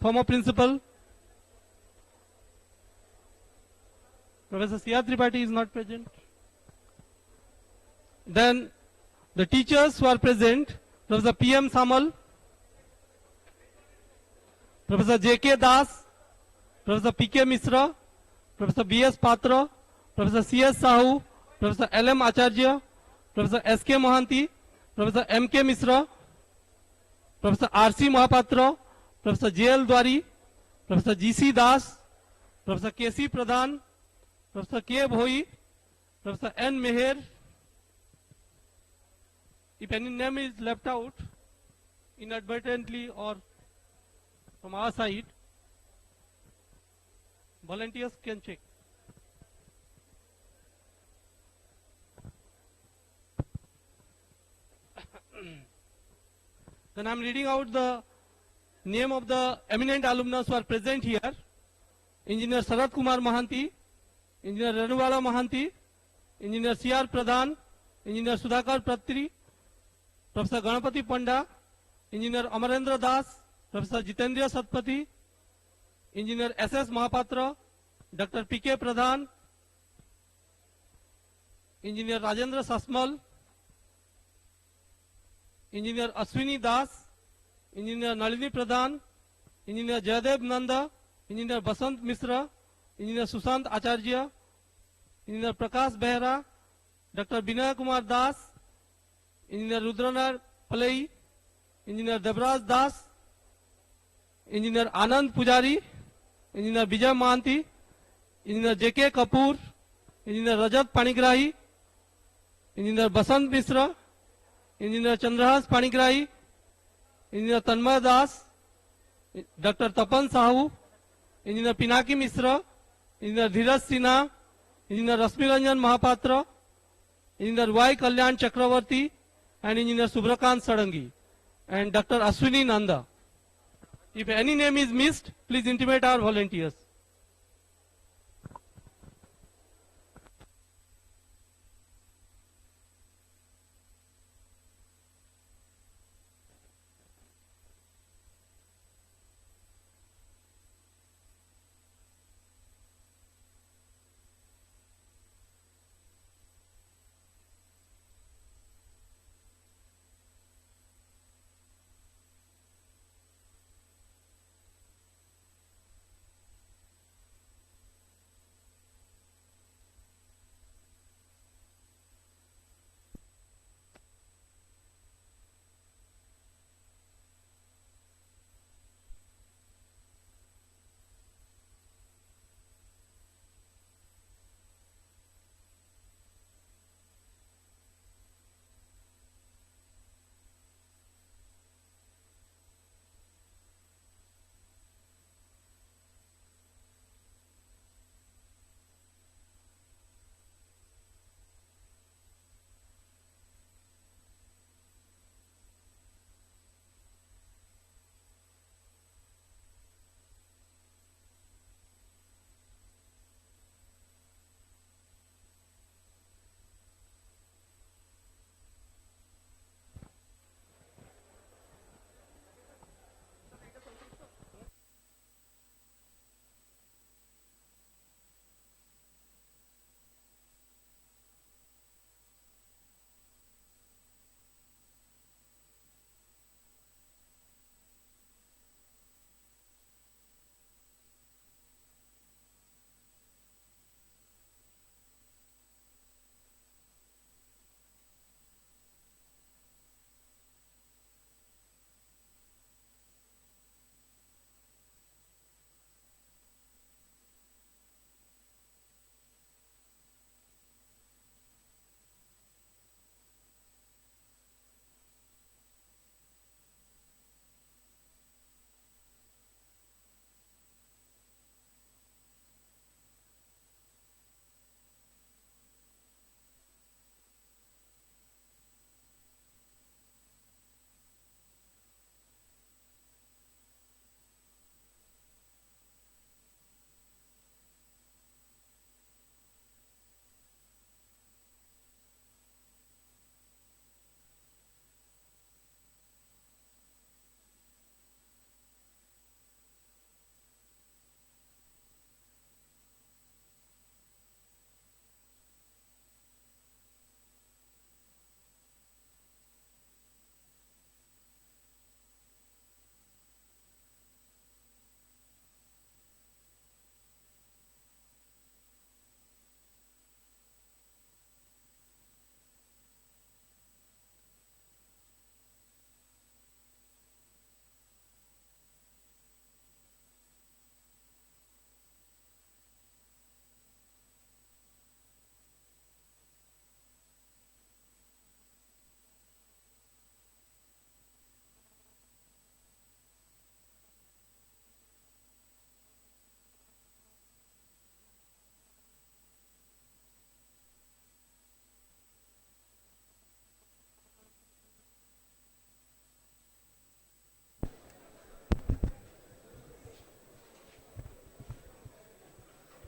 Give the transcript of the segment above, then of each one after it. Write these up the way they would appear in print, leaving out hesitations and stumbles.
former principal. Professor C.R. Tripathi is not present. Then the teachers who are present, Professor P.M. Samal, Professor J.K. Das, Professor P.K. Misra, Professor B.S. Patra, Professor C.S. Sahu, Professor L.M. Acharya, Professor S.K. Mohanty, Professor M.K. Misra, Professor R.C. Mahapatra, Professor J.L. Dwari, Professor G.C. Das, Professor K.C. Pradhan, Professor K. Bhoi, Professor N. Meher. If any name is left out inadvertently or from our side, volunteers can check. Then I am reading out the name of the eminent alumnus who are present here. Engineer Sarath Kumar Mohanty, Engineer Ranuwala Mohanty, Engineer C.R. Pradhan, Engineer Sudhakar Pratri, Professor Ganapati Panda, Engineer Amarendra Das, Professor Jitendra Satpathy, Engineer S.S. Mahapatra, Dr. P.K. Pradhan, Engineer Rajendra Sasmal, Engineer Aswini Das, Engineer Nalini Pradhan, Engineer Jayadev Nanda, Engineer Basant Misra, Engineer Susant Acharya, Engineer Prakash Behra, Dr. Binay Kumar Das, Engineer Rudranath Palai, Engineer Devraj Das, Engineer Anand Pujari, Engineer Vijay Mohanty, Engineer J.K. Kapoor, Engineer Rajat Panigrahi, Engineer Basant Misra, Engineer Chandrahas Panigrahi, Engineer Tanmay Das, Dr. Tapan Sahu, Engineer Pinaki Misra, Engineer Dheeraj Sinha, Engineer Rasmi Ranjan Mahapatra, Engineer Y. Kalyan Chakravarti, and Engineer Subrakant Sadangi, and Dr. Aswini Nanda. If any name is missed, please intimate our volunteers.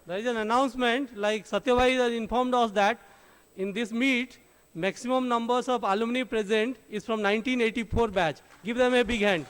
There is an announcement, like Satyabhai has informed us that in this meet, maximum numbers of alumni present is from 1984 batch. Give them a big hand.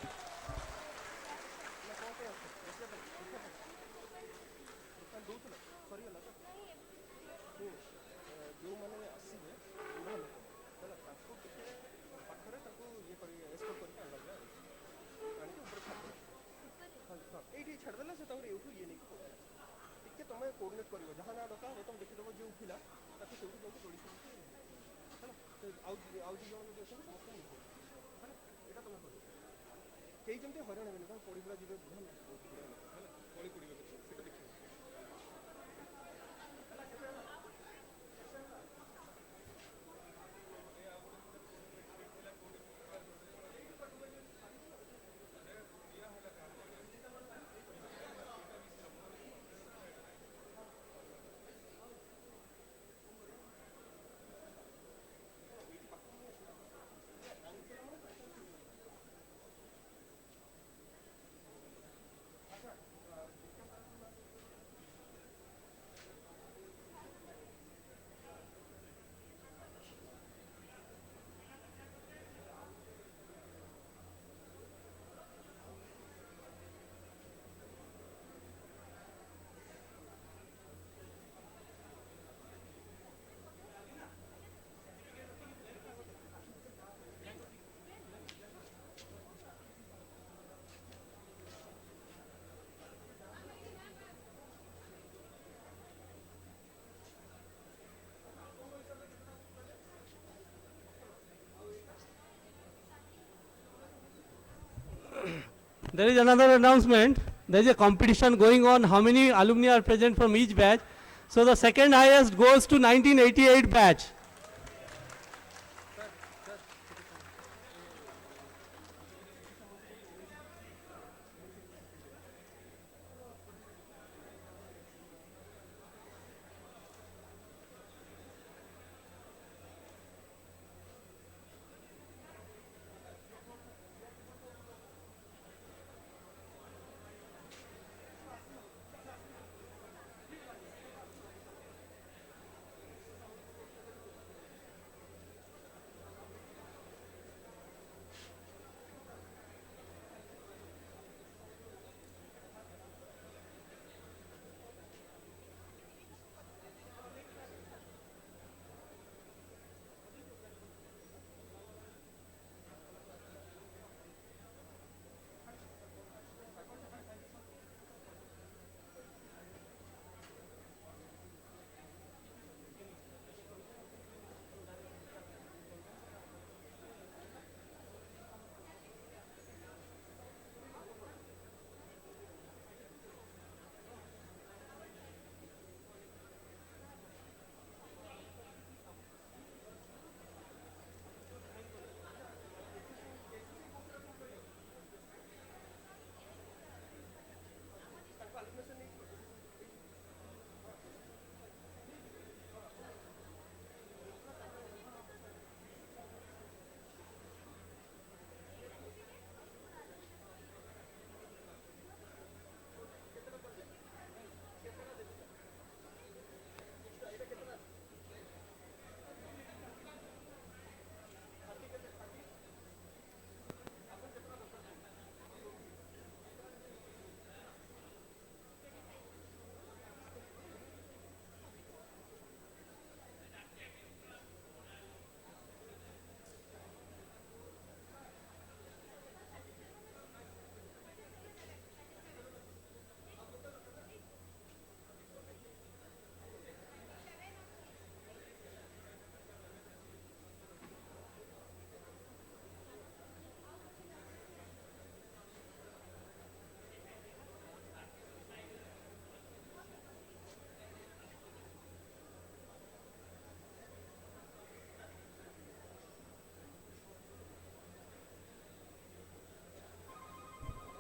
There is another announcement. There is a competition going on. How many alumni are present from each batch? So the second highest goes to 1988 batch.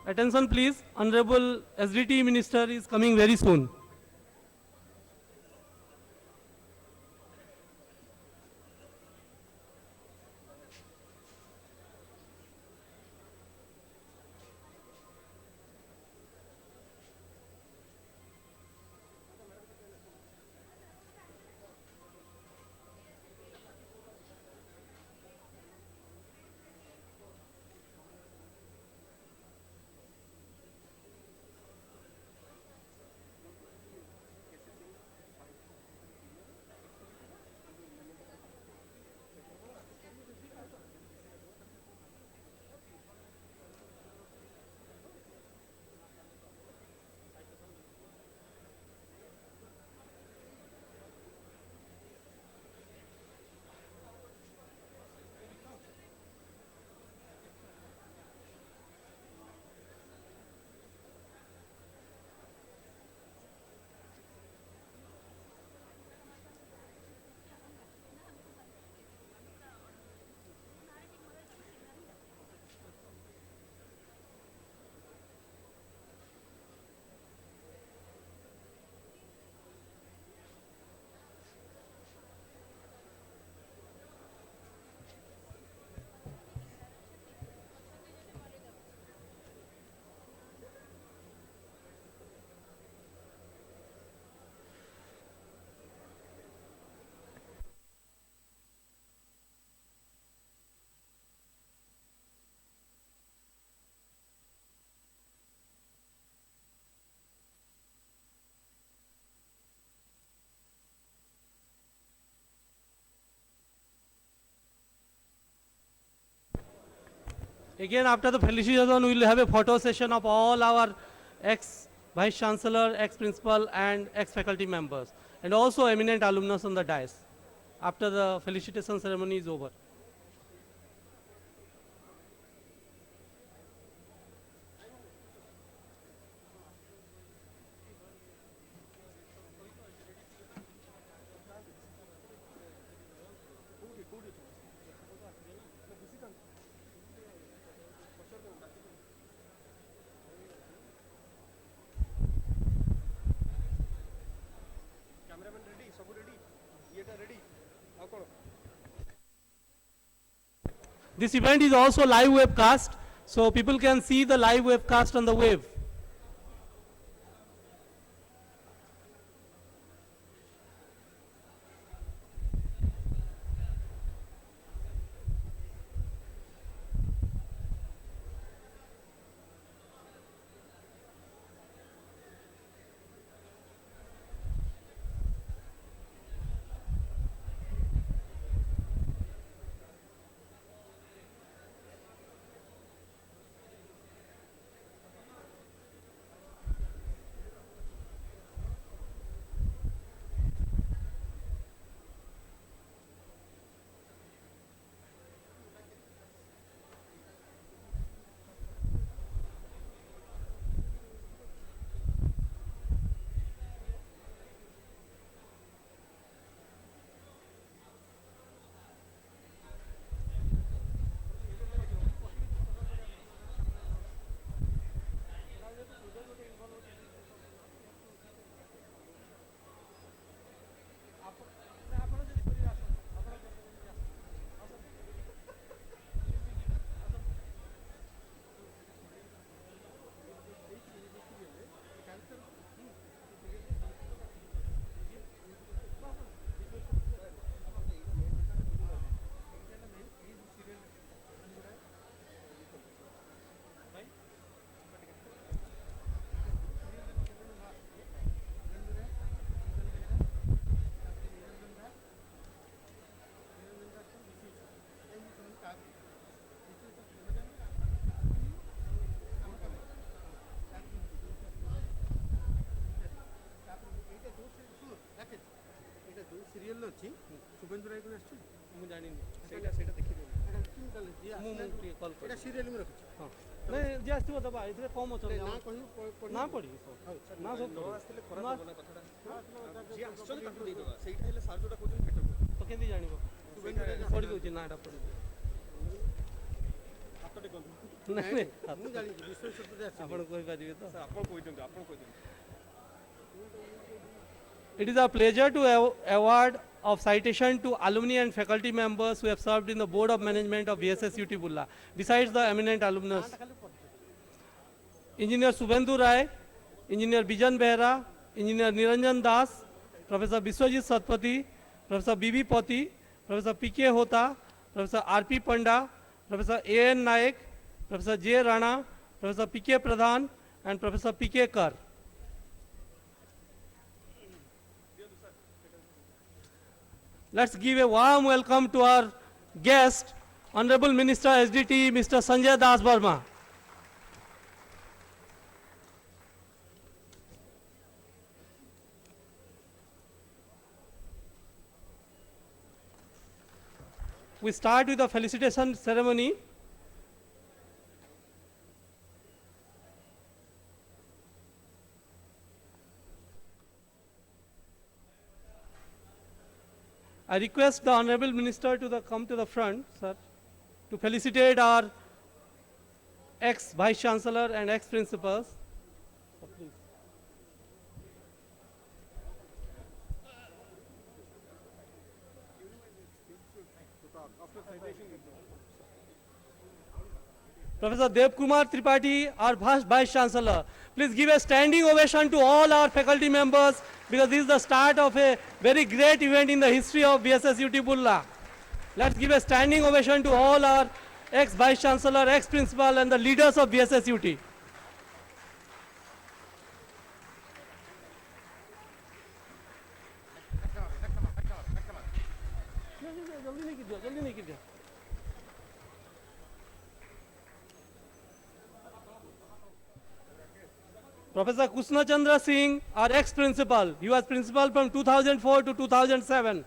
Attention please, Honorable SDT Minister is coming very soon. Again, after the felicitation, we will have a photo session of all our ex-vice chancellor, ex-principal, and ex-faculty members, and also eminent alumnus on the dais. After the felicitation ceremony is over. This event is also live webcast, so people can see the live webcast on the web. Serial ଅଛି ଶୁଭେନ୍ଦୁ ରାୟ କୋଉ ଆସିଛି ମୁଁ ଜାଣିନି ସେଇଟା ଦେଖିଦେବି ଏଟା serial ମୁଁ ରଖିଛି ହଁ ନାଇଁ ଯେ ଆସିଥିବ ଦେବା ଏଥିରେ କମ୍ ଅଛନ୍ତି ନା କହିବୁ ନା ପଡ଼ିବି ନା ସବୁ ନ ଆସିଥିଲେ ଖରାପ ହେବ ନା କଥାଟା ଯିଏ ଆସିଛନ୍ତି ତାକୁ ଦେଇଦେବା ସେଇଟା ହେଲେ ସାର୍ ଯୋଉଟା କହୁଛନ୍ତି ବେଟର ତ କେମିତି ଜାଣିବ ପଢ଼ି ଦେଉଛି ନା ଏଟା ପଢ଼ି ହାତ ଟେକନ୍ତୁ ନାଇଁ ନାଇଁ ମୁଁ ଜାଣିଛି ବିଶ୍ୱ ଆପଣ କହିପାରିବେ ତ ଆପଣ କହିଦିଅନ୍ତୁ It is a pleasure to award of citation to alumni and faculty members who have served in the Board of Management of VSSUT Burla, besides the eminent alumnus. Engineer Subhendu Rai, Engineer Bijan Behra, Engineer Niranjan Das, Professor Biswajit Satpathy, Professor B.B. Poti, Professor P.K. Hota, Professor R.P. Panda, Professor A.N. Naik, Professor J. Rana, Professor P.K. Pradhan, and Professor P.K. Kar. Let's give a warm welcome to our guest, Honorable Minister SDT, Mr. Sanjay Das Burma. We start with the felicitation ceremony. I request the Honorable Minister to come to the front, sir, to felicitate our ex-Vice Chancellor and ex-Principals. Please. Professor Dev Kumar Tripathi, our Vice Chancellor. Please give a standing ovation to all our faculty members, because this is the start of a very great event in the history of VSSUT Burla. Let's give a standing ovation to all our ex-Vice Chancellor, ex-Principal, and the leaders of VSSUT. Professor Kusna Chandra Singh, our ex-principal. He was principal from 2004 to 2007.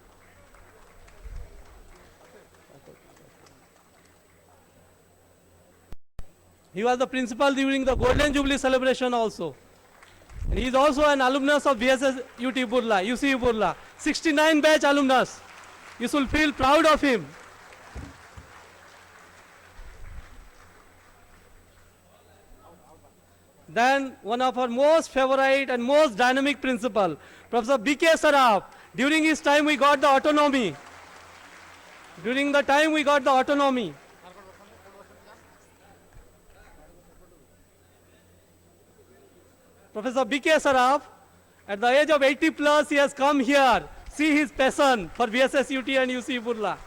He was the principal during the Golden Jubilee celebration also. And he is also an alumnus of VSSUT Burla, UC Burla. 69 batch alumnus. You should feel proud of him. Then one of our most favorite and most dynamic principal, Professor B.K. Saraf. During his time we got the autonomy. During the time we got the autonomy. Professor B.K. Saraf, at the age of 80 plus, he has come here. See his passion for VSSUT and UC Burla.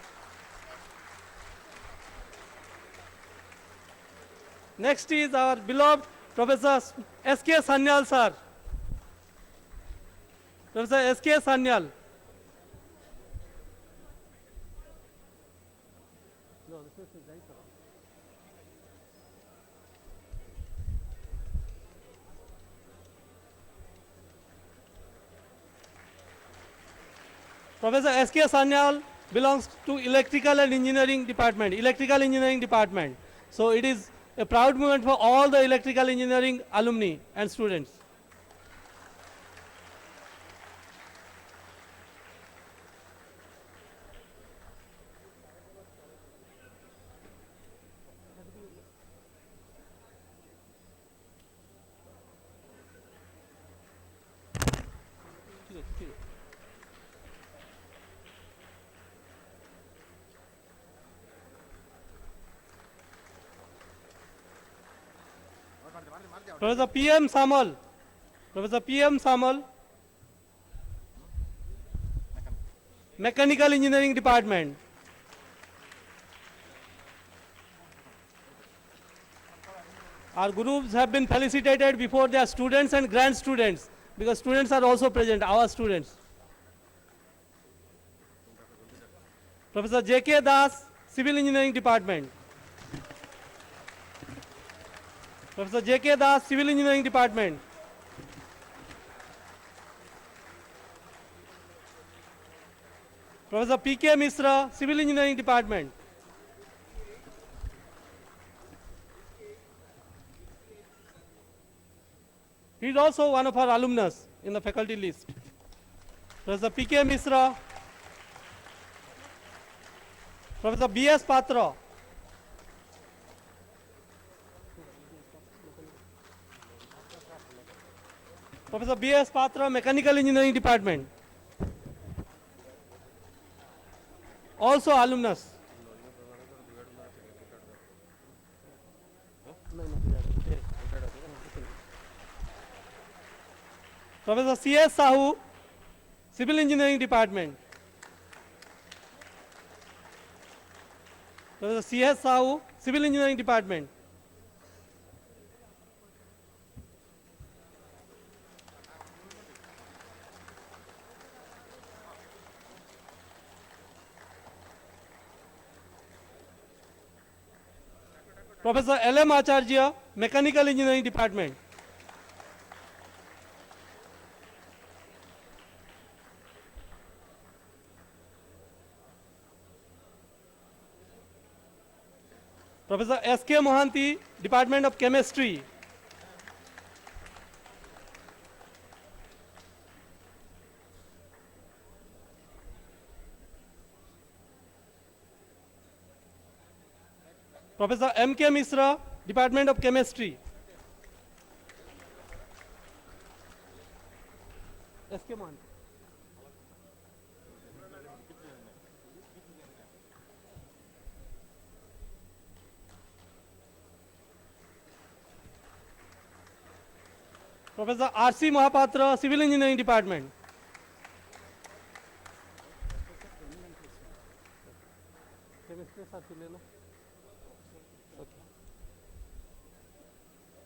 Next is our beloved Professor S.K. Sanyal, sir. Professor S.K. Sanyal. Professor S.K. Sanyal belongs to Electrical and Engineering Department, Electrical Engineering Department. So it is a proud moment for all the electrical engineering alumni and students. Professor P.M. Samal. Professor P.M. Samal. Mechanical Engineering Department. Our gurus have been felicitated before their students and grand students, because students are also present, our students. Professor J.K. Das, Civil Engineering Department. Professor J.K. Das, Civil Engineering Department. Professor P.K. Misra, Civil Engineering Department. He is also one of our alumnus in the faculty list. Professor P.K. Misra. Professor B.S. Patra. Professor B.S. Patra, Mechanical Engineering Department. Also alumnus. Professor C.S. Sahu, Civil Engineering Department. Professor C.S. Sahu, Civil Engineering Department. Professor L.M. Acharya, Mechanical Engineering Department. Professor S.K. Mohanty, Department of Chemistry. Professor M.K. Misra, Department of Chemistry. S.K. Mohanty. Professor R.C. Mahapatra, Civil Engineering Department.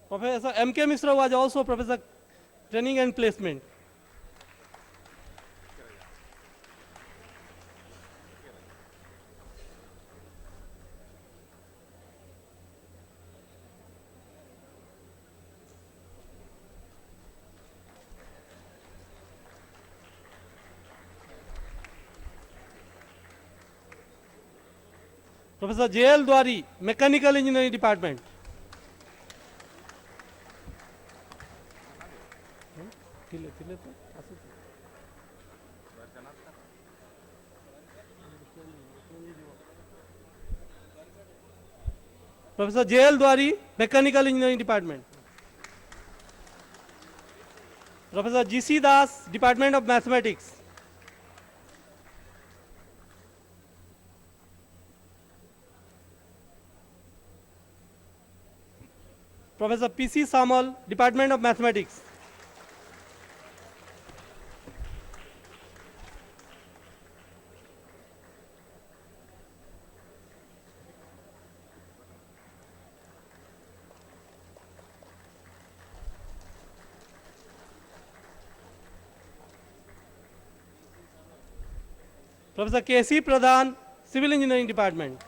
Professor M.K. Misra was also Professor Training and Placement. Professor J.L. Dwari, Mechanical Engineering Department. Professor J.L. Dwari, Mechanical Engineering Department. Professor G.C. Das, Department of Mathematics. Professor P.C. Samal, Department of Mathematics. Professor K.C. Pradhan, Civil Engineering Department.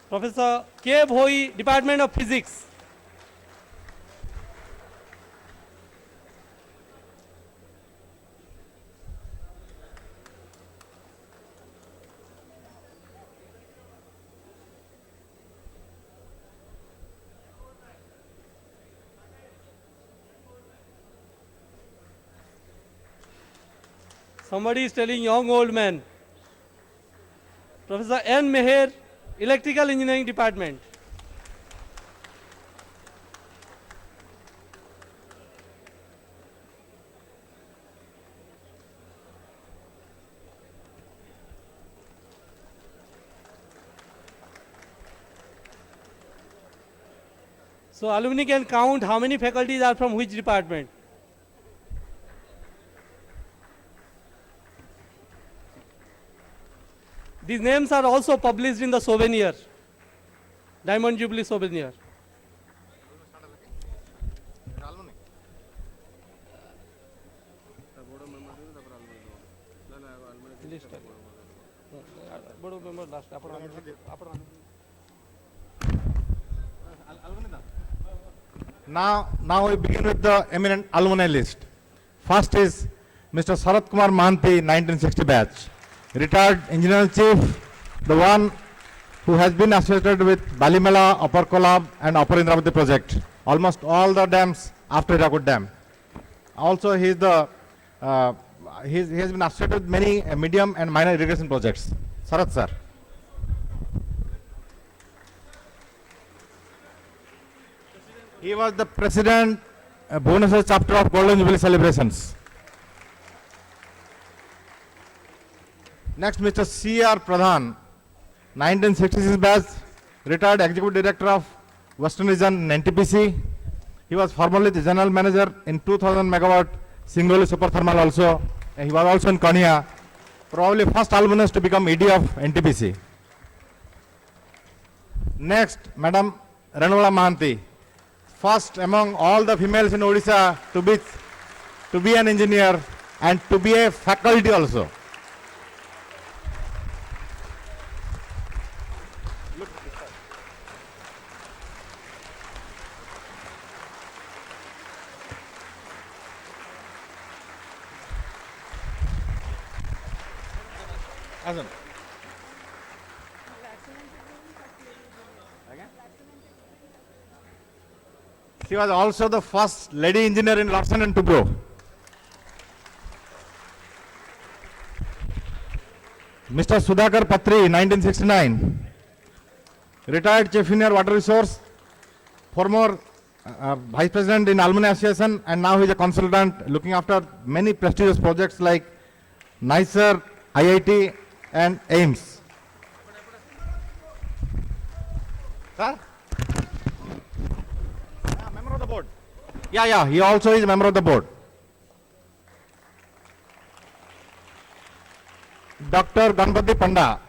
Professor K. Bhoi, Department of Physics. Somebody is telling young old man. Professor N. Meher, Electrical Engineering Department. So alumni can count how many faculties are from which department. These names are also published in the souvenir, Diamond Jubilee souvenir. Now we begin with the eminent alumni list. First is Mr. Sarat Kumar Mahanti, 1960 batch. Retired engineer chief, the one who has been associated with Balimala, Upper Kolab and Upper Indravati project. Almost all the dams after Hirakud Dam. Also he has been associated with many medium and minor irrigation projects. Sarat sir. He was the president, Bhubaneswar chapter of Golden Jubilee celebrations. Next, Mr. C.R. Pradhan, 1966 batch, retired executive director of Western Region NTPC. He was formerly the general manager in 2000 megawatt Singrauli super thermal also. He was also in Konya, probably first alumnus to become ED of NTPC. Next, Madam Ranula Mahanti, first among all the females in Odisha to be an engineer and to be a faculty also. Awesome. She was also the first lady engineer in Larsen and Toubro. Mr. Sudhakar Patri, 1969, retired chief engineer water resource, former vice president in Alumni Association, and now he is a consultant looking after many prestigious projects like NICER, IIT and AIMS. Sir? Member of the board. Yeah, he also is a member of the board. Dr. Ganpati Panda,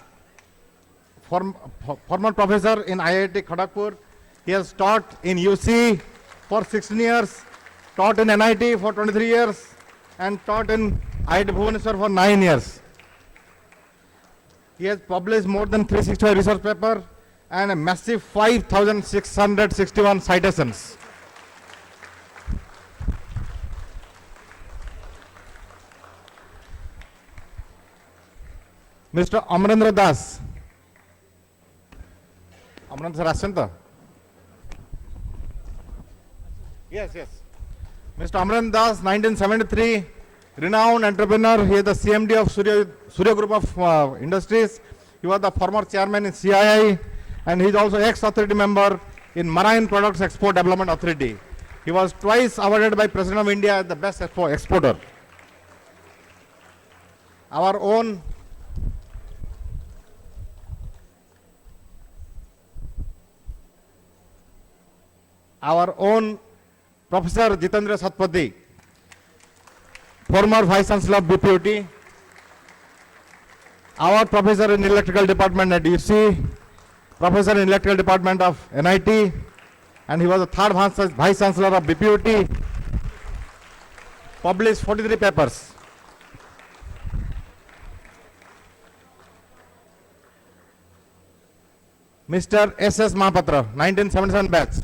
former professor in IIT Kharagpur. He has taught in UC for 16 years, taught in NIT for 23 years, and taught in IIT Bhubaneswar for 9 years. He has published more than 365 research papers and a massive 5,661 citations. Mr. Amrendra Das. Amrendra sir আসছেন তো? Yes, yes. Mr. Amrendra Das, 1973, renowned entrepreneur. He is the CMD of Surya Group of Industries. He was the former chairman in CII, and he is also ex-authority member in Marine Products Export Development Authority. He was twice awarded by President of India as the best exporter. Our own Professor Jitendra Satpathy, former Vice Chancellor of BPUT, our Professor in Electrical Department at UC, Professor in Electrical Department of NIT, and he was the third Vice Chancellor of BPUT, published 43 papers. Mr. S.S. Mahapatra, 1977 batch.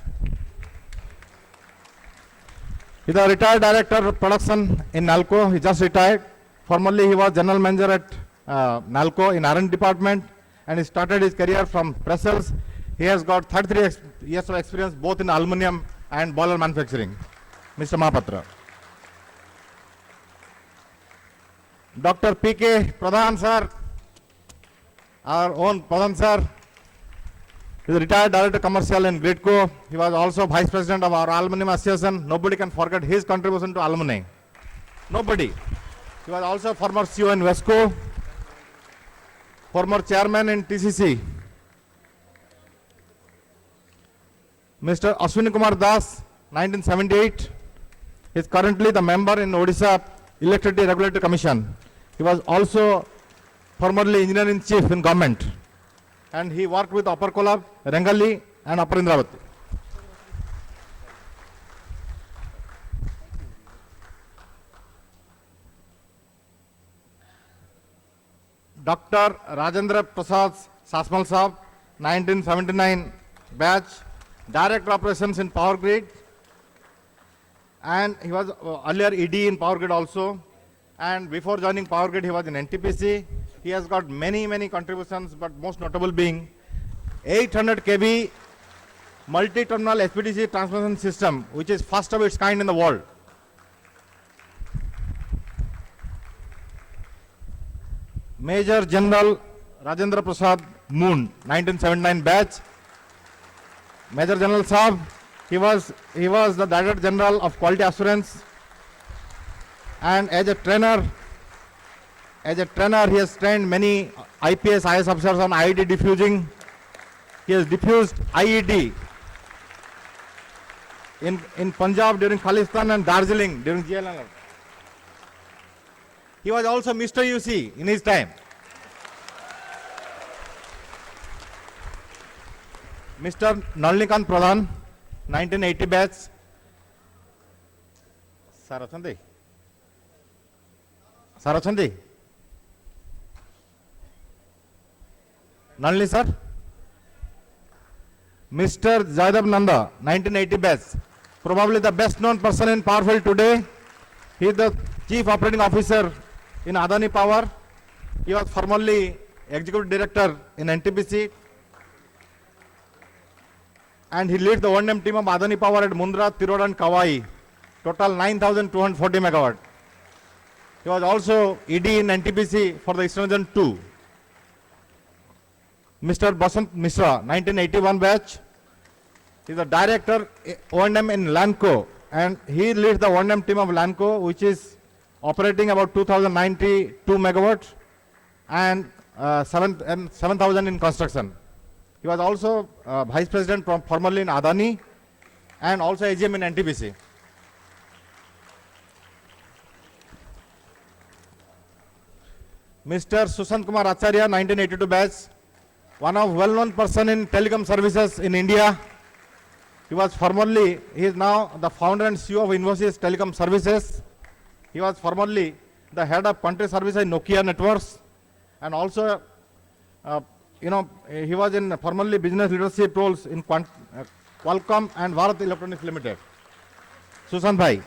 He is a retired director of production in NALCO. He just retired. Formerly, he was general manager at NALCO in R&D department, and he started his career from Brussels. He has got 33 years of experience both in aluminum and boiler manufacturing. Mr. Mahapatra. Dr. P.K. Pradhan sir, our own Pradhan sir. He is a retired director commercial in Gridco. He was also vice president of our aluminum association. Nobody can forget his contribution to alumni. Nobody. He was also former CEO in Wesco, former chairman in TCC. Mr. Ashwini Kumar Das, 1978, is currently the member in Odisha Electricity Regulatory Commission. He was also formerly engineer-in-chief in government, and he worked with Upper Kolab, Rengali, and Upper Indravati. Dr. Rajendra Prasad Sasmal Saab, 1979 batch, Director Operations in Power Grid, and he was earlier ED in Power Grid also, and before joining Power Grid he was in NTPC. He has got many contributions, but most notable being 800 kV multi-terminal HPDC transmission system, which is first of its kind in the world. Major General Rajendra Prasad Moon, 1979 batch. Major General Saab, he was the Director General of Quality Assurance, and as a trainer he has trained many IPS, IS officers on IED diffusing. He has diffused IED in Punjab during Khalistan and Darjeeling during GLNR. He was also Mr. UC in his time. Mr. Nalnikant Pradhan, 1980 batch. Sir Achandi? Nalini sir? Mr. Jaydev Nanda, 1980 batch. Probably the best known person in Powerfield today. He is the Chief Operating Officer in Adani Power. He was formerly Executive Director in NTPC. And he leads the O&M team of Adani Power at Mundra, Tirod and Kawai. Total 9,240 megawatt. He was also ED in NTPC for the Eastern Region 2. Mr. Basant Mishra, 1981 batch. He is the Director O&M in Lanco, and he leads the O&M team of Lanco, which is operating about 2,092 megawatts and 7,000 in construction. He was also Vice President formerly in Adani and also AGM in NTPC. Mr. Sushant Kumar Acharya, 1982 batch, one of well-known person in telecom services in India. He is now the founder and CEO of Infosys Telecom Services. He was formerly the head of country services in Nokia Networks, and also, he was in formerly business leadership roles in Qualcomm and Bharat Electronics Limited. Sushant Bhai.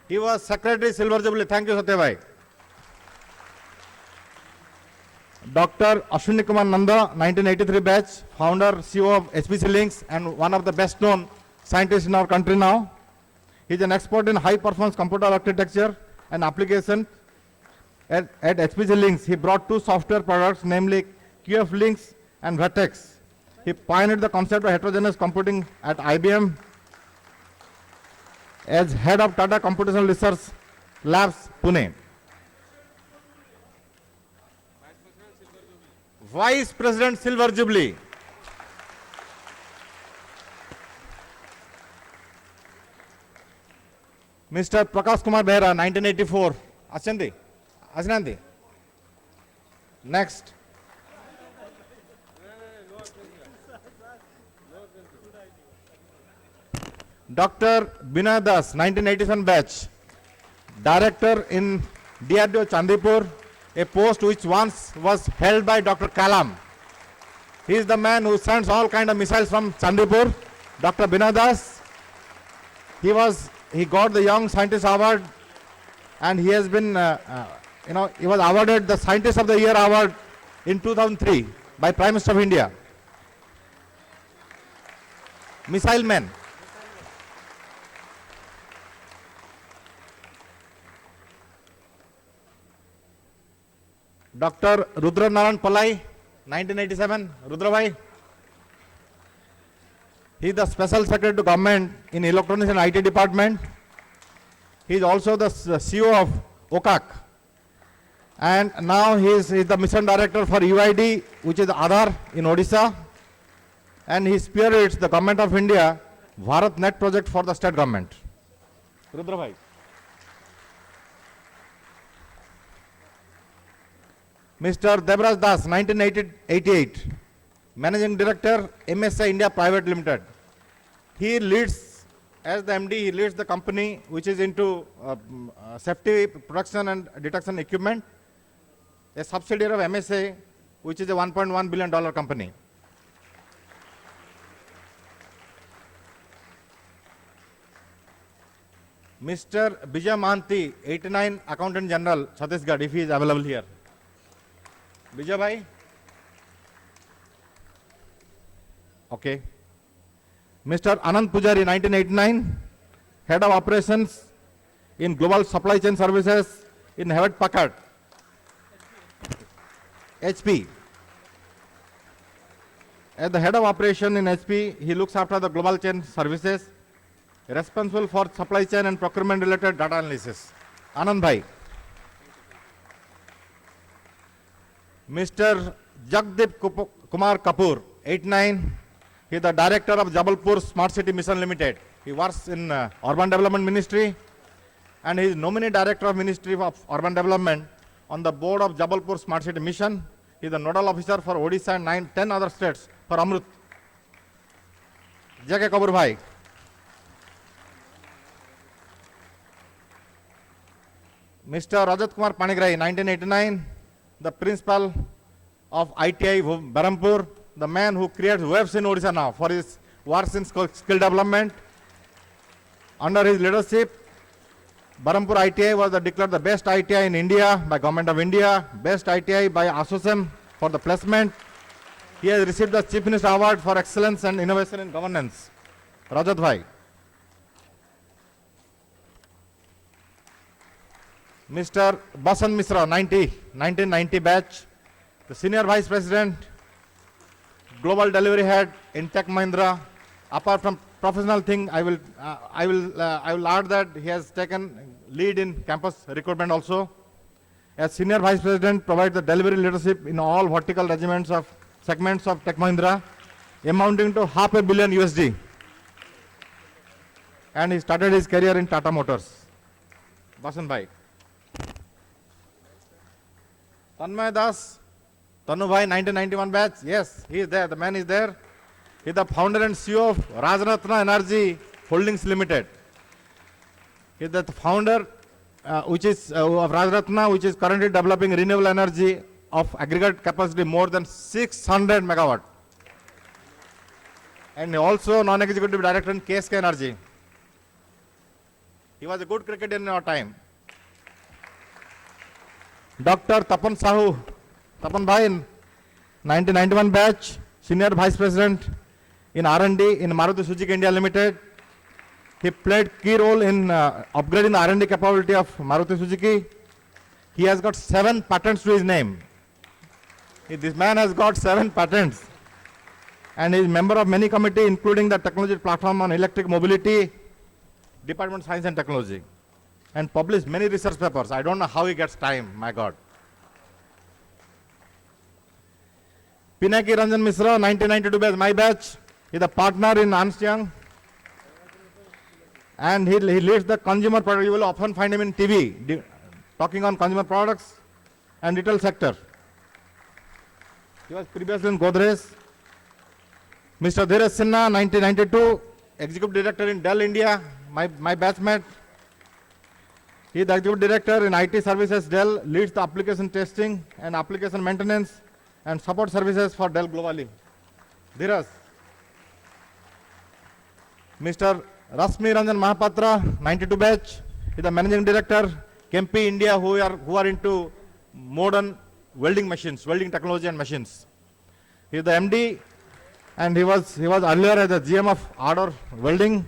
He was Secretary Silver Jubilee. Thank you, Satyabhai. Dr. Ashwini Kumar Nanda, 1983 batch, founder, CEO of HPC Links, and one of the best known scientists in our country now. He is an expert in high performance computer architecture and application. At HPC Links, he brought two software products, namely QF Links and Vertex. He pioneered the concept of heterogeneous computing at IBM. As head of Tata Computational Research Labs, Pune. Vice President Silver Jubilee. Mr. Prakash Kumar Behra, 1984. Ashanti. Ashanti. Next. Dr. Binay Das, 1987 batch. Director in DRDO Chandipur, a post which once was held by Dr. Kalam. He is the man who sends all kind of missiles from Chandipur. Dr. Binay Das. He got the Young Scientist Award, and he has been, he was awarded the Scientist of the Year Award in 2003 by Prime Minister of India. Missile Man. Dr. Rudra Narayan Palai, 1987, Rudra Bhai. He is the Special Secretary to Government in Electronics and IT Department. He is also the CEO of OCAC. And now he is the Mission Director for UID, which is Aadhaar in Odisha. And he spearheads the Government of India Bharat Net project for the state government. Rudra Bhai. Mr. Debraj Das, 1988, Managing Director, MSI India Private Limited. He leads, as the MD, he leads the company which is into safety production and detection equipment, a subsidiary of MSA, which is a $1.1 billion company. Mr. Bijay Mahanti, 89, Accountant General, Chhattisgarh, if he is available here. Bijay Bhai? Okay. Mr. Anand Pujari, 1989, Head of Operations in Global Supply Chain Services in Hewlett Packard, HP. As the Head of Operation in HP, he looks after the global chain services, responsible for supply chain and procurement related data analysis. Anand Bhai. Mr. Jagdeep Kumar Kapoor, 89. He is the Director of Jabalpur Smart City Mission Limited. He works in Urban Development Ministry, and he is nominee Director of Ministry of Urban Development on the board of Jabalpur Smart City Mission. He is the Nodal Officer for Odisha and 10 other states for Amrut. J.K. Kapoor Bhai. Mr. Rajat Kumar Panigrai, 1989. The principal of ITI Barampur, the man who creates waves in Odisha now for his works in skill development. Under his leadership, Barampur ITI was declared the best ITI in India by Government of India, best ITI by ASSOCHAM for the placement. He has received the Chief Minister Award for Excellence and Innovation in Governance. Rajat Bhai. Mr. Basant Misra, 1990 batch, the Senior Vice President, Global Delivery Head in Tech Mahindra. Apart from professional thing, I will add that he has taken lead in campus recruitment also. As Senior Vice President, provides the delivery leadership in all vertical segments of Tech Mahindra, amounting to $500 million USD. And he started his career in Tata Motors. Basant Bhai. Tanmay Das, Tanu Bhai, 1991 batch. Yes, he is there. The man is there. He is the founder and CEO of Rajratna Energy Holdings Limited. He is the founder of Rajratna, which is currently developing renewable energy of aggregate capacity more than 600 megawatt. And also non-executive director in KSK Energy. He was a good cricketer in our time. Dr. Tapan Sahu, Tapan Bhai in 1991 batch, Senior Vice President in R&D in Maruti Suzuki India Limited. He played key role in upgrading the R&D capability of Maruti Suzuki. He has got 7 patents to his name. This man has got 7 patents. And he is member of many committees, including the Technology Platform on Electric Mobility, Department of Science and Technology, and published many research papers. I don't know how he gets time, my God. Pinaki Ranjan Misra, 1992 batch, my batch. He is a partner in Ernst Young. And he leads the consumer product. You will often find him in TV, talking on consumer products and retail sector. He was previously in Godrej. Mr. Dheeraj Sinha, 1992, Executive Director in Dell India, my batchmate. He is the Executive Director in IT Services Dell, leads the application testing and application maintenance and support services for Dell globally. Dheeraj. Mr. Rasmi Ranjan Mahapatra, 92 batch, is the Managing Director, Kempi India, who are into modern welding machines, welding technology and machines. He is the MD, and he was earlier as the GM of Ardor Welding.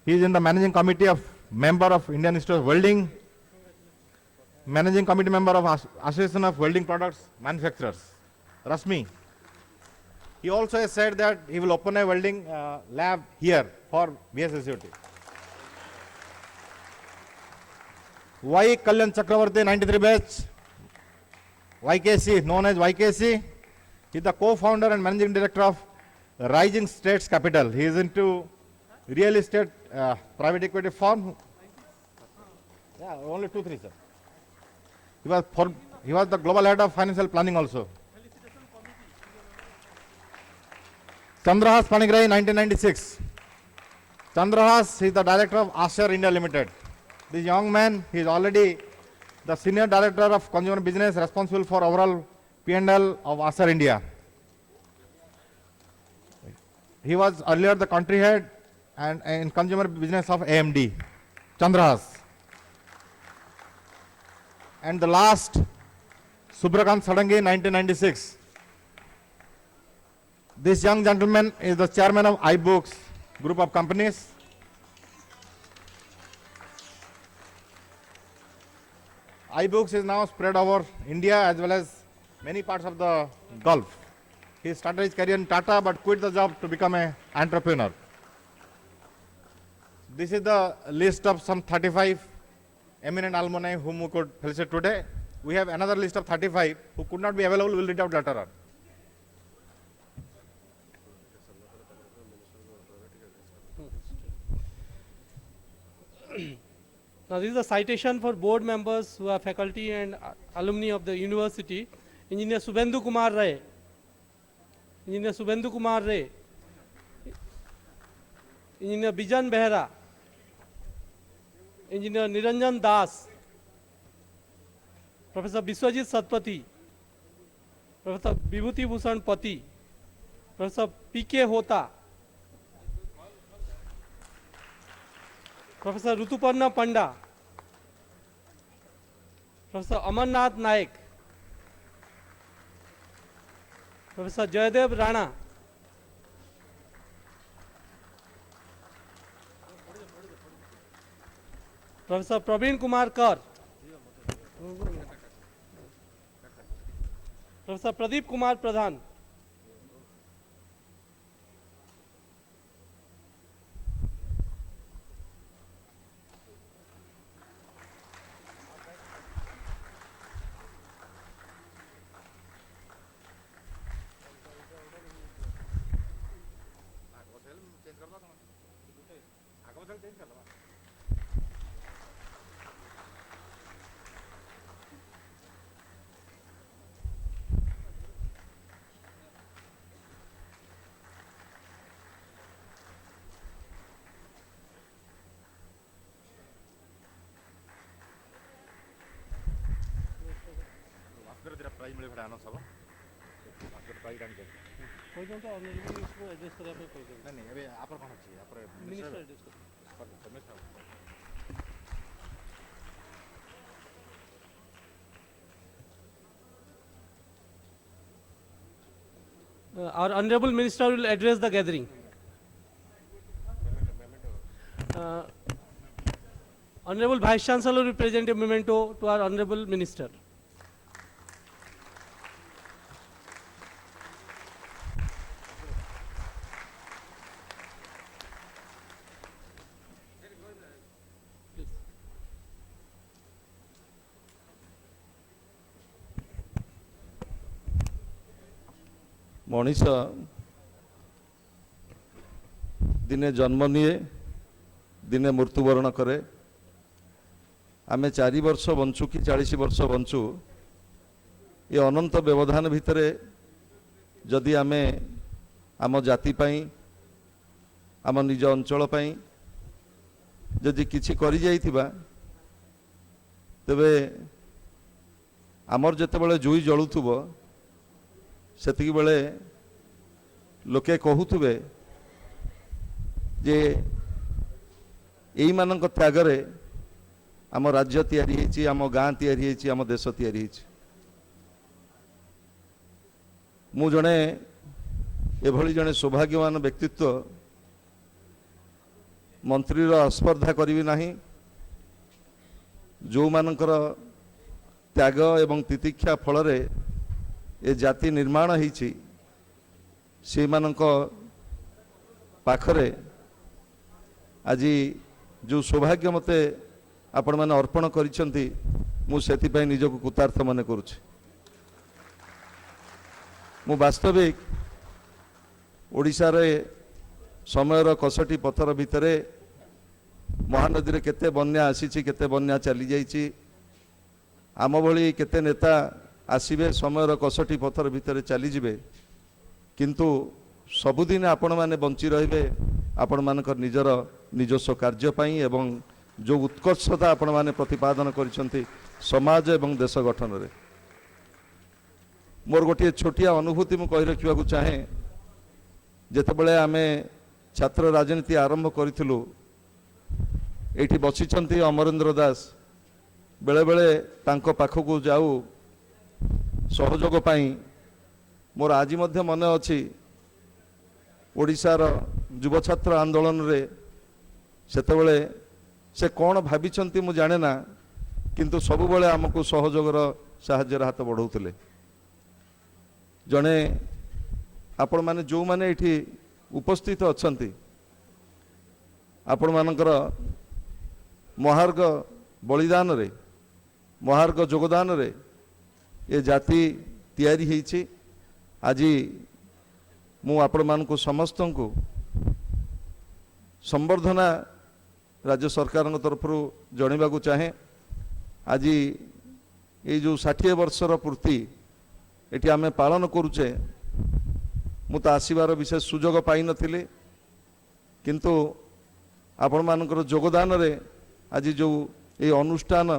He is in the Managing Committee of member of Indian Institute of Welding, Managing Committee member of Association of Welding Products Manufacturers. Rasmi. He also has said that he will open a welding lab here for VSSUT. Y. Kalyan Chakravarti, 93 batch, YKC, known as YKC. He is the co-founder and managing director of Rising States Capital. He is into real estate private equity firm. Yeah, only 2-3, sir. He was the global head of financial planning also. Chandrahas Panigrai, 1996. Chandrahas is the director of Asher India Limited. This young man, he is already the senior director of consumer business responsible for overall P&L of Asher India. He was earlier the country head and in consumer business of AMD. Chandrahas. And the last, Subrakant Sadangi, 1996. This young gentleman is the chairman of iBooks group of companies. iBooks is now spread over India as well as many parts of the Gulf. He started his career in Tata but quit the job to become an entrepreneur. This is the list of some 35 eminent alumni whom we could felicitate today. We have another list of 35 who could not be available. We will read out later on. Now this is a citation for board members who are faculty and alumni of the university. Engineer Subhendu Kumar Ray. Engineer Subhendu Kumar Ray. Engineer Bijan Behra. Engineer Niranjan Das. Professor Biswajit Satpathy. Professor Vibhuti Bhushan Pati. Professor P.K. Hota. Professor Rutuparna Panda, Professor Amarnath Naik, Professor Jayadev Rana, Professor Praveen Kumar Kar, Professor Pradeep Kumar Pradhan, prize मिले फटाना सब prize काट के कोई तो online इसको address करा पे कोई नहीं नहीं अभी आप कौन चाहिए आप मिनिस्टर एड्रेस कर minister Our Honorable Minister will address the gathering. Honorable Vice Chancellor will present a memento to our Honorable Minister. Manish दिने जन्म निये दिने मृत्युवरण करे आमे 4 वर्ष बंचु कि 40 वर्ष बंचु ये अनंत व्यवधान भितरे जदि आमे आम जाति पाई आम निज अंचल पाई जदि किछि करि जाइथिबा तेबे आमर जेतेबेले जुई जळुथुबो सेतिकी बेले लोके कहूथुबे जे एई मानक त्यागरे आम राज्य तैयारी हेछि आम गाँ तैयारी हेछि आम देश तैयारी हेछि मु जणे एभली जणे सौभाग्यवान व्यक्तित्व मंत्री अस्पर्धा करिवि नाही जो मानकर त्याग एवं तितिक्षा फलरे ए जाति निर्माण होइछि से मानक पाखरे आज जो सौभाग्य मते आपण माने अर्पण करिसंती मु सेति पय निजको कृतार्थ मने करूछि मु वास्तविक ओडिसा रे समयर कसटी पथर भितरे महानदी रे केते बन्या आसीछि केते बन्या चली जाइछि आम भली केते नेता आसीबे समयर कसटी पथर भितर चली जिबे किंतु सबुदिन आपण माने बंची रहिबे आपण मानकर निजर निजस्व कार्य पाई एवं जो उत्कर्षता आपण माने प्रतिपादन करिसंती समाज एवं देश गठन रे मोर गोटे छोटिया अनुभूति मु कहि रखिबा चाहे जेतेबेले आमे छात्र राजनीति आरंभ करिथिलु एठी बसिचंती अमरेंद्र दास बेले बेले तांको पाखकु जाऊ सहयोग पाई मोर आज मध्य मन अच्छी ओडिशार युव छात्र आंदोलन रे सेतेबेले से कौन भाविचंती मु जाने ना किंतु सबु बेले आमको सहयोगर साहाय्यर हाथ बढ़ाउथिले जने आपण माने जो माने एठी उपस्थित अछंती आपण मानकर महार्ग बलिदान रे महार्ग योगदान रे ये जाति तैयारी होइछि आज मु आपण मानकु समस्त को संवर्धना राज्य सरकार तरफ जनवाक चाहे आज ये जो 60 वर्षर पूर्ति एटी आमे पालन करुचे मु तो आसबार विशेष सुजोग पाई नथिले किंतु आपण मानकर योगदान रे आज जो ये अनुष्ठान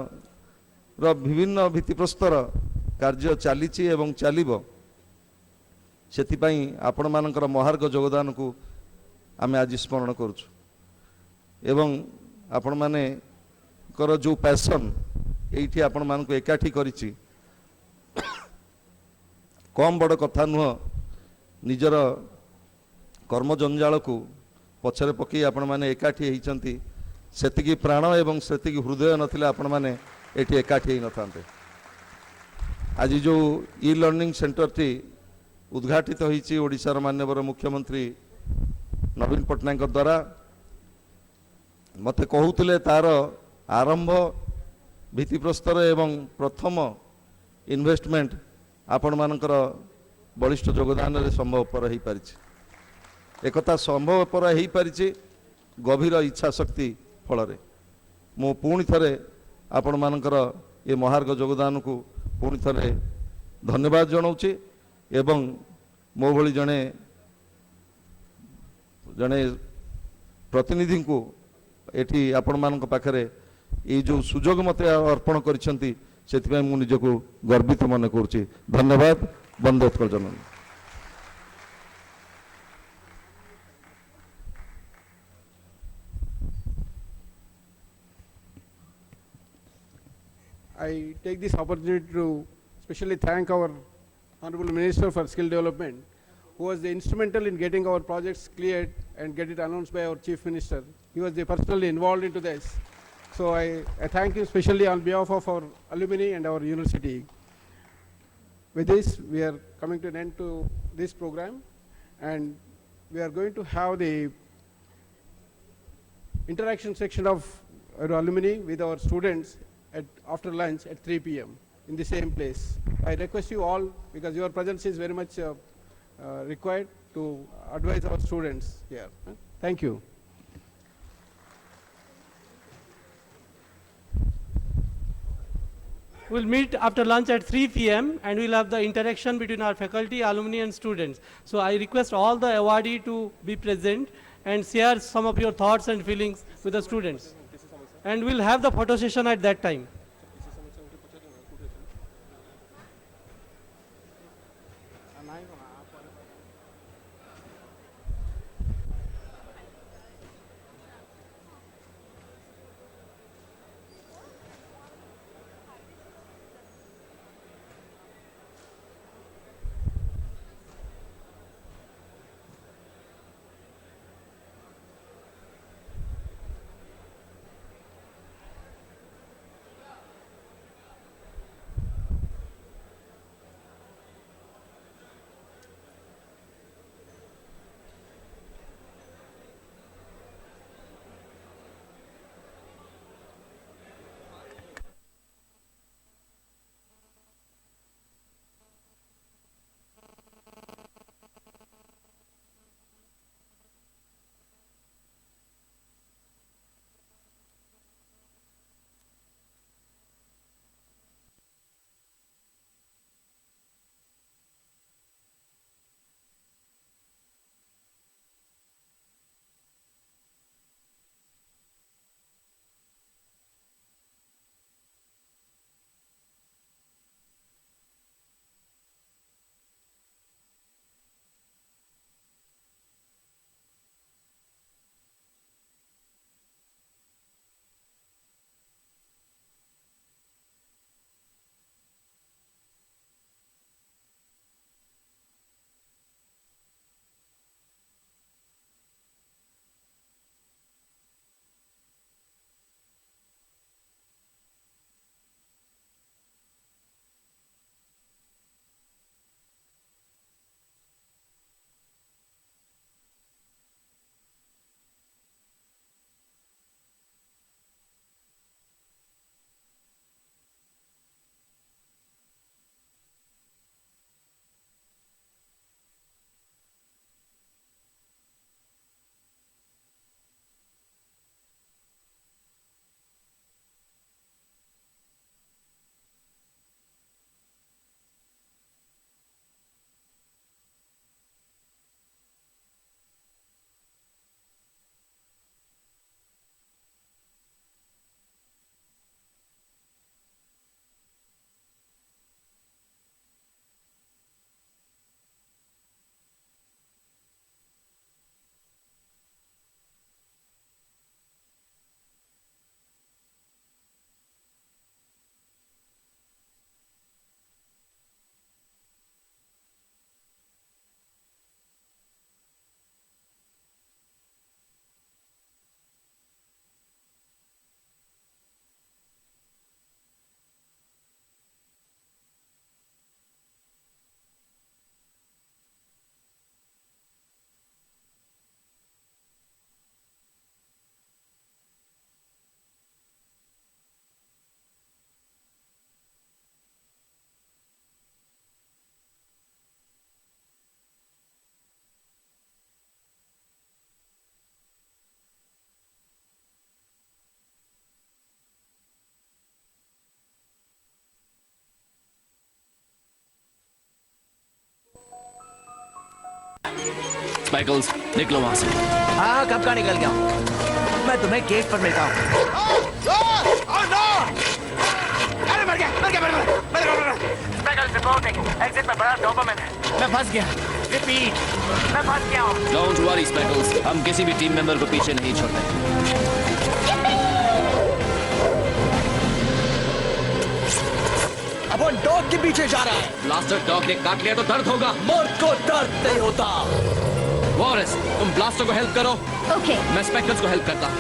रो विभिन्न भित्तिप्रस्तर कार्य चलीची एवं चलिबो सेतिपाई आपण मानकर महार्ग योगदान को आमे आज स्मरण करूछु एवं आपण माने कर जो पैशन एठी आपण मान को एकाठी करिछि कम बड़ कथा नुह निजर कर्म जंजाल को पछरे पकई आपण माने एकाठी होइचंती सेतिकी प्राण एवं सेतिकी हृदय नथिले आपण माने एठी एकाठी होई नथांते आज जो ई लर्निंग सेंटर टी उद्घाटित होइछि ओडिशार माननीय मुख्यमंत्री नवीन पट्टनायक द्वारा मते कहूतिले तार आरंभ भित्तिप्रस्तर एवं प्रथम इन्वेस्टमेंट आपण मानकर बलिष्ठ योगदान रे संभवपर हो पारिछि एकता संभवपर हो पारिछि गभीर इच्छा शक्ति फल मु पुणी थरे आपण मानकर ये महार्ग योगदान को पुणी थरे धन्यवाद जनाऊँच एवं मो भली जने जने प्रतिनिधि को एठी आपण मानक पाखरे ये जो सुजोग मते अर्पण करिसेंती सेतिपय मु निजको गर्वित मन करूची धन्यवाद वंदे उत्कल जननी। I take this opportunity to especially thank our Honorable Minister for Skill Development who was instrumental in getting our projects cleared and get it announced by our Chief Minister. He was personally involved into this. So I thank you especially on behalf of our alumni and our university. With this, we are coming to an end to this program, and we are going to have the interaction section of our alumni with our students after lunch at 3 p.m. in the same place. I request you all, because your presence is very much required to advise our students here. Thank you. We'll meet after lunch at 3 p.m. and we'll have the interaction between our faculty, alumni and students. So I request all the awardee to be present and share some of your thoughts and feelings with the students. And we'll have the photo session at that time. स्पाइकल्स निकलो वहां से। हाँ कब का निकल गया हूँ मैं तुम्हें गेट पर मिलता हूँ। एग्जिट में बड़ा डोपामिन है। मैं फंस गया। रिपीट मैं फंस गया हूँ। डोंट वरी स्पाइकल्स, हम किसी भी टीम मेंबर को पीछे नहीं छोड़ते। अब वो डॉग के पीछे जा रहा है। ब्लास्टर डॉग ने काट लिया तो दर्द होगा। मौत को दर्द नहीं होता। वॉरेस, तुम ब्लास्टर को हेल्प करो। ओके। मैं स्पेक्टर्स को हेल्प करता हूँ।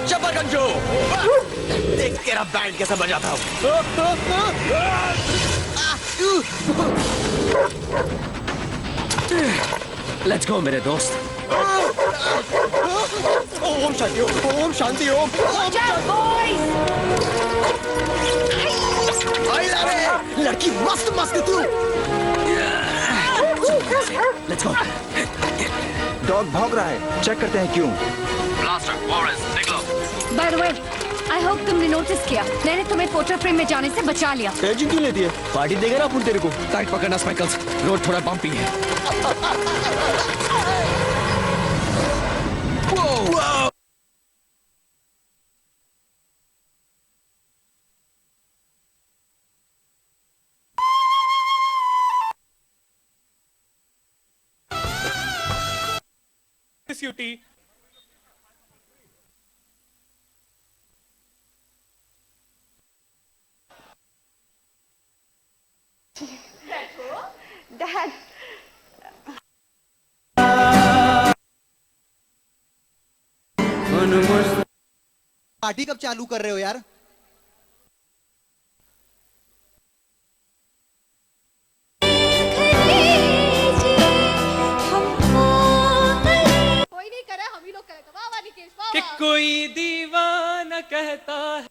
चप्पा गंजू, देख तेरा बैंड कैसा बजाता हूँ। लेट्स गो मेरे दोस्त। ओम शांति ओम, ओम शांति ओम। लड़की मस्त मस्त तू। Let's go. डॉग भौंक रहा है, चेक करते हैं क्यों। ब्लास्टर, वॉरेस, निकलो। By the way, I hope तुमने नोटिस किया, मैंने तुम्हें फोटो फ्रेम में जाने से बचा लिया। पेजिंग क्यों लेती है? पार्टी देगा ना अपन तेरे को। टाइट पकड़ना स्पेकल्स, रोड थोड़ा बम्पी है। VSSUT Dad. पार्टी कब चालू कर रहे हो यार? कोई नहीं करे, हम ही लोग करेंगे। वाह वाह निकेश, वाह कि वाह। कोई दीवाना कहता है।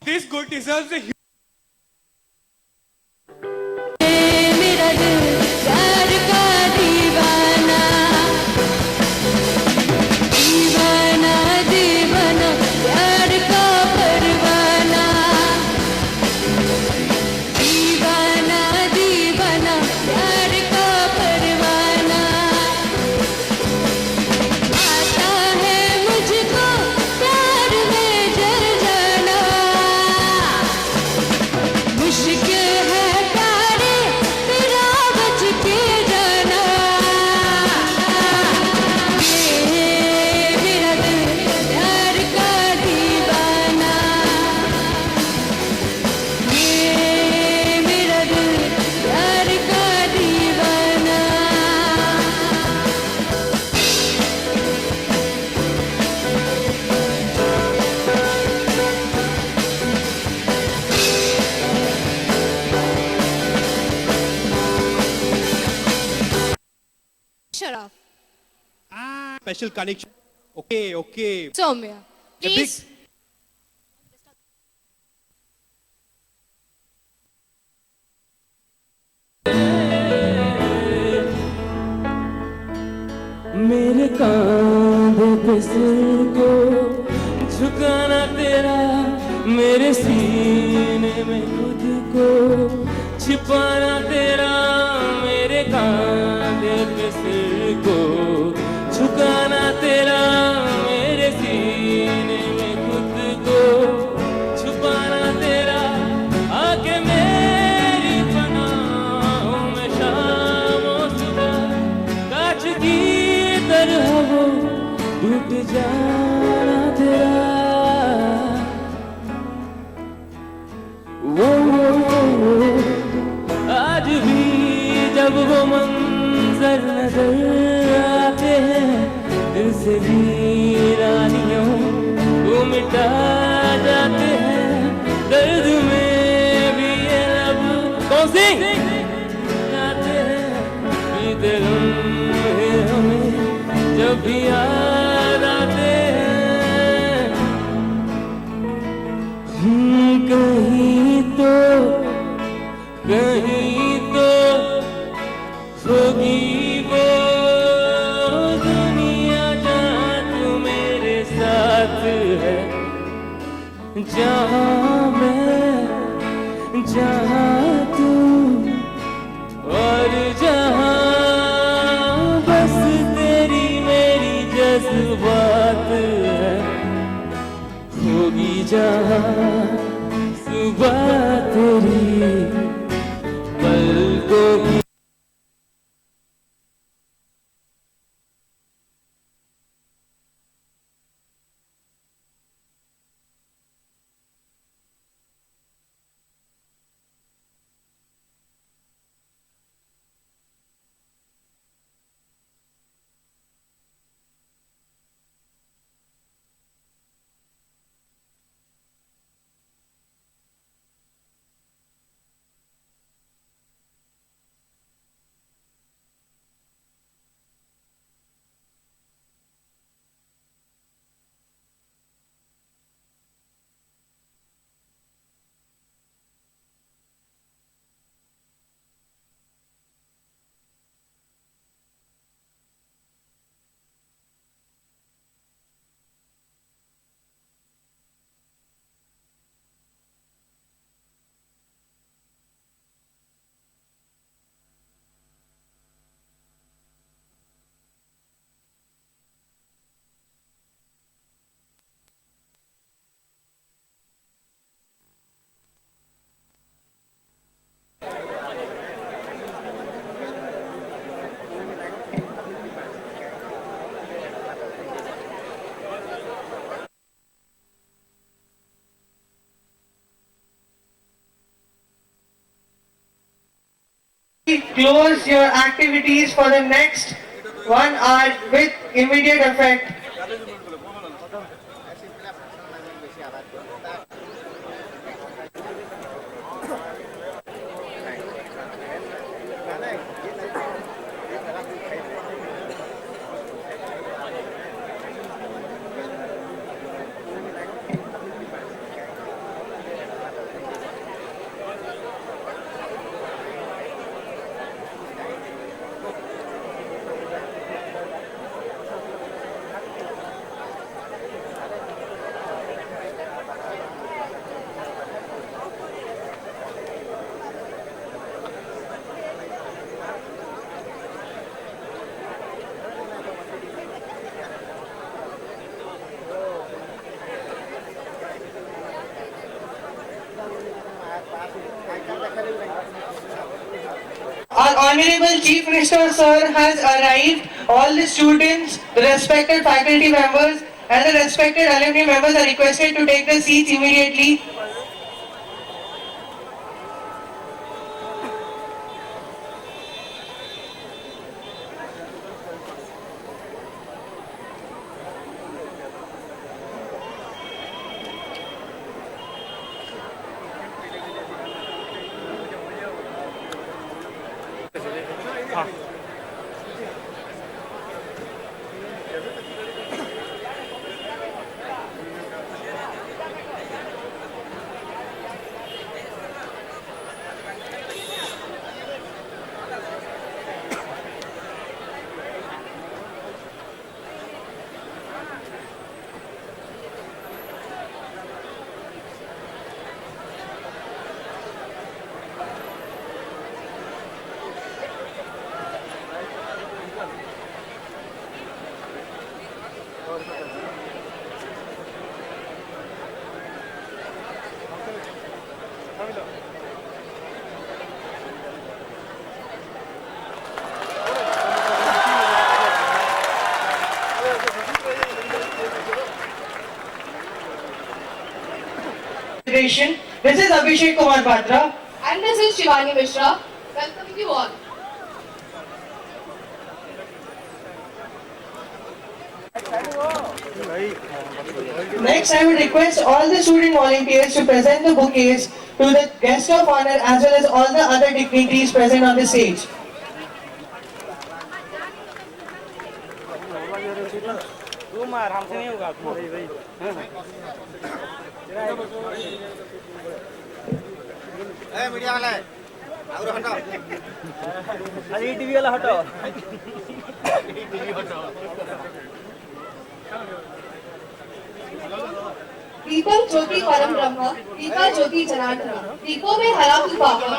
This good deserves a huge Shut up. special connection. Okay, okay. Soumya, please. मेरे कांधे पे सिर को झुकाना तेरा, मेरे सीने में खुद को छिपाना तेरा, मेरे कांधे पे सिर को झुकाना तेरा, मेरे सीने में खुद को छुपाना तेरा, आके मेरी पनाहों में शाम और सुबह कांच की तरह वो टूट जाना तेरा। वो आज भी जब वो मंजर नजर आते हैं, दिल से वीरानियों को मिटा जाते हैं, दर्द में भी ये लब कौन से आते हैं बीते लम्हे हमें जब भी याद आते हैं। कहीं तो होगी वो दुनिया जहाँ तू मेरे साथ है, जहाँ मैं जहाँ तू और जहाँ बस तेरी मेरी जज्बात है। होगी जहाँ सुबह तेरी पलकों की। Close your activities for the next 1 hour with immediate effect. Our Honorable Chief Minister Sir has arrived. All the students, the respected faculty members and the respected alumni members are requested to take the seats immediately. This is Abhishek Kumar Batra. And this is Shivani Mishra. Welcoming you all. Next, I would request all the student volunteers to present the bouquets to the guest of honor as well as all the other dignitaries present on the stage. Media वाला है और हटाओ अरे TV वाला हटाओ दीपक ज्योति परम ब्रह्म, दीपा ज्योति जनार्दन, दीपों में हरा तू पावन,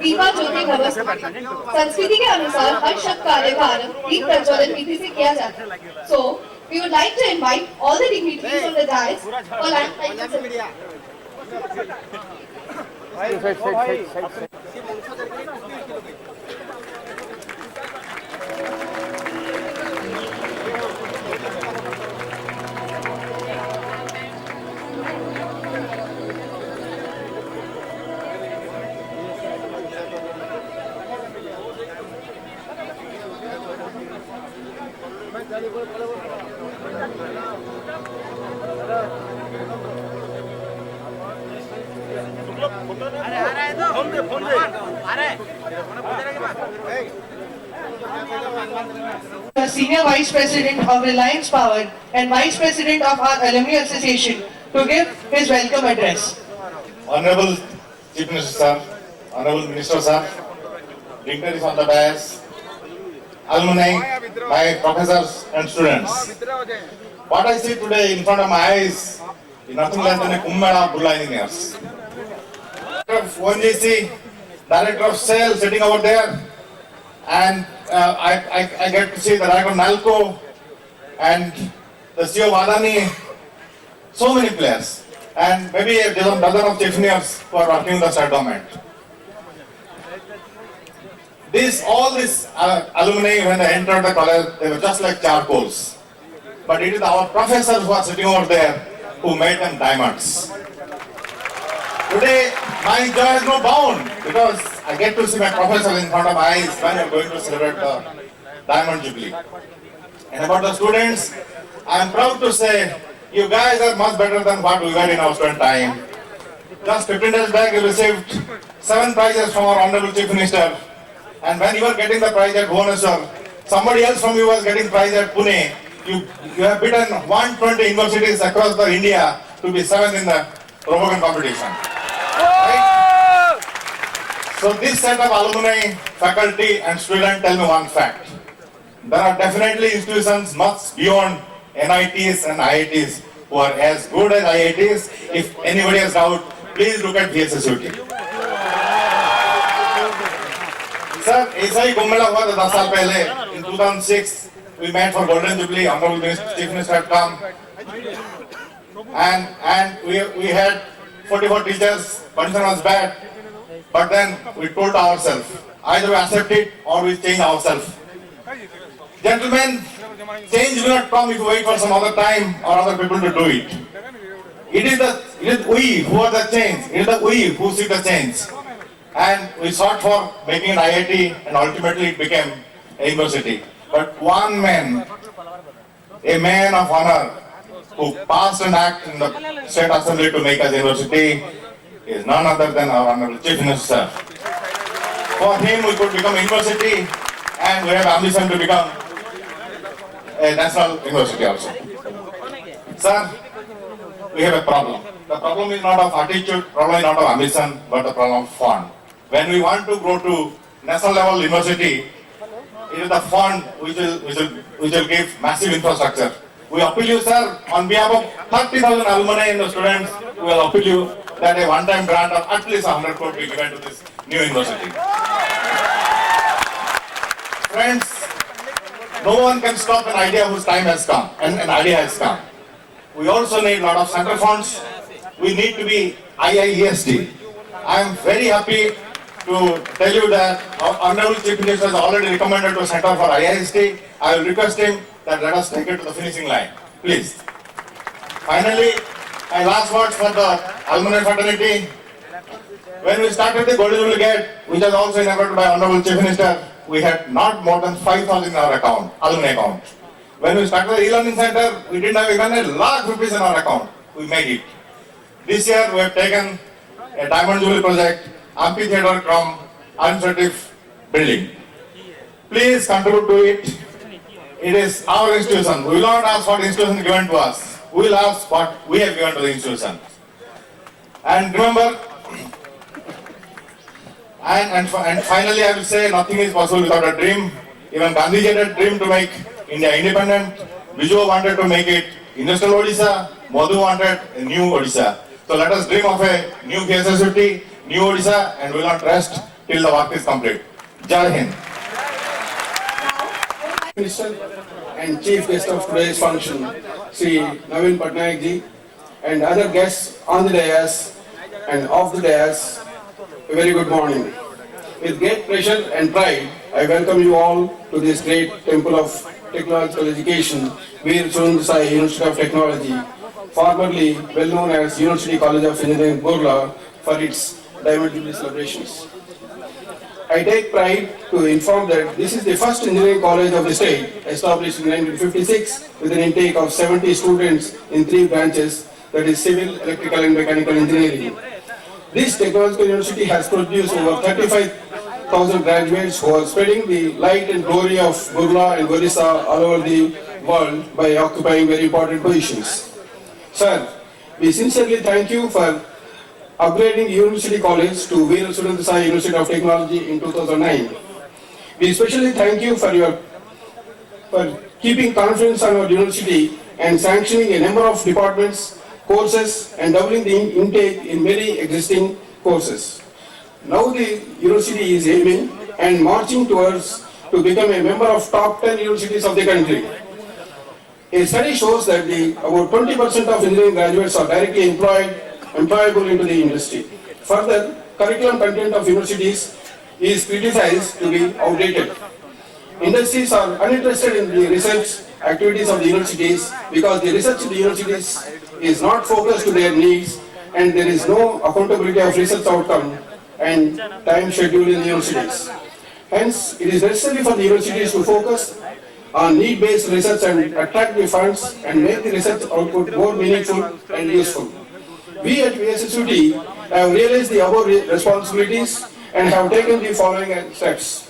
दीपा ज्योति भवस्मृति। संस्कृति के अनुसार हर शब्द कार्य का आरंभ दीप प्रज्वलन विधि से किया जाता है। So, we would like to invite all the dignitaries on the dais for land. The Senior Vice President of Reliance Power and Vice President of our Alumni Association to give his welcome address. Honorable Chief Minister Sir, Honorable Minister Sir, dignitaries on the dais, alumni, my professors and students. What I see today in front of my eyes is nothing less than a Kumbh Mela of Burla engineers. Director of ONGC, Director of Sales sitting over there, and I get to see the Director of Nalco and the CEO of Adani, so many players, and maybe a dozen of chief engineers who are working in the state government. All these alumni, when they entered the college, they were just like charcoals. But it is our professors who are sitting over there who made them diamonds. Today, my joy is no bound because I get to see my professors in front of my eyes when we are going to celebrate the Diamond Jubilee. And about the students, I am proud to say you guys are much better than what we were in our student time. Just 15 days back, you received 7 prizes from our Honorable Chief Minister. And when you were getting the prize at Bhubaneswar, somebody else from you was getting prize at Pune. You have beaten 120 universities across the India to be 7th in the Robocan competition. Right? So this set of alumni, faculty and students tell me one fact. There are definitely institutions much beyond NITs and IITs who are as good as IITs. If anybody has doubt, please look at VSSUT. Sir, ऐसा ही कुंभ मेला हुआ था 10 साल पहले. In 2006, we met for Golden Jubilee. Honorable Chief Minister had come, and we had 44 teachers. Condition was bad, but then we told ourselves either we accept it or we change ourselves. Gentlemen, change will not come if you wait for some other time or other people to do it. It is we who are the change. It is the we who seek the change. And we sought for making an IIT, and ultimately it became a university. But one man, a man of honor, who passed an act in the State Assembly to make us a university, is none other than our Honorable Chief Minister. For him, we could become a university, and we have ambition to become a national university also. Sir, we have a problem. The problem is not of attitude, problem is not of ambition, but the problem of fund. When we want to go to national level university, it is the fund which will give massive infrastructure. We appeal you, sir, on behalf of 30,000 alumni and the students, we will appeal you that a one-time grant of at least 100 crore be given to this new university. Friends, no one can stop an idea whose time has come, and an idea has come. We also need a lot of center funds. We need to be IIESD. I am very happy to tell you that our Honorable Chief Minister has already recommended to Center for IIST. I will request him that let us take it to the finishing line. Please. Finally, my last words for the alumni fraternity. When we started the Golden Jubilee Gate, which was also inaugurated by Honorable Chief Minister, we had not more than 5,000 in our account, alumni account. When we started the e-learning center, we didn't have even ₹1 lakh in our account. We made it. This year, we have taken a Diamond Jubilee project, amphitheatre from administrative building. Please contribute to it. It is our institution. We will not ask what institution given to us. We will ask what we have given to the institution. And remember, and finally I will say nothing is possible without a dream. Even Gandhi had a dream to make India independent. Viju wanted to make it industrial Odisha. Madhu wanted a new Odisha. So let us dream of a new VSSUT, new Odisha, and we will not rest till the work is complete. Jai Hind. Minister and Chief Guest of today's function, Sri Naveen Patnaik ji, and other guests on the dais and off the dais, a very good morning. With great pleasure and pride, I welcome you all to this great temple of technological education, VSSUT University of Technology, formerly well known as University College of Engineering Burla, for its Diamond Jubilee celebrations. I take pride to inform that this is the first engineering college of the state, established in 1956 with an intake of 70 students in 3 branches, that is civil, electrical and mechanical engineering. This technological university has produced over 35,000 graduates who are spreading the light and glory of Burla and Orissa all over the world by occupying very important positions. Sir, we sincerely thank you for upgrading University College to VSSUT University of Technology in 2009. We especially thank you for keeping confidence on our university and sanctioning a number of departments, courses, and doubling the intake in many existing courses. Now the university is aiming and marching towards to become a member of top 10 universities of the country. A study shows that about 20% of engineering graduates are directly employable into the industry. Further, curriculum content of universities is criticized to be outdated. Industries are uninterested in the research activities of the universities because the research in the universities is not focused to their needs, and there is no accountability of research outcome and time schedule in the universities. Hence, it is necessary for the universities to focus on need-based research and attract the funds and make the research output more meaningful and useful. We at VSSUT have realized the above responsibilities and have taken the following steps.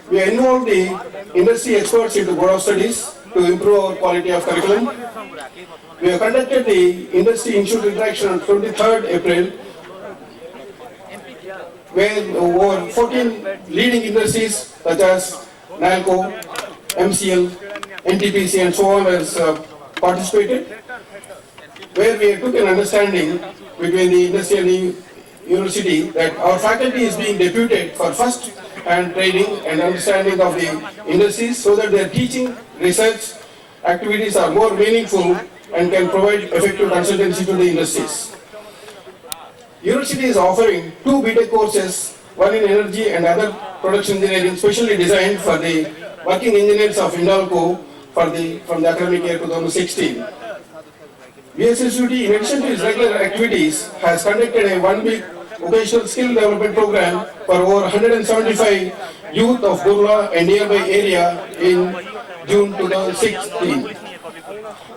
We involved the industry experts into board of studies to improve our quality of curriculum. We have conducted the industry institute interaction on 23rd April, where over 14 leading industries such as NALCO, MCL, NTPC and so on has participated, where we took an understanding between the industry and the university that our faculty is being deputed for first hand training and understanding of the industries so that their teaching, research activities are more meaningful and can provide effective consultancy to the industries. University is offering 2 BTech courses, one in energy and other production engineering, specially designed for the working engineers of Hindalco from the academic year 2016. VSSUT, in addition to its regular activities, has conducted a 1-week vocational skill development program for over 175 youth of Burla and nearby area in June 2016.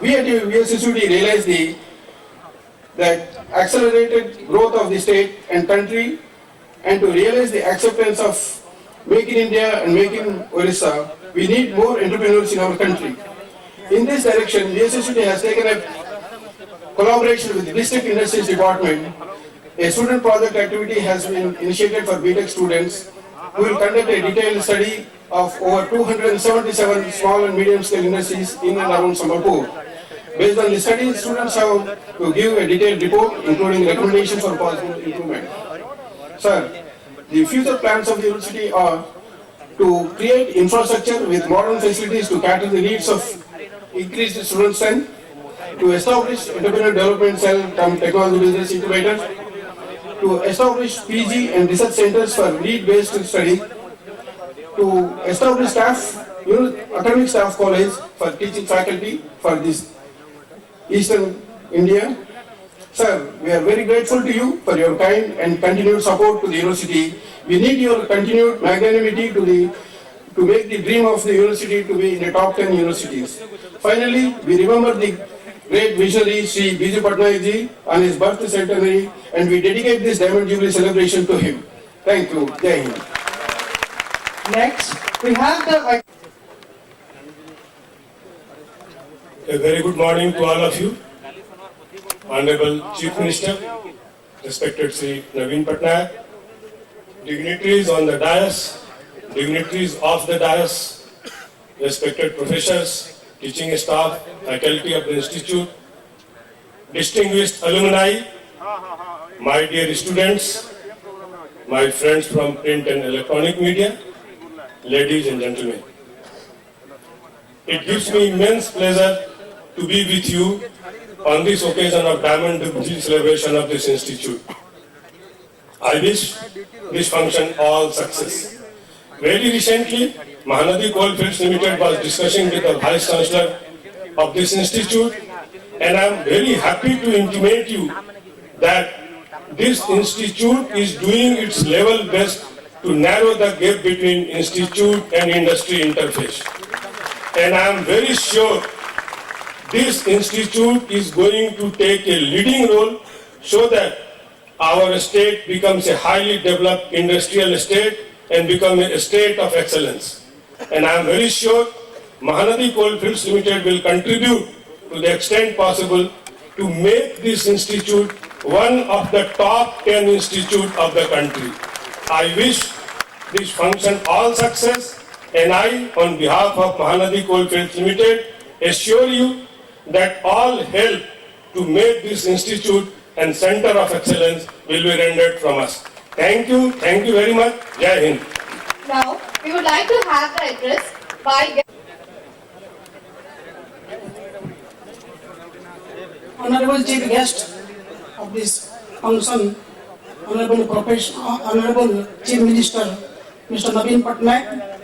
We at VSSUT realized that accelerated growth of the state and country, and to realize the acceptance of Make in India and Make in Orissa, we need more entrepreneurs in our country. In this direction, VSSUT has taken a collaboration with the District Industries Department. A student project activity has been initiated for BTech students who will conduct a detailed study of over 277 small and medium scale industries in and around Sambalpur. Based on the study, students have to give a detailed report including recommendations for possible improvement. Sir, the future plans of the university are to create infrastructure with modern facilities to cater the needs of increased student strength, to establish entrepreneur development cell from technology business incubator, to establish PG and research centers for need-based study, to establish academic staff college for teaching faculty for this Eastern India. Sir, we are very grateful to you for your kind and continued support to the university. We need your continued magnanimity to make the dream of the university to be in the top 10 universities. Finally, we remember the great visionary Sri Biju Patnaik ji on his birth centenary, and we dedicate this Diamond Jubilee celebration to him. Thank you. Jai Hind. Next, we have the A very good morning to all of you. Honorable Chief Minister, respected Sri Naveen Patnaik, dignitaries on the dais, dignitaries of the dais, respected professors, teaching staff, faculty of the institute, distinguished alumni, my dear students, my friends from print and electronic media, ladies and gentlemen. It gives me immense pleasure to be with you on this occasion of Diamond Jubilee celebration of this institute. I wish this function all success. Very recently, Mahanadi Coalfields Limited was discussing with the Vice Chancellor of this institute, and I am very happy to intimate you that this institute is doing its level best to narrow the gap between institute and industry interface. And I am very sure this institute is going to take a leading role so that our state becomes a highly developed industrial state and become a state of excellence. And I am very sure Mahanadi Coalfields Limited will contribute to the extent possible to make this institute one of the top 10 institutes of the country. I wish this function all success, and I, on behalf of Mahanadi Coalfields Limited, assure you that all help to make this institute and center of excellence will be rendered from us. Thank you very much. Jai Hind. Now, we would like to have the address by Honorable Chief Guest of this function, Honorable Chief Minister, Mr. Naveen Patnaik,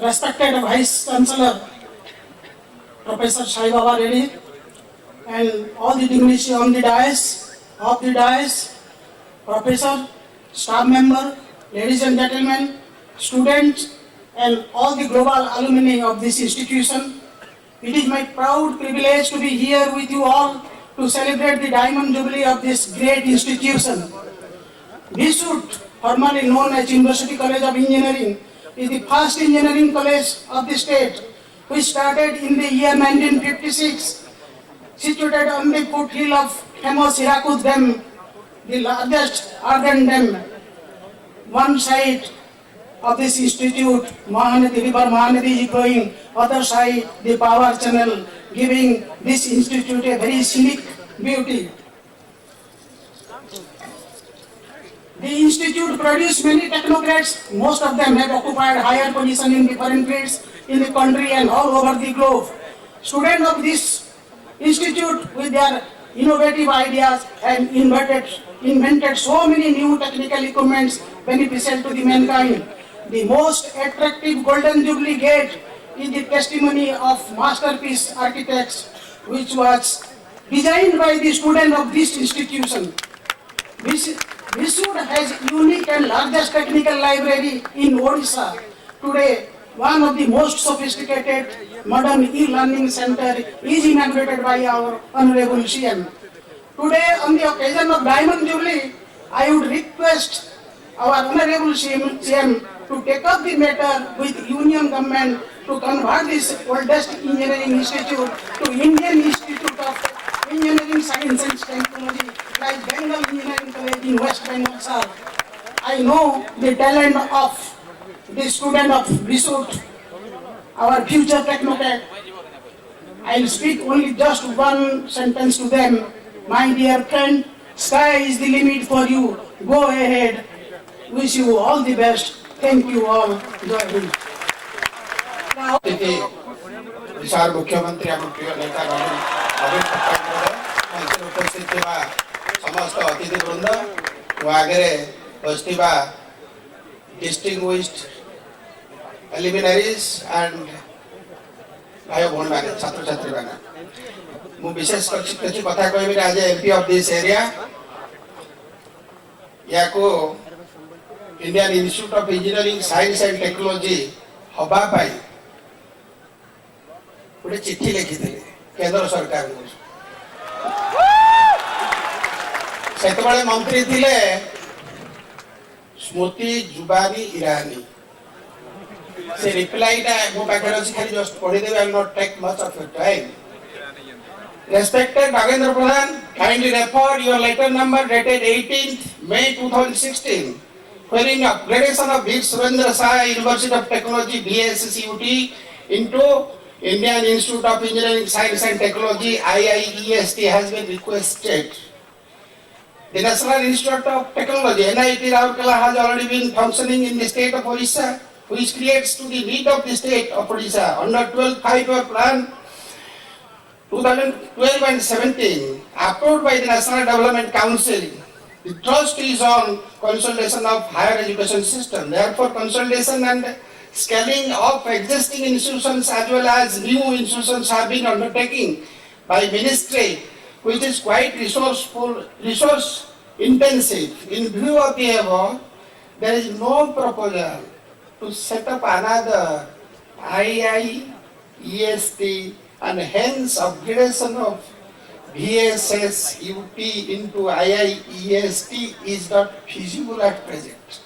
respected Vice Chancellor, Professor Sai Baba Reddy, and all the dignitaries on the dais, professor, staff member, ladies and gentlemen, students, and all the global alumni of this institution. It is my proud privilege to be here with you all to celebrate the Diamond Jubilee of this great institution. VSSUT, formerly known as University College of Engineering, is the first engineering college of the state, which started in the year 1956, situated on the foothill of famous Hirakud Dam, the largest earthen dam. One side of this institute, Mahanadi River Mahanadi is flowing, other side the power channel, giving this institute a very scenic beauty. The institute produced many technocrats. Most of them have occupied higher position in different fields in the country and all over the globe. Students of this institute, with their innovative ideas, have invented so many new technical equipments beneficial to the mankind. The most attractive Golden Jubilee Gate is the testimony of masterpiece architects, which was designed by the student of this institution. VSSUT has unique and largest technical library in Odisha. Today, one of the most sophisticated modern e-learning center is inaugurated by our Honorable CM. Today, on the occasion of Diamond Jubilee, I would request our Honorable CM to take up the matter with Union government to convert this oldest engineering institute to Indian Institute of Engineering, Science and Technology, like Bengal Engineering College in West Bengal, sir. I know the talent of the student of VSSUT, our future technocrat. I'll speak only just one sentence to them. My dear friend, sky is the limit for you. Go ahead. Wish you all the best. Thank you all. Jai Hind. Now, विशाल मुख्यमंत्री आम प्रिय नेता नवीन पट्टनायक उपस्थित समस्त अतिथि वृंद आगे बसवा डिस्टिंग्विश्ड एलिमिनारीज एंड भाई भौणी मैंने छात्र छात्री मैंने मु विशेष किसी कथा कहबी आज एमपी ऑफ दिस एरिया या को Indian institute of engineering science and technology हवा पाई गोटे चिठी लिखी केंद्र सरकार से मंत्री थिले स्मृति जुबानी ईरानी से रिप्लाई मो पाखे अच्छी खाली जस्ट पढ़ी देबे। I will not take much of your time. Respected Nagendra Pradhan, kindly refer your letter number dated 18th May 2016, wherein upgradation of V. Surendra Sai University of Technology VSSUT into Indian Institute of Engineering Science and Technology IIEST has been requested. The National Institute of Technology NIT Rourkela has already been functioning in the state of Odisha, which creates to the need of the state of Odisha under 12th Five-Year Plan 2012 and 17 approved by the National Development Council. The trust is on consolidation of higher education system. Therefore, consolidation and scaling of existing institutions as well as new institutions have been undertaken by ministry, which is quite resource intensive. In view of the above, there is no proposal to set up another IIEST, and hence upgradation of VSSUT into IIEST is not feasible at present.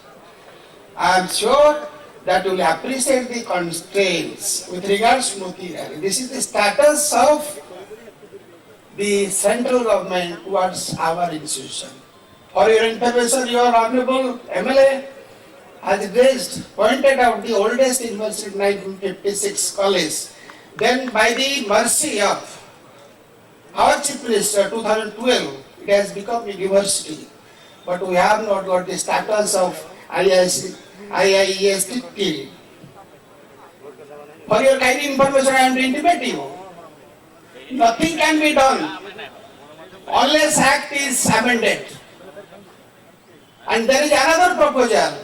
I am sure that you will appreciate the constraints with regards to Smriti Irani. This is the status of the central government towards our institution. For your information, your honorable MLA has pointed out the oldest university in 1956 college. Then by the mercy of our Chief Minister 2012, it has become a university. But we have not got the status of IIEST till. For your kind information, I am to intimate you. Nothing can be done unless Act is amended. And there is another proposal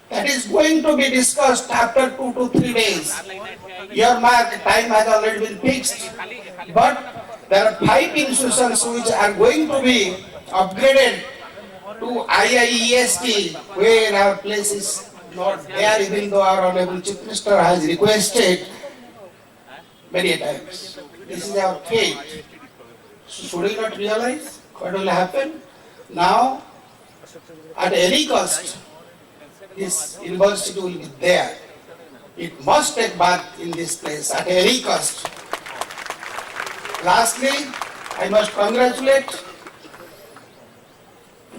that is going to be discussed after 2 to 3 days. Your mark time has already been fixed, but there are 5 institutions which are going to be upgraded to IIEST, where our place is not there, even though our Honorable Chief Minister has requested many times. This is our fate. So should we not realize what will happen? Now, at any cost, this university will be there. It must take birth in this place at any cost. Lastly, I must congratulate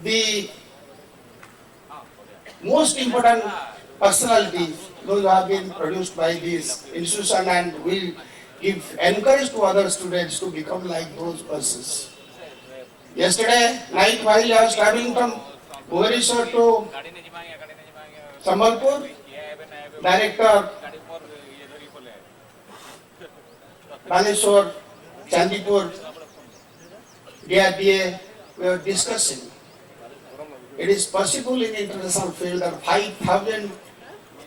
the most important personalities, those who have been produced by this institution and will give encourage to other students to become like those persons. Yesterday night, while I was traveling from Bhubaneswar to Sambalpur, Director Baleshwar, Chandipur, DRDA, we were discussing. It is possible in international field that 5,000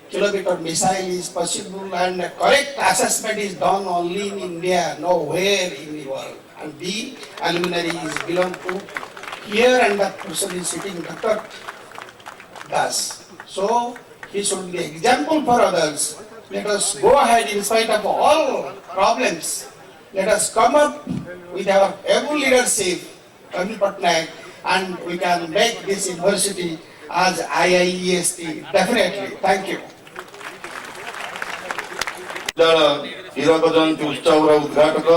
kilometer missile is possible and correct assessment is done only in India, nowhere in the world. And the alumni is belong to here and that person is sitting, Dr. Das. So, he should be an example for others. Let us go ahead in spite of all problems. Let us come up with our able leadership, Naveen Patnaik, and we can make this university as IIEST. Definitely. Thank you. हीरक जयंती उत्सव उद्घाटक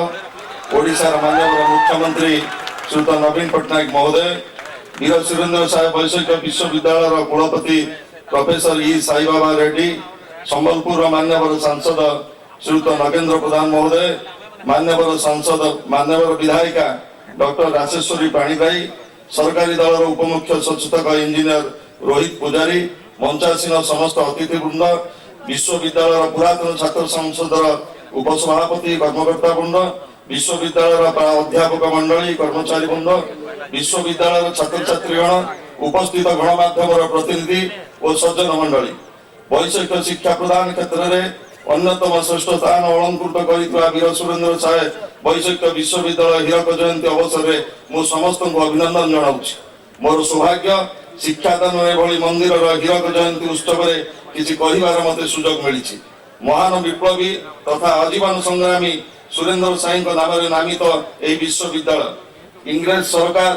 ओडिशा माननीय मुख्यमंत्री श्रीयुत नवीन पट्टनायक महोदय, वीर सुरेंद्र साय वैषयिक विश्वविद्यालय कुलपति professor E Sai Baba Reddy, Sambalpur मान्यवर सांसद श्रीयुत नगेंद्र प्रधान महोदय, मान्यवर सांसद मान्यवर विधायिका डॉक्टर राजेश्वरी पाणीग्राही, सरकारी दल उपमुख्य सचेतक इंजीनियर रोहित पुजारी, मंचासीन समस्त अतिथिवृंद, विश्वविद्यालय पुरातन छात्र संसदर उपसभापति कर्मकर्ता वृंद, विश्वविद्यालय अध्यापक मंडली कर्मचारी वृंद, विश्वविद्यालय छात्र छात्रीगण, उपस्थित गणमाध्यम प्रतिनिधि और सज्जन मंडली, वैषयिक शिक्षा प्रदान क्षेत्र में अन्यतम श्रेष्ठ स्थान अलंकृत कर वीर सुरेंद्र साय वैषयिक विश्वविद्यालय हीरक जयंती अवसर में मु समस्त अभिनंदन जनाऊँच। मोर सौभाग्य शिक्षादान एभली मंदिर हीरक जयंती उत्सव में किसी कहबार मत सुजोग मिली। महान विप्लवी तथा आजीवन संग्रामी सुरेंद्र साई नाम नामित यह विश्वविद्यालय इंग्रेज सरकार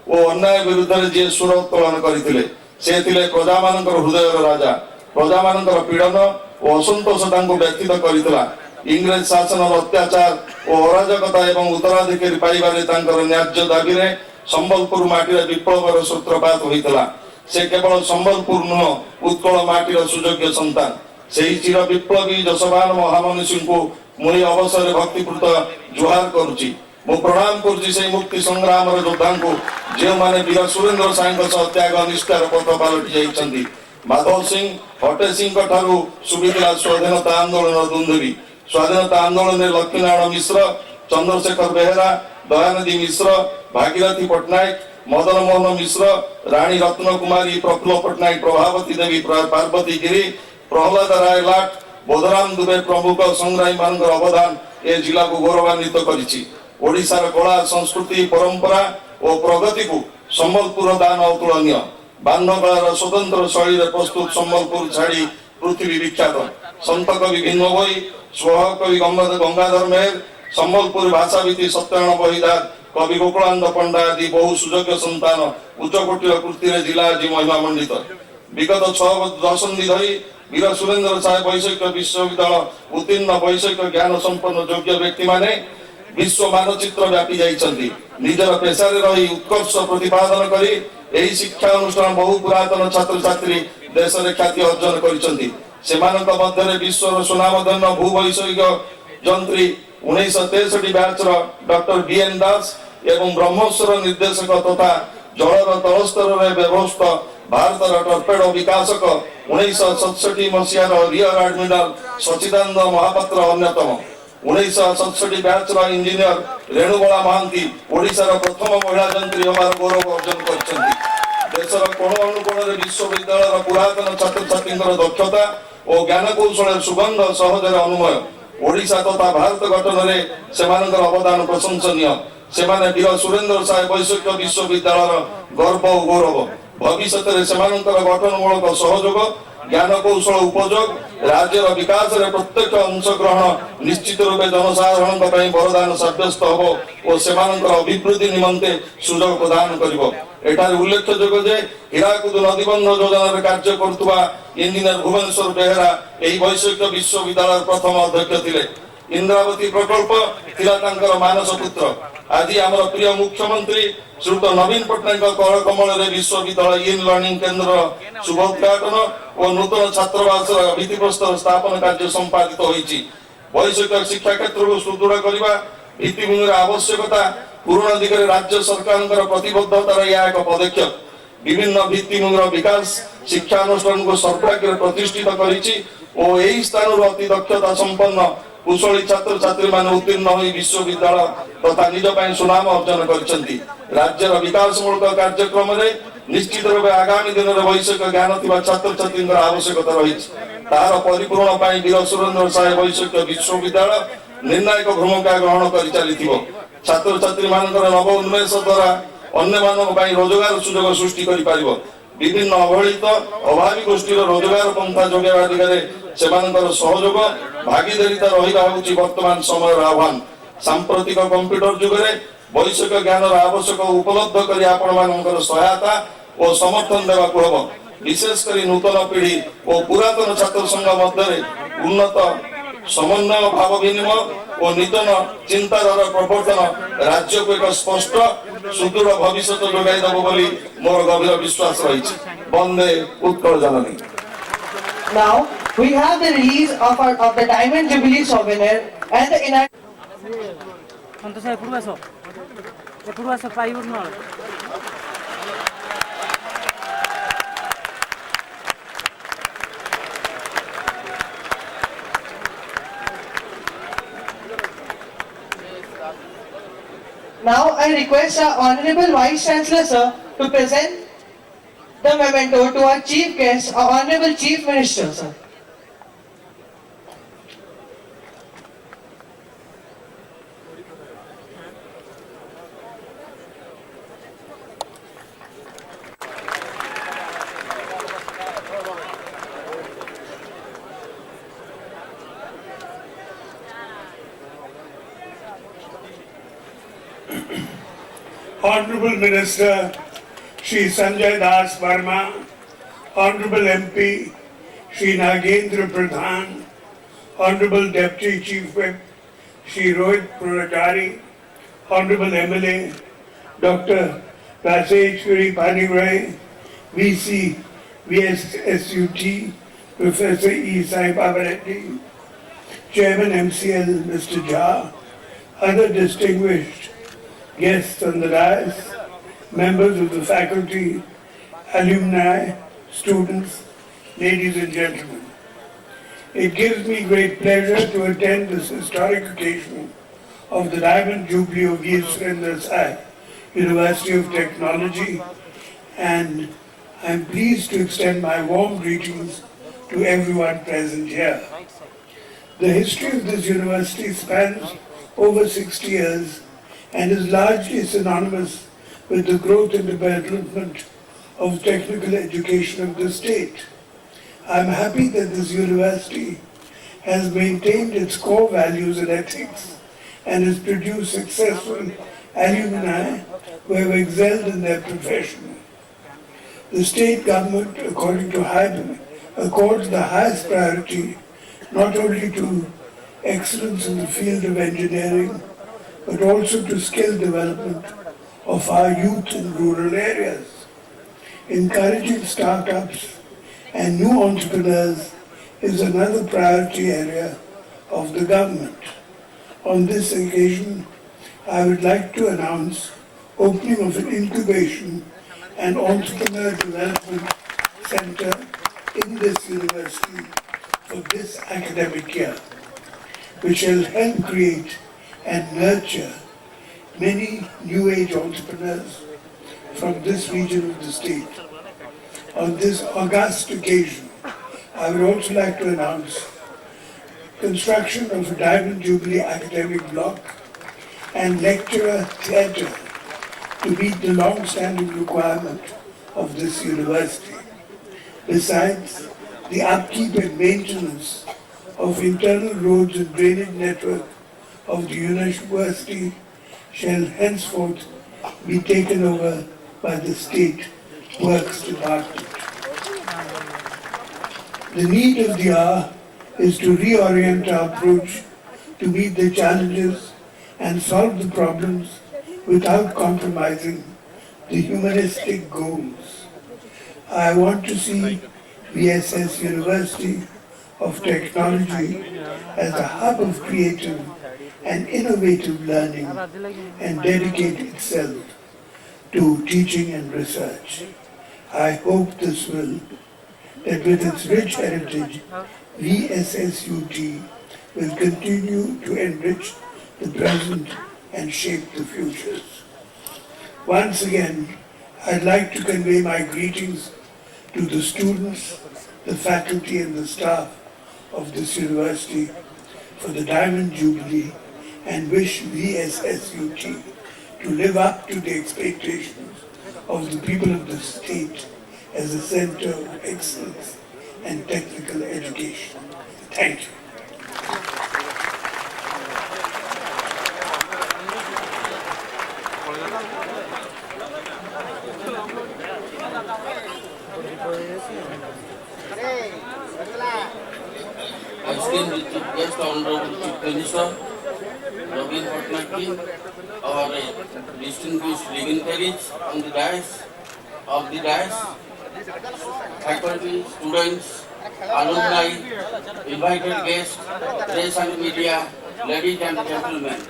और अन्याय विरुद्ध में जी सुर उत्तोलन करते से प्रजा मान हृदय राजा प्रजा मान पीड़न और असंतोष व्यतीत करता इंग्रेज शासन अत्याचार और अराजकता एवं उत्तराधिकारी पाइबारे न्याय्य दाबी में संबलपुर माटीर विप्लवर सूत्रपात होता से केवल संबलपुर नुह उत्कल माटीर सुयोग्य संतान से चिर विप्लवी जशवान महामनीषी को मुई अवसर भक्तिपूत जुहार करुच्ची मु प्रणाम करुच्ची से मुक्ति संग्राम योद्धा को जो माने वीर सुरेंद्र साई त्याग निष्ठार पथ पलटि जाइछन्ति माधव सिंह हटे सिंह ठारू सुबिला स्वाधीनता आंदोलन दुंदुभी स्वाधीनता आंदोलन में लक्ष्मीनारायण मिश्र चंद्रशेखर बेहेरा दयानिधि मिश्र भागीरथी पट्टनायक मदन मोहन मिश्र रानी रत्न कुमारी प्रफुल्ल पट्टनायक प्रभावती देवी पार्वती गिरी प्रहलाद राय लाट बोधराम दुबे प्रमुख संग्रामी मान अवदान ए जिला को गौरवान्वित करिछि ओडिशार कला संस्कृति परंपरा और प्रगति को संबलपुर दान अतुलनीय बांधकलार स्वतंत्र शैली प्रस्तुत संबलपुर छाड़ी पृथ्वी विख्यात संत कवि भिन्न भई स्वकवि गंगाधर मेहर संबलपुर भाषाविधि सत्यनारायण बहिदार कवि गोकुलानंद पंडा आदि बहु सुयोग्य संतान उच्चकोटीर कृति जिला आज महिमा मंडित विगत 6 दशंधि धरी वीर सुरेंद्र साय वैषयिक विश्वविद्यालय उत्तीर्ण वैषयिक ज्ञान संपन्न योग्य व्यक्ति माने विश्व मानचित्र व्यापी जाइछन्ति निजर पेशारे रही उत्कर्ष प्रतिपादन करी एही शिक्षा अनुष्ठान बहु पुरातन छात्र छात्री देश रे ख्याति अर्जन करिसन्ति सेमानक मध्यरे विश्वर सुनामधन्य भूवैषयिक जंत्री 1963 बैच डॉक्टर बीएन दास एवं ब्रह्मोत्सर निर्देशक तथा जलर तलस्तर व्यवस्थ भारत टर्पेडो विकासक 1967 मसीहार रियर एडमिरल सचिदानंद महापात्र अन्यतम 1967 बैच इंजीनियर रेणुबला महांती ओडिशार प्रथम महिला जंत्री होवार गौरव अर्जन करछन्ति देशर कोण अनुकोण विश्वविद्यालय पुरातन छात्र छात्री दक्षता और ज्ञानकौशल सुगंध सहजरे अनुमय ओडिशा तथा भारत गठन में सेमानकर अवदान प्रशंसनीय सेमाने वीर सुरेंद्र साय वैषयिक विश्वविद्यालय गर्व और गौरव भविष्य में सेमानकर गठनमूलक सहयोग ज्ञानकौशल उपयोग राज्यर विकास रे प्रत्यक्ष अंशग्रहण निश्चित रूपे जनसाधारण वरदान सब्यस्त हो और सेमानकर अभिवृद्धि निमंते सुजोग प्रदान करिवो एठार उल्लेखयोग्य जे हीराकुद नदीबंध योजनार कार्य करुवा इंजीनियर भुवनेश्वर बेहेरा एही वैषयिक विश्वविद्यालय प्रथम अध्यक्ष थिले इंद्रावती प्रकल्प थिला तांकर मानस पुत्र आज आमर प्रिय मुख्यमंत्री श्रीयुत नवीन पट्टनायक कर कमल विश्वविद्यालय इन लर्निंग केन्द्र शुभ उद्घाटन और नूतन छात्रावास भित्तिप्रस्तर स्थापन कार्य संपादित होइछि वैषयिक शिक्षा क्षेत्र को सुदृढ़ करने भित्तिभूमिर आवश्यकता पूर्ण दिगरे राज्य सरकार प्रतिबद्धतार यह एक पदक्षेप विभिन्न भित्तिभूमिर विकास शिक्षानुष्ठान को सर्वाग्रे प्रतिष्ठित करिछि और यही स्थान अति दक्षता संपन्न कुशली छात्र छात्री मान उत्तीर्ण हो विश्वविद्यालय तथा निज सुनाम अर्जन करछन्ति राज्यर विकासमूलक कार्यक्रम में निश्चित रूप आगामी दिन में वैषयिक ज्ञान थिबा छात्र छात्री आवश्यकता रही तार परिपूर्ण पाई वीर सुरेंद्र साय वैषयिक विश्वविद्यालय निर्णायक भूमिका ग्रहण कर चली छात्र छात्री मान नव उन्मेष द्वारा अन्य मानक रोजगार सुजोग सृष्टि कर विभिन्न अवहेलित अभावी गोष्ठीर रोजगार पंथा जोगाइबा दिगरे सेमानकर सहयोग भागीदारिता रहिबा होछि वर्तमान समय आह्वान सांप्रतिक कंप्यूटर जुगरे वैषयिक ज्ञान आवश्यक उपलब्ध करी आपण मानकर सहायता और समर्थन देवाक हबो विशेषकर नूतन पीढ़ी और पुरातन छात्र संघ मध्य उन्नत समन्वय भाव विनिमय और नूतन चिंताधारा प्रवर्तन राज्य को एक स्पष्ट सुदृढ़ भविष्य जोगाई देव बोली मोर गभीर विश्वास रही वंदे उत्कल जननी। Now we have the release of the Diamond Jubilee souvenir and the Now I request our Honorable Vice Chancellor sir to present the memento to our Chief Guest, our Honorable Chief Minister sir. Honorable Minister Shri Sanjay Das Burma, Honorable MP Shri Nagendra Pradhan, Honorable Deputy Chief Whip Shri Rohit Puratari, Honorable MLA Dr. Rajeshwari Panigrahi, VC VSSUT Professor E. Sai Babareddy, Chairman MCL Mr. Jha, other distinguished guests on the dais, members of the faculty, alumni, students, ladies and gentlemen. It gives me great pleasure to attend this historic occasion of the Diamond Jubilee of VSSUT University of Technology, and I am pleased to extend my warm greetings to everyone present here. The history of this university spans over 60 years and is largely synonymous with the growth and development of technical education of the state. I am happy that this university has maintained its core values and ethics and has produced successful alumni who have excelled in their profession. The state government, according to accords the highest priority not only to excellence in the field of engineering, but also to skill development of our youth in rural areas. Encouraging startups and new entrepreneurs is another priority area of the government. On this occasion, I would like to announce opening of an incubation and entrepreneur development center in this university for this academic year, which will help create and nurture many new age entrepreneurs from this region of the state. On this august occasion, I would also like to announce construction of a Diamond Jubilee academic block and lecturer theatre to meet the long-standing requirement of this university. Besides, the upkeep and maintenance of internal roads and drainage network of the university shall henceforth be taken over by the State Works Department. The need of the hour is to reorient our approach to meet the challenges and solve the problems without compromising the humanistic goals. I want to see VSS University of Technology as a hub of creative and innovative learning and dedicate itself to teaching and research. I hope this will, that with its rich heritage, VSSUT will continue to enrich the present and shape the futures. Once again, I'd like to convey my greetings to the students, the faculty and the staff of this university for the Diamond Jubilee and wish VSSUT to live up to the expectations of the people of the state as a center of excellence and technical education. Thank you. Esteemed guest, Honorable Chief Minister, Naveen Patnaik, our distinguished dignitaries on the dais, faculty, students, alumni, invited guests, press and media, ladies and gentlemen.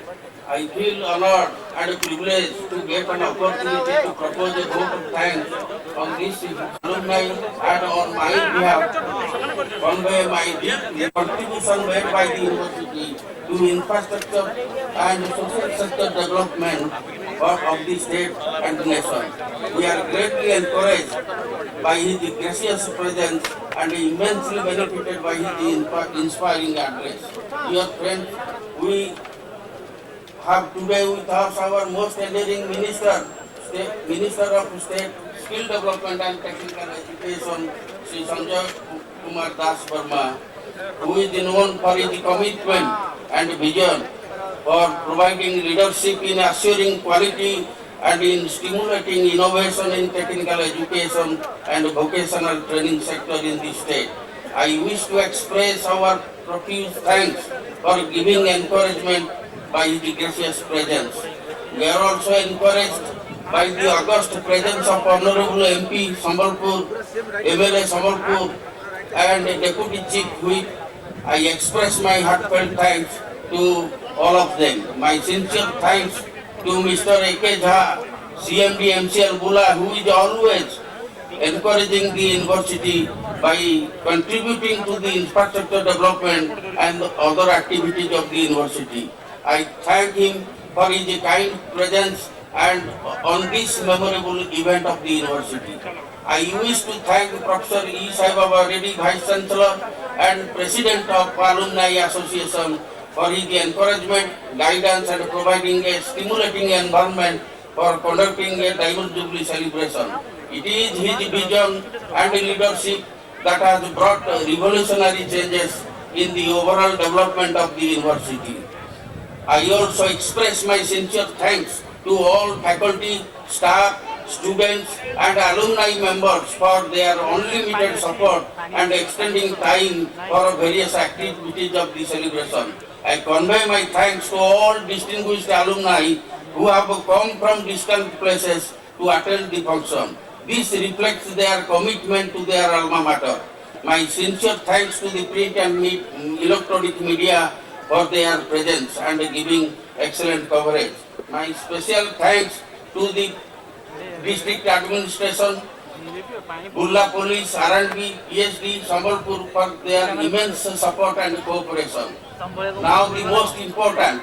I feel honored and privileged to get an opportunity to propose a vote of thanks on this alumni and on my behalf, convey my deep contribution made by the university to infrastructure and social sector development of the state and the nation. We are greatly encouraged by his gracious presence and immensely benefited by his inspiring address. Dear friends, we have today with us our most enduring Minister of State, Skill Development and Technical Education, Sri Sanjay Kumar Das Burma, who is known for his commitment and vision for providing leadership in assuring quality and in stimulating innovation in technical education and vocational training sector in the state. I wish to express our profuse thanks for giving encouragement by his gracious presence. We are also encouraged by the august presence of Honorable MP Sambalpur, MLA Sambalpur, and Deputy Chief Whip. I express my heartfelt thanks to all of them. My sincere thanks to Mr. A.K. Jha, CMD MCL Burla, who is always encouraging the university by contributing to the infrastructure development and other activities of the university. I thank him for his kind presence and on this memorable event of the university. I wish to thank Professor E. Sai Baba Reddy, Vice Chancellor and President of Alumni Association for his encouragement, guidance and providing a stimulating environment for conducting a Diamond Jubilee celebration. It is his vision and leadership that has brought revolutionary changes in the overall development of the university. I also express my sincere thanks to all faculty, staff, students and alumni members for their unlimited support and extending time for various activities of the celebration. I convey my thanks to all distinguished alumni who have come from distant places to attend the function. This reflects their commitment to their alma mater. My sincere thanks to the print and electronic media for their presence and giving excellent coverage. My special thanks to the district administration, Burla Police, R&B, PSD, Sambalpur for their immense support and cooperation. Now the most important,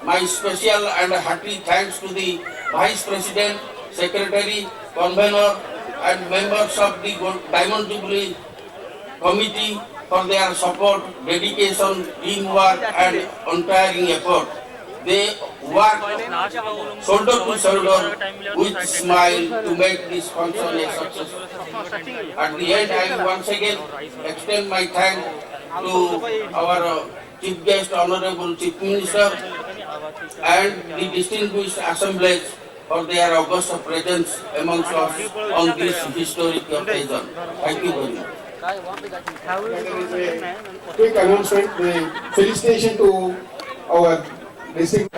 my special and hearty thanks to the Vice President, Secretary, Convener and members of the Diamond Jubilee Committee for their support, dedication, teamwork and untiring effort. They work shoulder to shoulder with smile to make this function a success. At the end, I once again extend my thanks to our Chief Guest, Honorable Chief Minister and the distinguished assemblage for their august presence amongst us on this historic occasion. Thank you very much. Quick announcement, the felicitation to our district.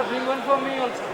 Bring one for me also.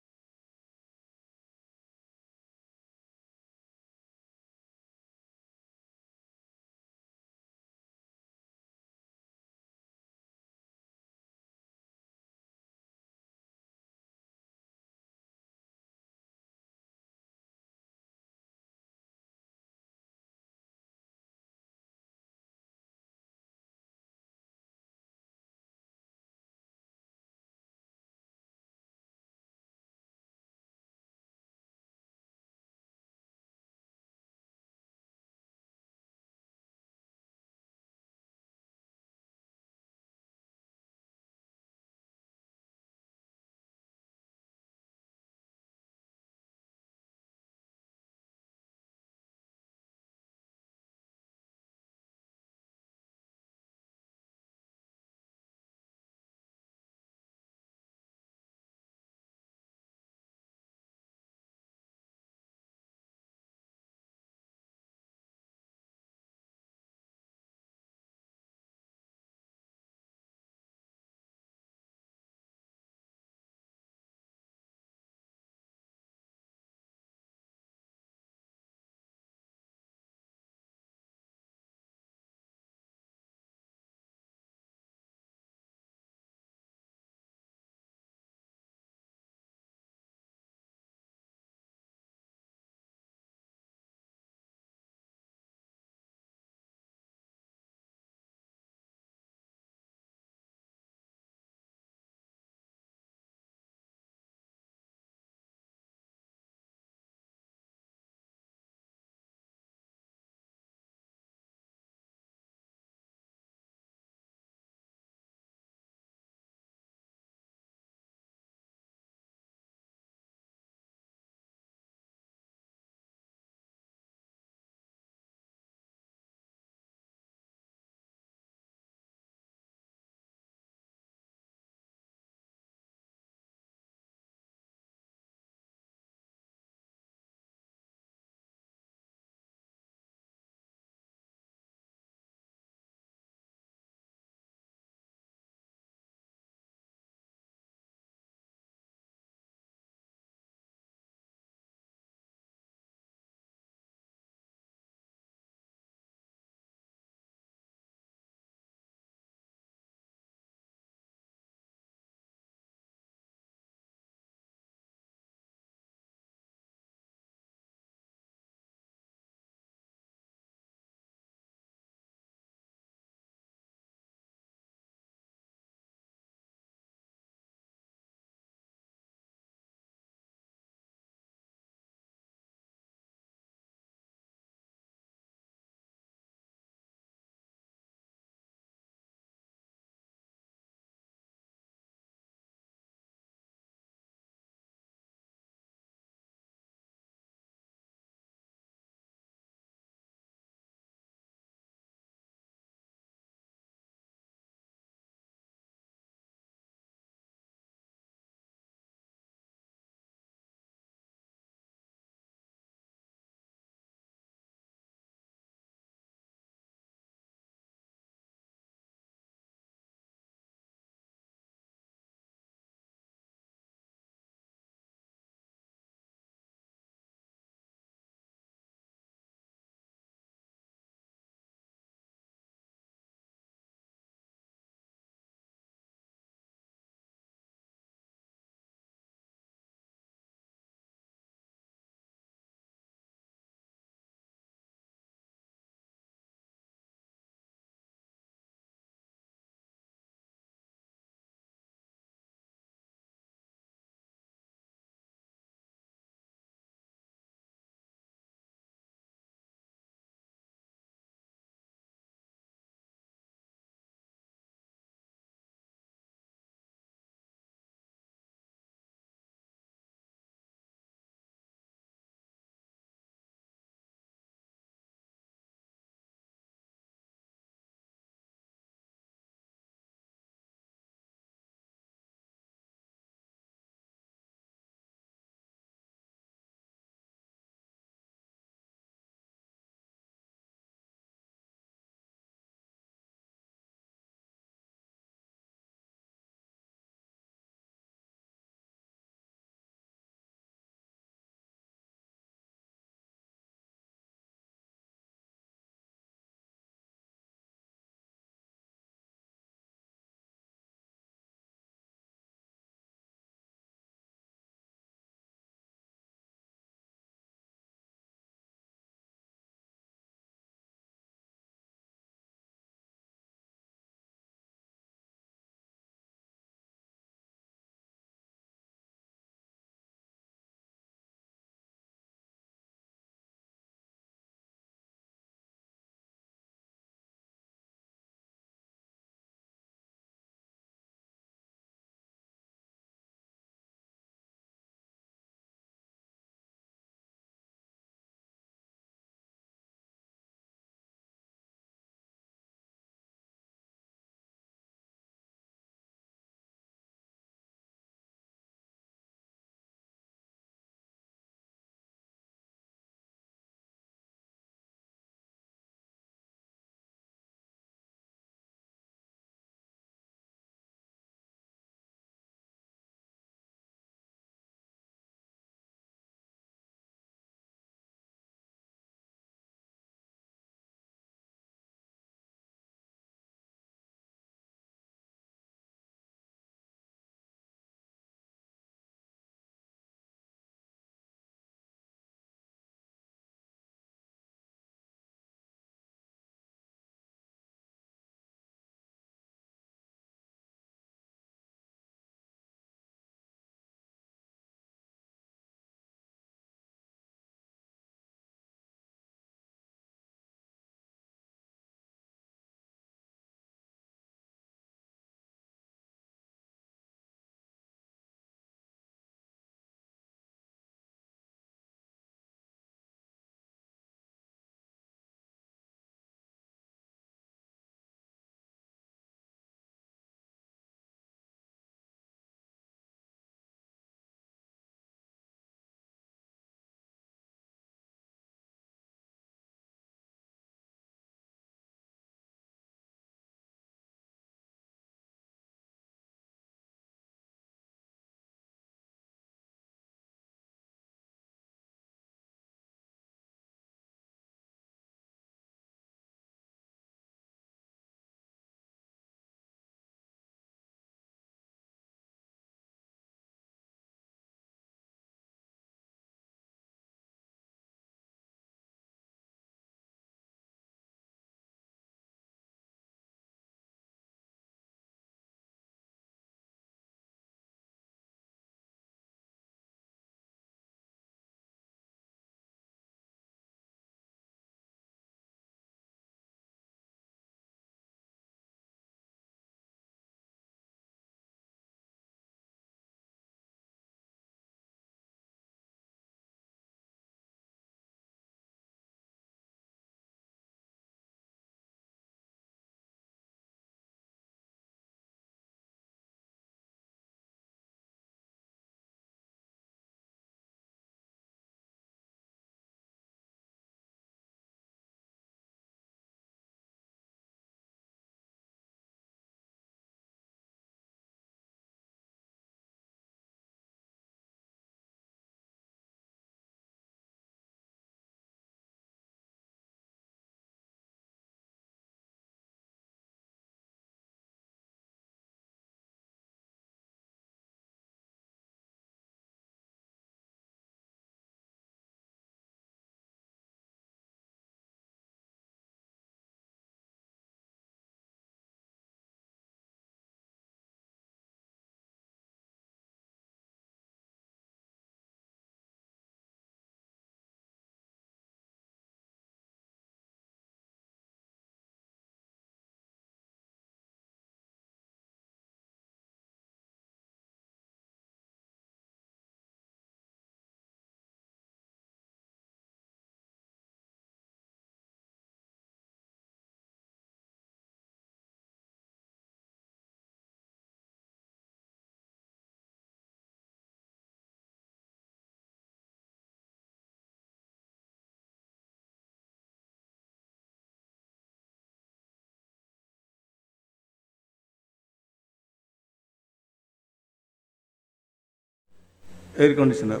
air conditioner.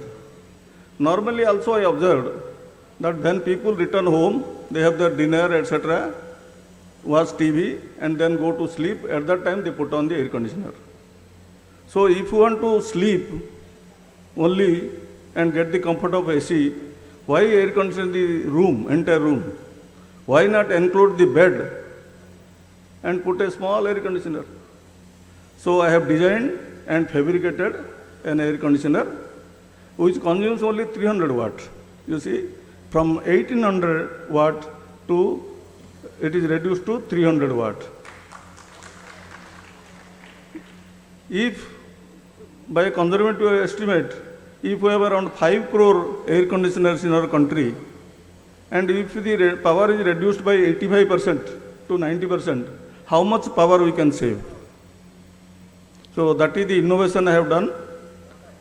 Normally also I observed that when people return home, they have their dinner, etc., watch TV and then go to sleep. At that time they put on the air conditioner. So if you want to sleep only and get the comfort of AC, why air condition the room, entire room? Why not include the bed and put a small air conditioner? So I have designed and fabricated an air conditioner which consumes only 300 watt. You see, from 1800 watt to it is reduced to 300 watt. If by a conservative estimate, if we have around 5 crore air conditioners in our country, and if the power is reduced by 85% to 90%, how much power we can save? So that is the innovation I have done.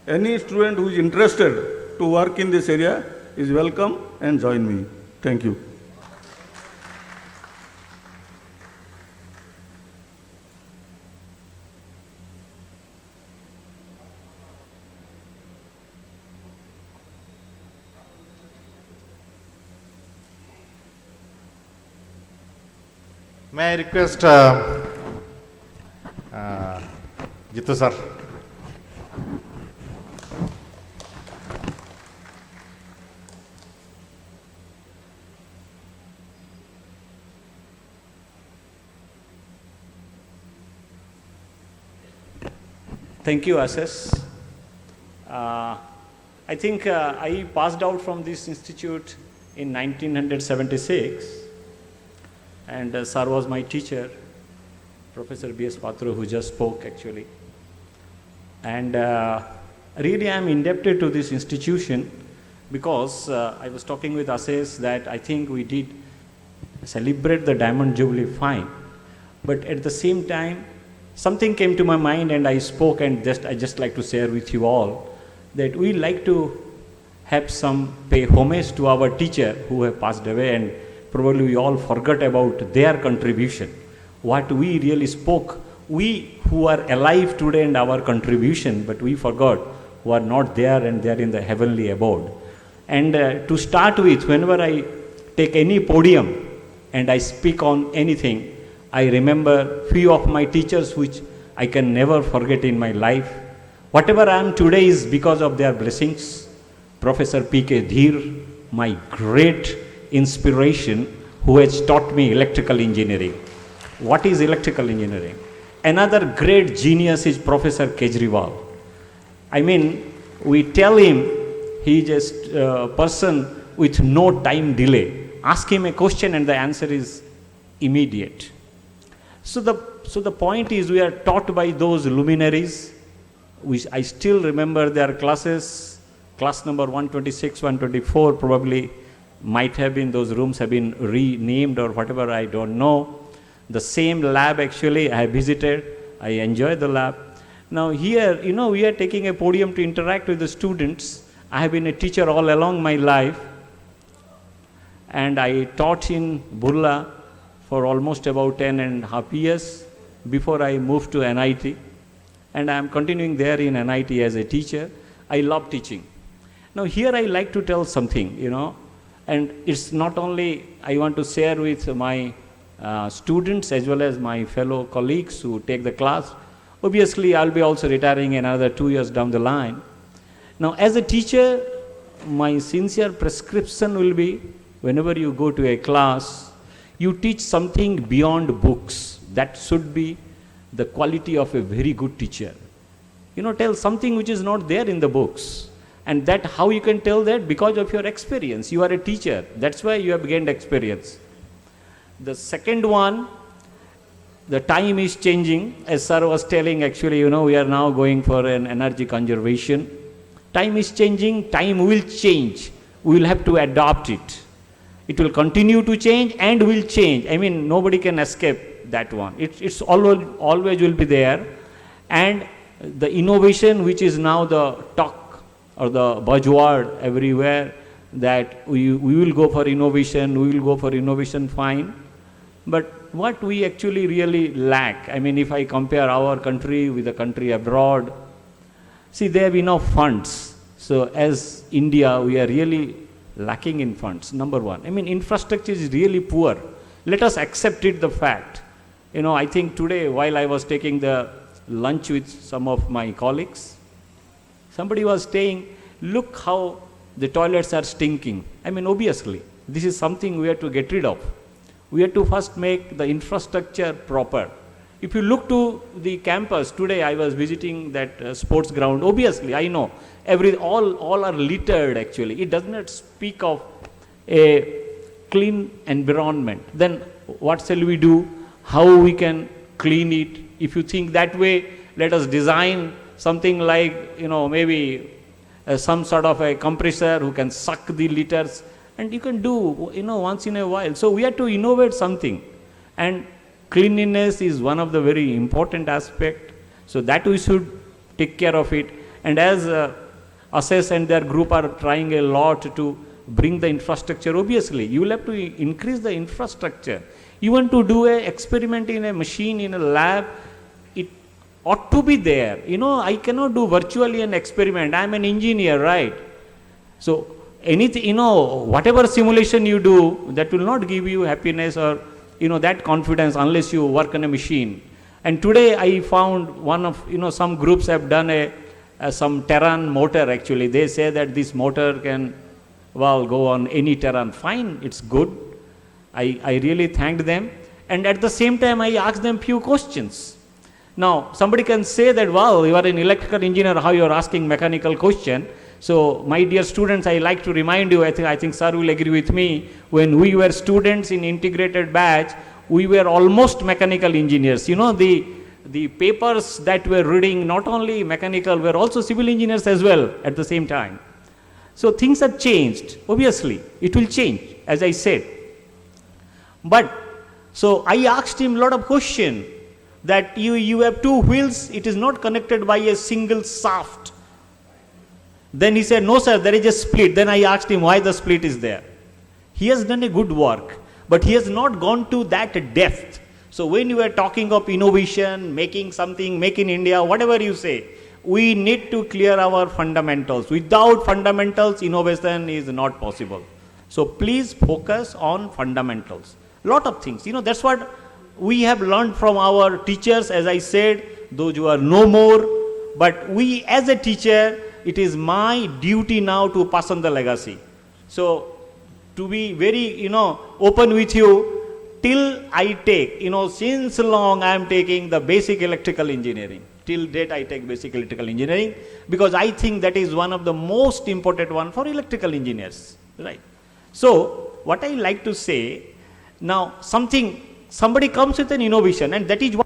Any student who is interested to work in this area is welcome and join me. Thank you. May I request Jitu sir. Thank you, SS. I think I passed out from this institute in 1976, and sir was my teacher, Professor B.S. Patro, who just spoke actually. And really I am indebted to this institution because I was talking with SS that I think we did celebrate the Diamond Jubilee fine, but at the same time something came to my mind and I spoke, and I just like to share with you all that we like to have some pay homage to our teacher who have passed away, and probably we all forgot about their contribution. What we really spoke, we who are alive today and our contribution, but we forgot who are not there and they are in the heavenly abode. And to start with, whenever I take any podium and I speak on anything, I remember few of my teachers which I can never forget in my life. Whatever I am today is because of their blessings. Professor P.K. Dheer, my great inspiration, who has taught me electrical engineering. What is electrical engineering? Another great genius is Professor Kejriwal. I mean, we tell him he is just a person with no time delay. Ask him a question and the answer is immediate. So the point is, we are taught by those luminaries, which I still remember their classes. Class number 126, 124 probably might have been, those rooms have been renamed or whatever, I don't know. The same lab actually I have visited, I enjoy the lab. Now here, you know, we are taking a podium to interact with the students. I have been a teacher all along my life, and I taught in Burla for almost about 10.5 years before I moved to NIT, and I am continuing there in NIT as a teacher. I love teaching. Now here I like to tell something, you know, and it's not only I want to share with my students as well as my fellow colleagues who take the class. Obviously I'll be also retiring in another 2 years down the line. Now as a teacher, my sincere prescription will be, whenever you go to a class, you teach something beyond books. That should be the quality of a very good teacher. You know, tell something which is not there in the books. And that, how you can tell that? Because of your experience. You are a teacher. That's why you have gained experience. The second one, the time is changing. As sir was telling, actually, you know, we are now going for an energy conservation. Time is changing. Time will change. We will have to adopt it. It will continue to change and will change. I mean, nobody can escape that one. It's always will be there. And the innovation, which is now the talk or the buzzword everywhere, that we will go for innovation, we will go for innovation, fine. But what we actually really lack, I mean, if I compare our country with the country abroad, see, they have enough funds. So as India, we are really lacking in funds, number one. I mean, infrastructure is really poor. Let us accept it, the fact. I think today, while I was taking the lunch with some of my colleagues, somebody was saying, look how the toilets are stinking. I mean, obviously, this is something we have to get rid of. We have to first make the infrastructure proper. If you look to the campus, today I was visiting that sports ground. Obviously, I know, all are littered actually. It does not speak of a clean environment. Then what shall we do? How we can clean it? If you think that way, let us design something like, maybe some sort of a compressor who can suck the litters, and you can do, once in a while. So we have to innovate something, and cleanliness is one of the very important aspect. So that we should take care of it. And as Assess and their group are trying a lot to bring the infrastructure, obviously you will have to increase the infrastructure. You want to do an experiment in a machine, in a lab, it ought to be there. I cannot do virtually an experiment. I am an engineer, right? So anything, whatever simulation you do, that will not give you happiness or, that confidence unless you work on a machine. And today I found one of, some groups have done some terrain motor actually. They say that this motor can, go on any terrain. Fine, it's good. I really thanked them. And at the same time, I asked them few questions. Now, somebody can say that, you are an electrical engineer, how you are asking mechanical question. So, my dear students, I like to remind you, I think sir will agree with me, when we were students in integrated batch, we were almost mechanical engineers. The papers that were reading, not only mechanical, were also civil engineers as well at the same time. So, things have changed. Obviously, it will change, as I said. But, so I asked him a lot of questions, that you have two wheels, it is not connected by a single shaft. Then he said, no sir, there is a split. Then I asked him why the split is there. He has done a good work, but he has not gone to that depth. So when you are talking of innovation, making something, make in India, whatever you say, we need to clear our fundamentals. Without fundamentals, innovation is not possible. So please focus on fundamentals. Lot of things, that's what we have learned from our teachers, as I said, those who are no more. But we as a teacher, it is my duty now to pass on the legacy. So to be very, open with you, till I take, since long I am taking the basic electrical engineering. Till date I take basic electrical engineering, because I think that is one of the most important one for electrical engineers, right? So what I like to say, now somebody comes with an innovation, and that is what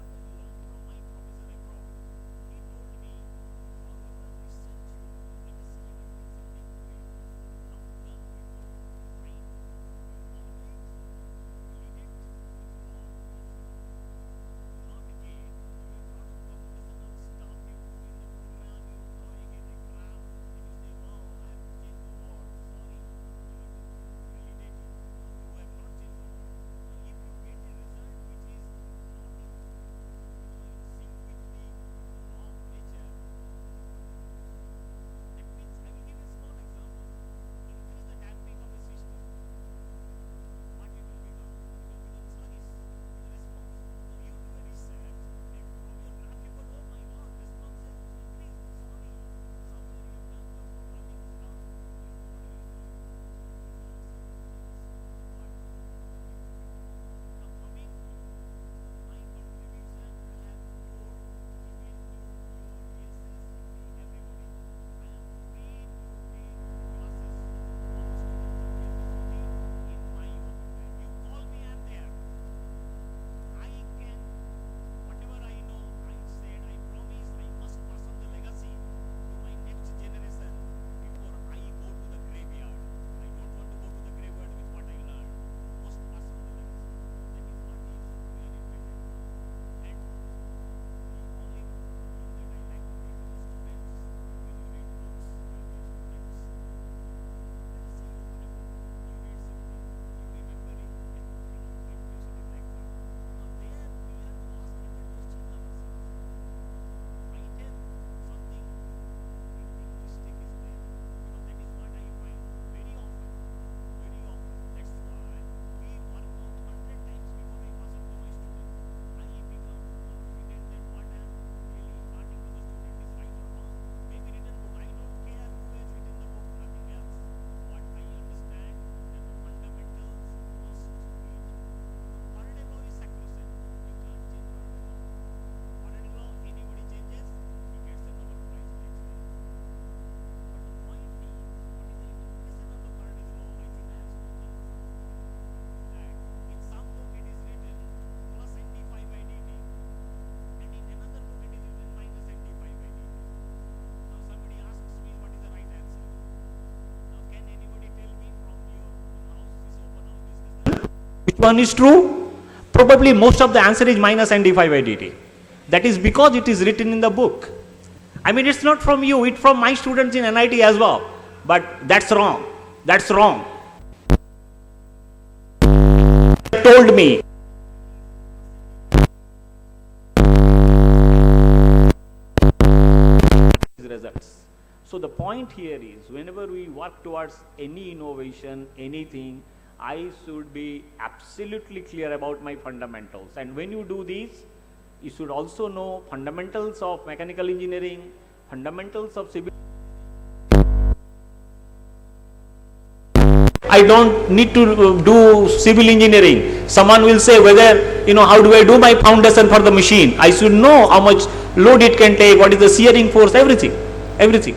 one is true? Probably most of the answer is minus n d phi by dt. That is because it is written in the book. I mean, it's not from you, it's from my students in NIT as well. But that's wrong. That's wrong. Told me. Results. So the point here is, whenever we work towards any innovation, anything, I should be absolutely clear about my fundamentals. And when you do this, you should also know fundamentals of mechanical engineering, fundamentals of civil. I don't need to do civil engineering. Someone will say whether, how do I do my foundation for the machine? I should know how much load it can take, what is the shearing force, everything.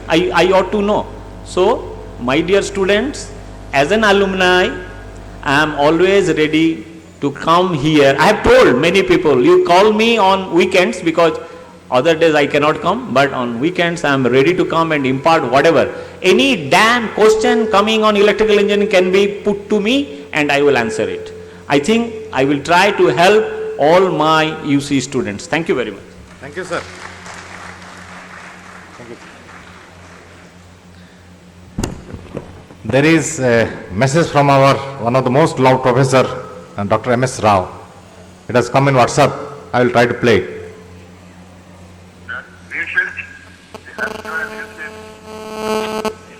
I ought to know. So, my dear students, as an alumni, I am always ready to come here. I have told many people, you call me on weekends because other days I cannot come, but on weekends I am ready to come and impart whatever. Any damn question coming on electrical engineering can be put to me and I will answer it. I think I will try to help all my UC students. Thank you very much. Thank you, sir. Thank you. There is a message from our one of the most loved professor, Dr. M.S. Rao. It has come in WhatsApp. I will try to play it.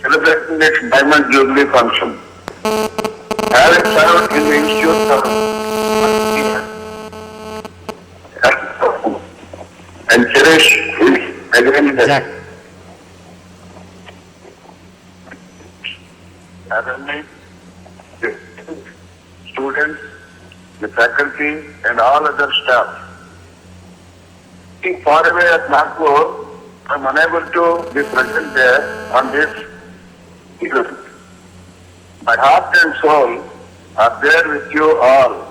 Celebrating next Diamond Jubilee function. Having served in the Institute and cherish his agreement. Alumni, the students, the faculty, and all other staff. Being far away at Nagpur, I am unable to be present there on this event. My heart and soul are there with you all.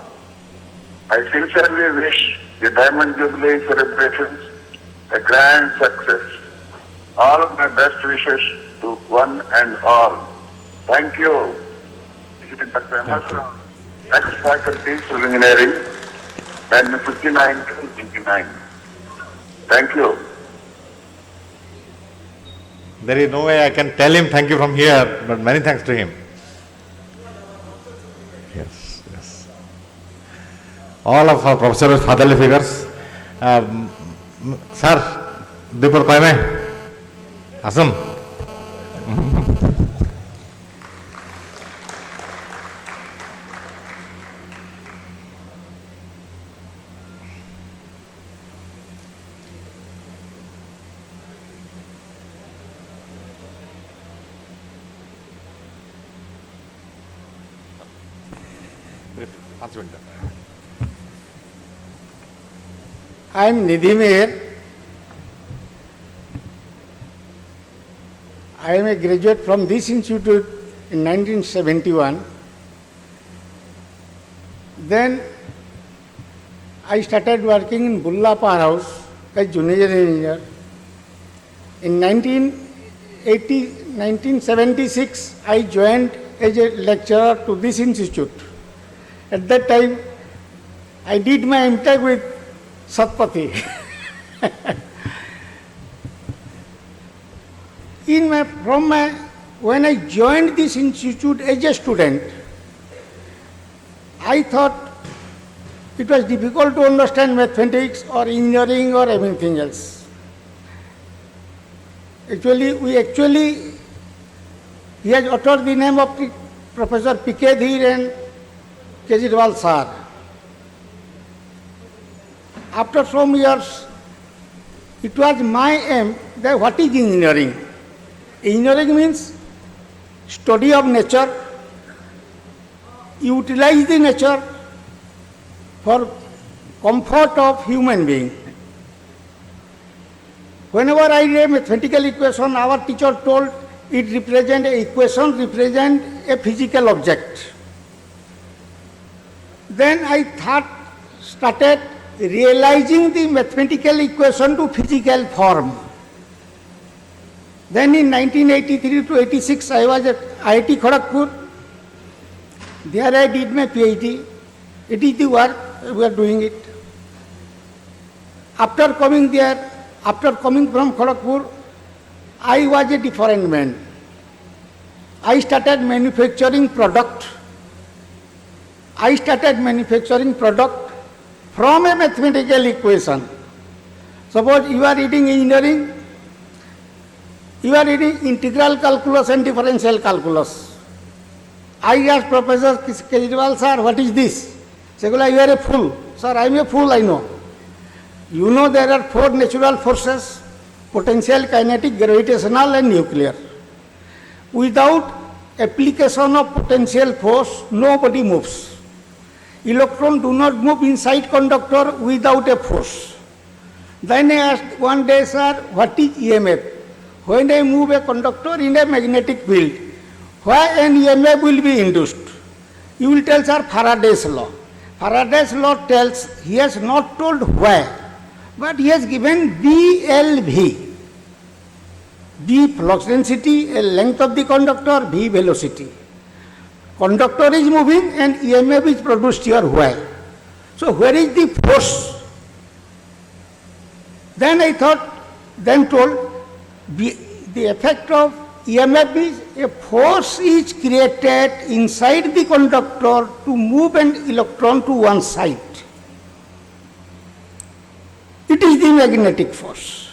I sincerely wish the Diamond Jubilee celebrations a grand success. All of my best wishes to one and all. Thank you. Dr. M.S. Ex-faculty Civil Engineering, and 59 to 59. Thank you. There is no way I can tell him thank you from here, but many thanks to him. Yes, yes. All of our professors, fatherly figures. Sir, Dipur Koime, Asum. I am Nidhi Meher. I am a graduate from this institute in 1971. Then I started working in Burla Power House as junior engineer. In 1976, I joined as a lecturer to this institute. At that time, I did my MTech with Satpathy. When I joined this institute as a student, I thought it was difficult to understand mathematics or engineering or anything else. He has uttered the name of Professor P.K. Dhir and Kejriwal sir. After some years, it was my aim that what is engineering? Engineering means study of nature, utilize the nature for comfort of human being. Whenever I read a mathematical equation, our teacher told it represents a equation, represents a physical object. Then I started realizing the mathematical equation to physical form. Then in 1983 to 86, I was at IIT Kharagpur. There I did my PhD. It is the work, we are doing it. After coming there, after coming from Kharagpur, I was a different man. I started manufacturing product. I started manufacturing product from a mathematical equation. Suppose you are reading engineering, you are reading integral calculus and differential calculus. I asked Professor Kejriwal, sir, what is this? Segula, you are a fool. Sir, I am a fool, I know. You know there are 4 natural forces, potential, kinetic, gravitational and nuclear. Without application of potential force, nobody moves. Electron do not move inside conductor without a force. Then I asked one day, sir, what is EMF? When I move a conductor in a magnetic field, why an EMF will be induced? You will tell, sir, Faraday's law. Faraday's law tells, he has not told why, but he has given BLV. B flux density, a length of the conductor, V velocity. Conductor is moving and EMF is produced here. Why? So where is the force? Then I thought, then told, the effect of EMF is a force is created inside the conductor to move an electron to one side. It is the magnetic force.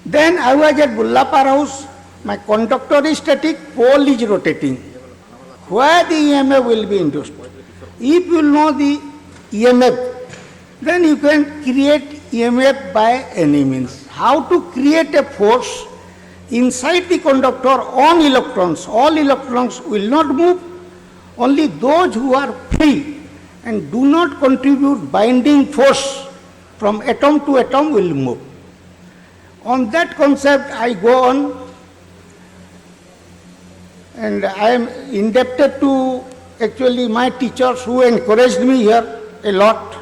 Then I was at Burla Power House, my conductor is static, pole is rotating. Where the EMF will be induced? If you know the EMF, then you can create EMF by any means. How to create a force inside the conductor on electrons? All electrons will not move, only those who are free and do not contribute binding force from atom to atom will move. On that concept I go on, and I am indebted to actually my teachers who encouraged me here a lot.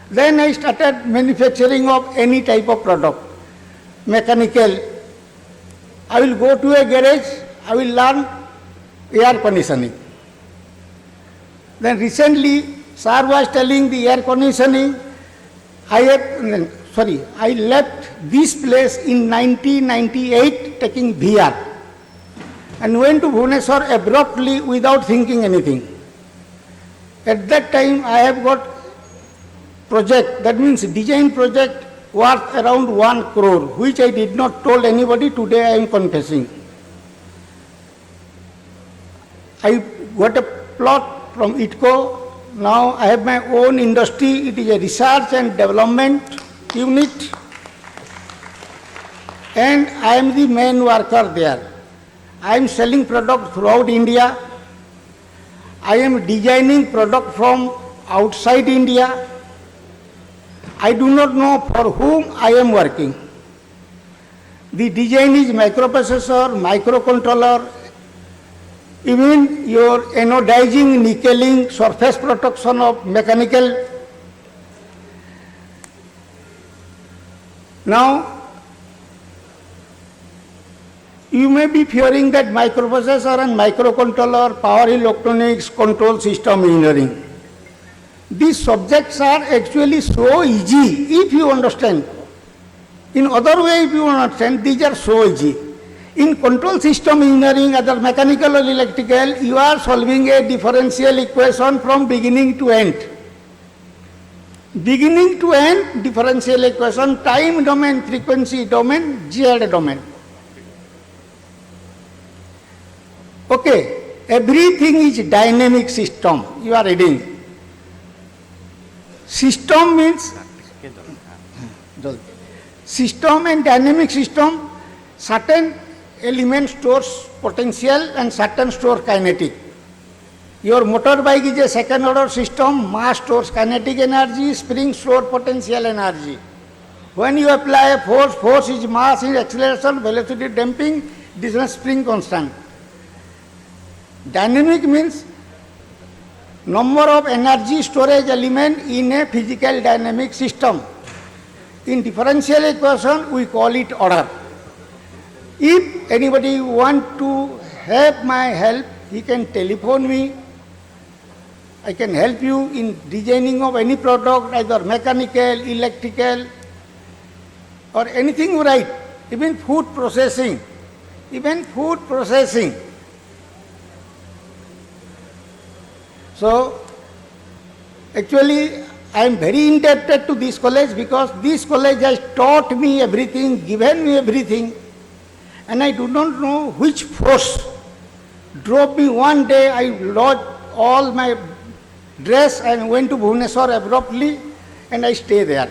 Then I started manufacturing of any type of product, mechanical. I will go to a garage, I will learn air conditioning. Then recently, sir was telling the air conditioning, I left this place in 1998 taking VR and went to Bhubaneswar abruptly without thinking anything. At that time I have got project, that means design project worth around 1 crore, which I did not told anybody. Today I am confessing. I got a plot from ITCO. Now I have my own industry. It is a research and development unit, and I am the main worker there. I am selling product throughout India. I am designing product from outside India. I do not know for whom I am working. The design is microprocessor, microcontroller, even your anodizing, nickeling, surface protection of mechanical. Now, you may be fearing that microprocessor and microcontroller, power electronics, control system engineering. These subjects are actually so easy if you understand. In other way, if you understand, these are so easy. In control system engineering, either mechanical or electrical, you are solving a differential equation from beginning to end. Beginning to end, differential equation, time domain, frequency domain, Z domain. Okay, everything is dynamic system, you are reading. System means, system and dynamic system, certain element stores potential and certain store kinetic. Your motorbike is a second order system, mass stores kinetic energy, spring store potential energy. When you apply a force, force is mass is acceleration, velocity damping, distance spring constant. Dynamic means number of energy storage element in a physical dynamic system. In differential equation, we call it order. If anybody want to have my help, he can telephone me I can help you in designing of any product, either mechanical, electrical, or anything you write, even food processing, So, actually, I am very indebted to this college because this college has taught me everything, given me everything, and I do not know which force drove me. One day I lost all my dress and went to Bhubaneswar abruptly, and I stayed there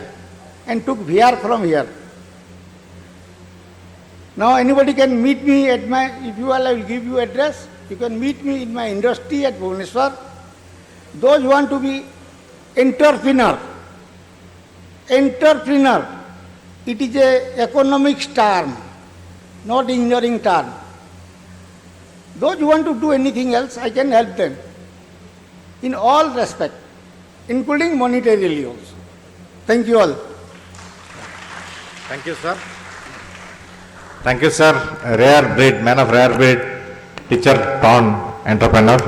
and took VR from here. Now anybody can meet me at my, if you all, I will give you address, you can meet me in my industry at Bhubaneswar. Those who want to be entrepreneur, it is a economics term, not engineering term. Those who want to do anything else, I can help them in all respect, including monetarily also. Thank you all. Thank you, sir. Thank you, sir. A rare breed, man of rare breed, teacher turned entrepreneur.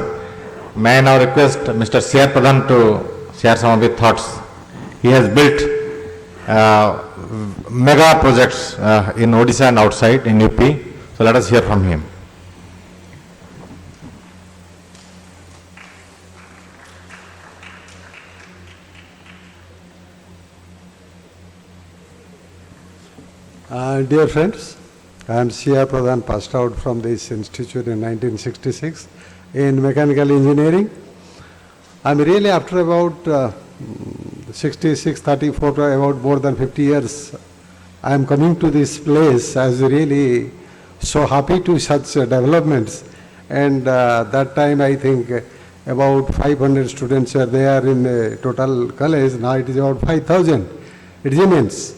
May I now request Mr. C.R. Pradhan to share some of his thoughts. He has built mega projects in Odisha and outside in UP. So let us hear from him. Dear friends, I am C.R. Pradhan, passed out from this institute in 1966 in mechanical engineering. I am really, after about 66, 34, about more than 50 years, I am coming to this place as really so happy to such developments. And that time I think about 500 students were there in the total college. Now it is about 5,000. It is immense.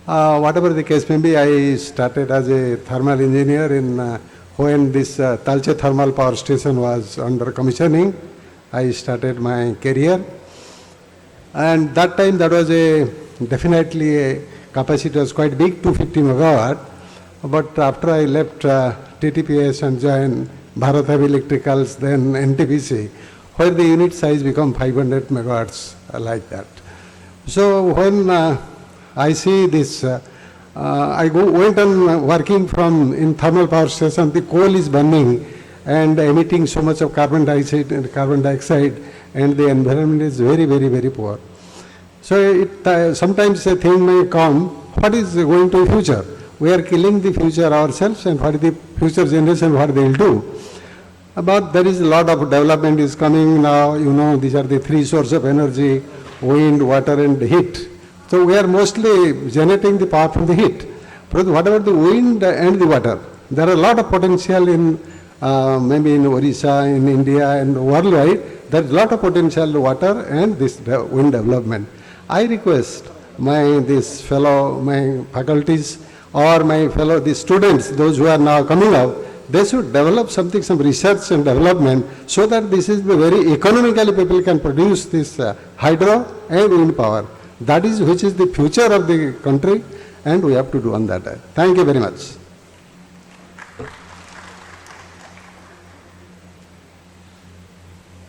Whatever the case may be, I started as a thermal engineer in when this Talche thermal power station was under commissioning. I started my career, and that time that was definitely a capacity was quite big, 250 megawatt. But after I left TTPS and joined Bharat Heavy Electricals, then NTPC, where the unit size become 500 megawatts like that. So when I see this, I went on working from in thermal power station. The coal is burning and emitting so much of carbon dioxide, and the environment is very, very, very poor. So sometimes a thing may come, what is going to the future? We are killing the future ourselves, and what is the future generation, what they will do? But there is a lot of development is coming now. You know, these are the three sources of energy: wind, water and heat. So we are mostly generating the power from the heat. But whatever the wind and the water, there are a lot of potential in maybe in Orissa, in India and worldwide. There is a lot of potential in water and this wind development. I request my faculties or my fellow the students, those who are now coming up, they should develop something, some research and development, so that this is the very economically people can produce this hydro and wind power. That is which is the future of the country, and we have to do on that. Thank you very much.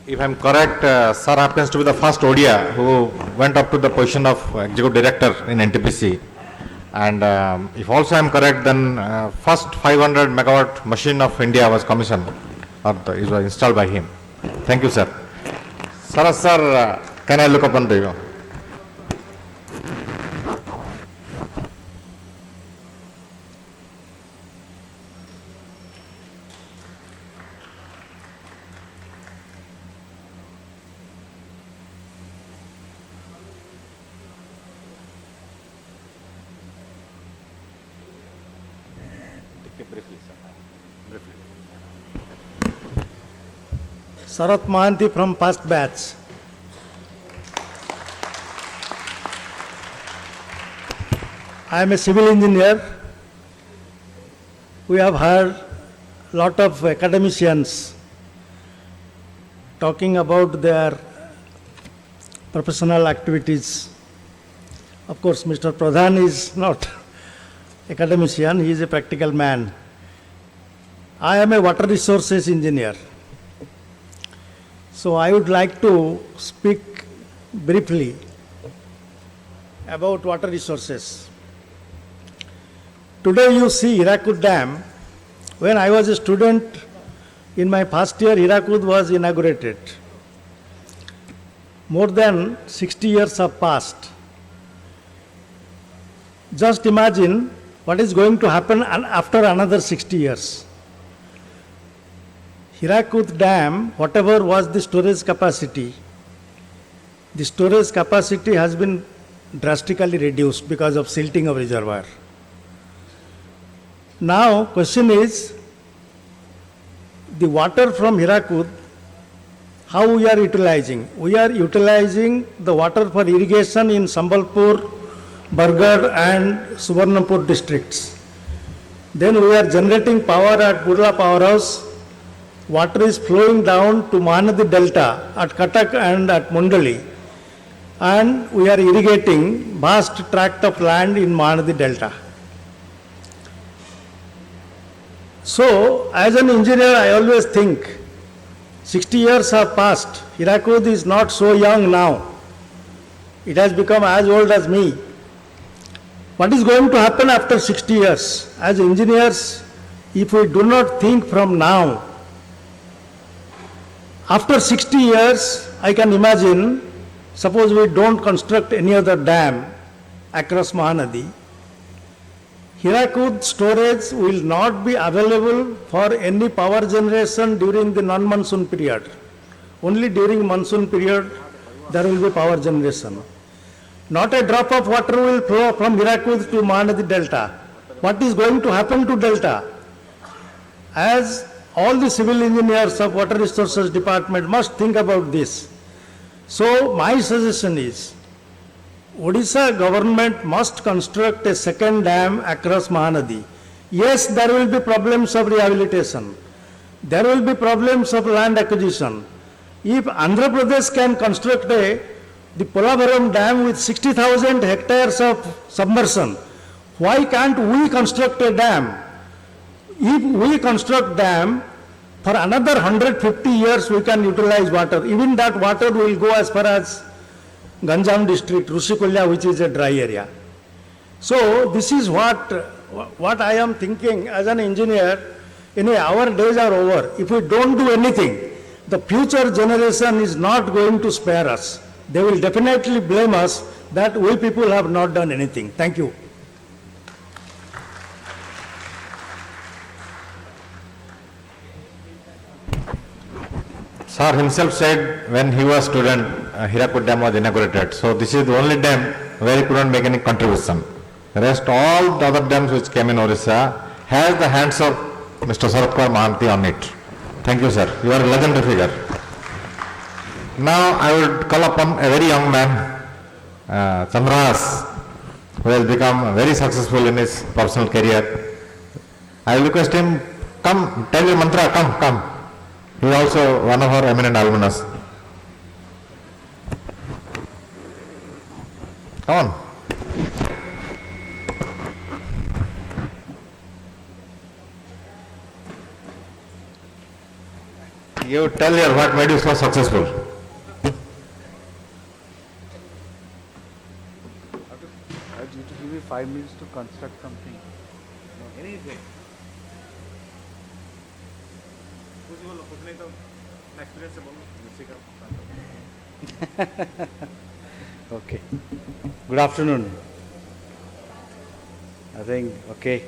If I am correct, sir happens to be the first ODIA who went up to the position of executive director in NTPC. And if also I am correct, then first 500 megawatt machine of India was commissioned or was installed by him. Thank you, sir. Sir, can I look upon to you? Sarat Mahanti from past batch. I am a civil engineer. We have heard a lot of academicians talking about their professional activities. Of course, Mr. Pradhan is not academician, he is a practical man. I am a water resources engineer. So I would like to speak briefly about water resources. Today you see Hirakud Dam. When I was a student in my first year, Hirakud was inaugurated. More than 60 years have passed. Just imagine what is going to happen after another 60 years. Hirakud Dam, whatever was the storage capacity has been drastically reduced because of silting of reservoir. Now, question is, the water from Hirakud, how we are utilizing? We are utilizing the water for irrigation in Sambalpur, Bargarh and Suvarnapur districts. Then we are generating power at Burla powerhouse. Water is flowing down to Mahanadi Delta at Cuttack and at Mundali. And we are irrigating vast tract of land in Mahanadi Delta. So, as an engineer, I always think 60 years have passed. Hirakud is not so young now. It has become as old as me. What is going to happen after 60 years? As engineers, if we do not think from now, after 60 years, I can imagine, suppose we don't construct any other dam across Mahanadi, Hirakud storage will not be available for any power generation during the non-monsoon period. Only during monsoon period there will be power generation. Not a drop of water will flow from Hirakud to Mahanadi Delta. What is going to happen to Delta? As all the civil engineers of Water Resources Department must think about this. So my suggestion is, Odisha government must construct a second dam across Mahanadi. Yes, there will be problems of rehabilitation. There will be problems of land acquisition. If Andhra Pradesh can construct the Polavaram dam with 60,000 hectares of submersion, why can't we construct a dam? If we construct dam, for another 150 years we can utilize water. Even that water will go as far as Ganjam district, Rushikulya, which is a dry area. So this is what I am thinking as an engineer. Anyway, our days are over. If we don't do anything, the future generation is not going to spare us. They will definitely blame us that we people have not done anything. Thank you. Sir himself said when he was student, Hirakud Dam was inaugurated. So this is the only dam where he couldn't make any contribution. The rest, all the other dams which came in Orissa has the hands of Mr. Sarath Kumar Mahanti on it. Thank you, sir. You are a legendary figure. Now I would call upon a very young man, Chandras, who has become very successful in his personal career. I will request him, come, tell your mantra, come. He is also one of our eminent alumnus. Come on. You tell her what made you so successful. I need to give you 5 minutes to construct something. No, anything. Okay. Good afternoon. I think, okay.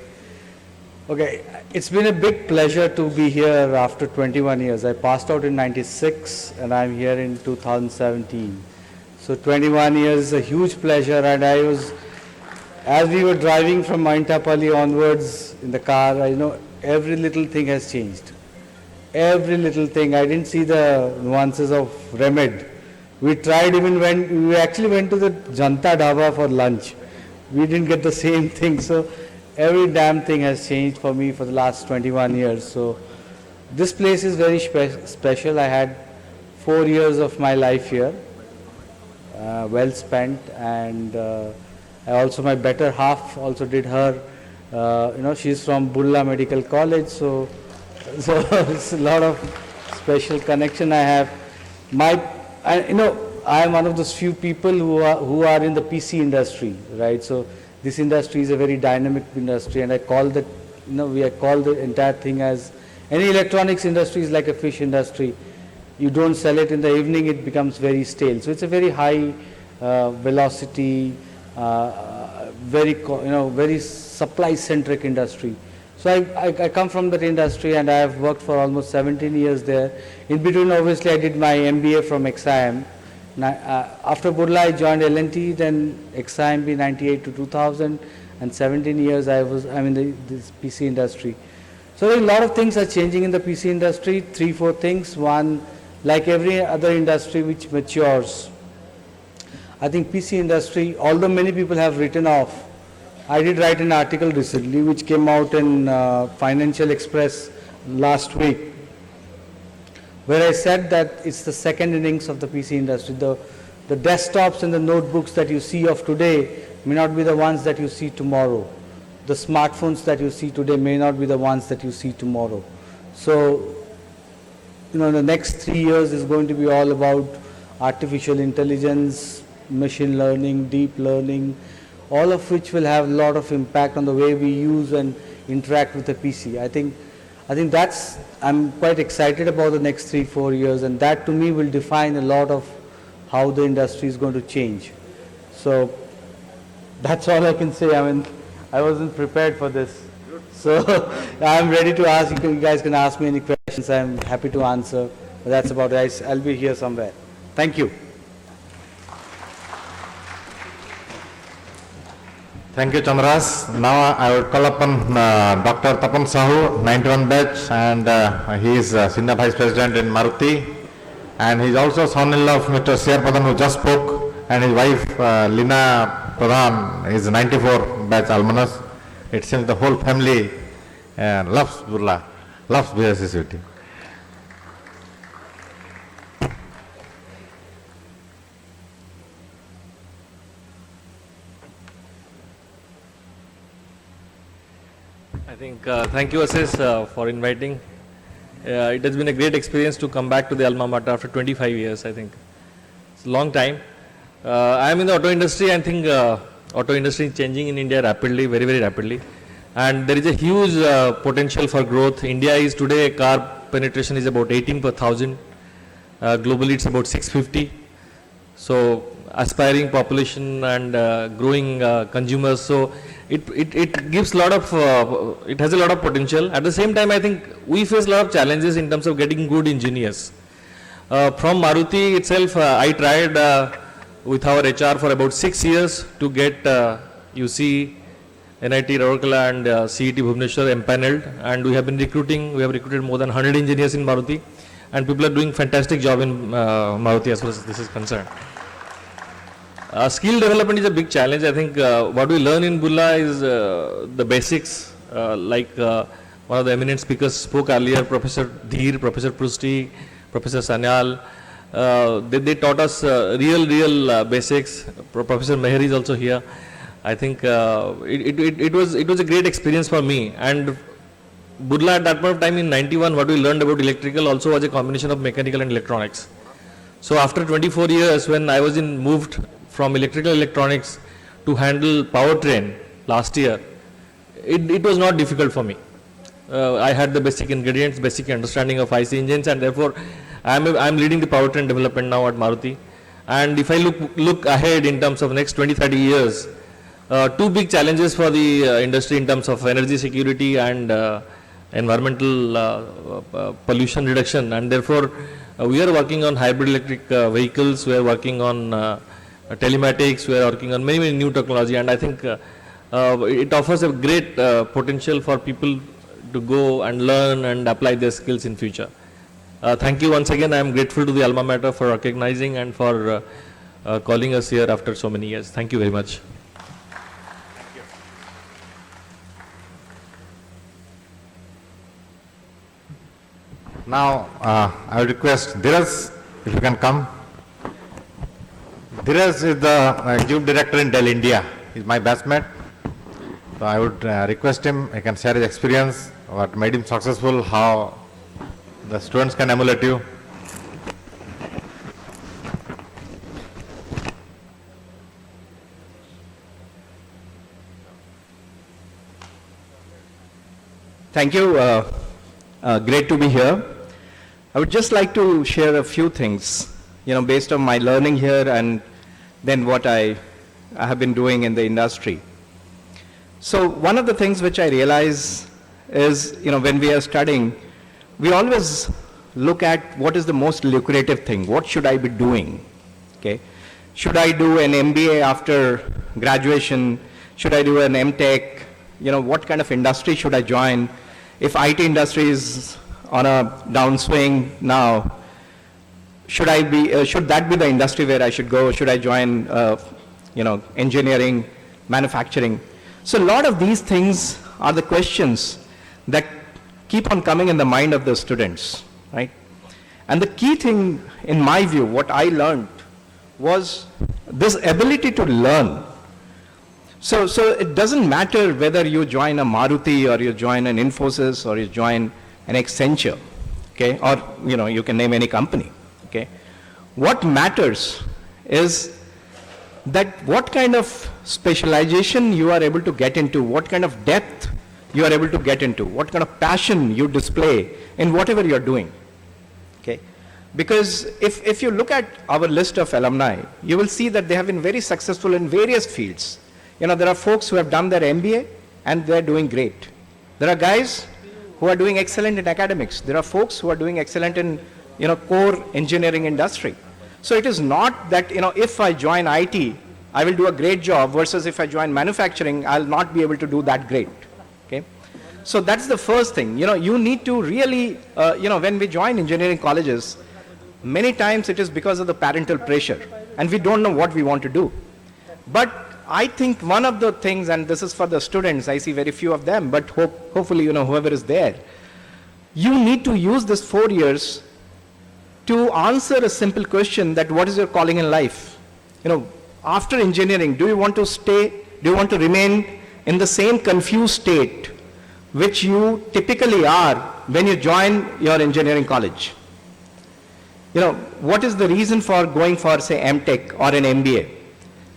It's been a big pleasure to be here after 21 years. I passed out in 96 and I'm here in 2017. So 21 years is a huge pleasure, and as we were driving from Maintapalli onwards in the car, I know every little thing has changed. Every little thing. I didn't see the nuances of Remed. We tried we actually went to the Janta Dhaba for lunch. We didn't get the same thing. So every damn thing has changed for me for the last 21 years. So this place is very special. I had 4 years of my life here, well spent, and I also, my better half also did her, she's from Burla Medical College, so it's a lot of special connection I have. I am one of those few people who are in the PC industry, right? So this industry is a very dynamic industry, and I call the entire thing as, any electronics industry is like a fish industry. You don't sell it in the evening, it becomes very stale. So it's a very high velocity, very supply-centric industry. So I come from that industry, and I have worked for almost 17 years there. In between, obviously, I did my MBA from XIM. After Burla, I joined L&T, then XIMB 98 to 2000, and 17 years I'm in this PC industry. So a lot of things are changing in the PC industry, 3-4 things. One, like every other industry which matures, I think PC industry, although many people have written off, I did write an article recently which came out in Financial Express last week, where I said that it's the second innings of the PC industry. The desktops and the notebooks that you see of today may not be the ones that you see tomorrow. The smartphones that you see today may not be the ones that you see tomorrow. So, the next 3 years is going to be all about artificial intelligence, machine learning, deep learning, all of which will have a lot of impact on the way we use and interact with the PC. I think I'm quite excited about the next 3-4 years, and that to me will define a lot of how the industry is going to change. So that's all I can say. I mean, I wasn't prepared for this. So I'm ready to ask, you guys can ask me any questions, I'm happy to answer. But that's about it. I'll be here somewhere. Thank you. Thank you, Chandras. Now I would call upon Dr. Tapan Sahu, 91 batch, and he is Senior Vice President in Maruti. And he is also son-in-law of Mr. C.R. Pradhan, who just spoke, and his wife Lina Pradhan is 94 batch alumnus. It seems the whole family loves Burla, loves VSSUT. I think, thank you, Assis, for inviting. It has been a great experience to come back to the alma mater after 25 years, I think. It's a long time. I am in the auto industry. I think auto industry is changing in India rapidly, very, very rapidly. And there is a huge potential for growth. India is today, car penetration is about 18 per thousand. Globally, it's about 650. So, aspiring population and growing consumers. So, it gives a lot of, it has a lot of potential. At the same time, I think we face a lot of challenges in terms of getting good engineers. From Maruti itself, I tried with our HR for about 6 years to get UC, NIT Rourkela and CET Bhubaneswar empaneled, and we have been recruiting. We have recruited more than 100 engineers in Maruti, and people are doing fantastic job in Maruti as far as this is concerned. Skill development is a big challenge. I think what we learn in Burla is the basics, like one of the eminent speakers spoke earlier, Professor Dheer, Professor Prusti, Professor Sanyal. They taught us real basics. Professor Meher is also here. I think it was a great experience for me. And Burla at that point of time in 91, what we learned about electrical also was a combination of mechanical and electronics. So after 24 years, when I was moved from electrical electronics to handle powertrain last year, it was not difficult for me. I had the basic ingredients, basic understanding of IC engines, and therefore I'm leading the powertrain development now at Maruti. And if I look ahead in terms of next 20-30 years, two big challenges for the industry in terms of energy security and environmental pollution reduction, and therefore we are working on hybrid electric vehicles, we are working on telematics, we are working on many new technology, and I think it offers a great potential for people to go and learn and apply their skills in future. Thank you once again. I am grateful to the alma mater for recognizing and for calling us here after so many years. Thank you very much. Now, I would request Dheeraj, if you can come. Dheeraj is the Executive Director in Dell India. He is my batchmate. So I would request him, he can share his experience, what made him successful, how the students can emulate you. Thank you. Great to be here. I would just like to share a few things, based on my learning here and then what I have been doing in the industry. So one of the things which I realize is, when we are studying, we always look at what is the most lucrative thing. What should I be doing? Okay. Should I do an MBA after graduation? Should I do an MTech? What kind of industry should I join? If IT industry is on a downswing now, should that be the industry where I should go? Should I join, engineering, manufacturing? So a lot of these things are the questions that keep on coming in the mind of the students, right? And the key thing, in my view, what I learned was this ability to learn. So it doesn't matter whether you join a Maruti or you join an Infosys or you join an Accenture, okay? Or, you can name any company, okay? What matters is that what kind of specialization you are able to get into, what kind of depth you are able to get into, what kind of passion you display in whatever you're doing, okay? Because if you look at our list of alumni, you will see that they have been very successful in various fields. There are folks who have done their MBA and they're doing great. There are guys who are doing excellent in academics. There are folks who are doing excellent in, core engineering industry. So it is not that, if I join IT, I will do a great job versus if I join manufacturing, I'll not be able to do that great, okay? So that's the first thing. You need to really, when we join engineering colleges, many times it is because of the parental pressure and we don't know what we want to do. But I think one of the things, and this is for the students, I see very few of them, but hopefully, whoever is there, you need to use this 4 years to answer a simple question that what is your calling in life? After engineering, do you want to remain in the same confused state which you typically are when you join your engineering college? What is the reason for going for, say, MTech or an MBA?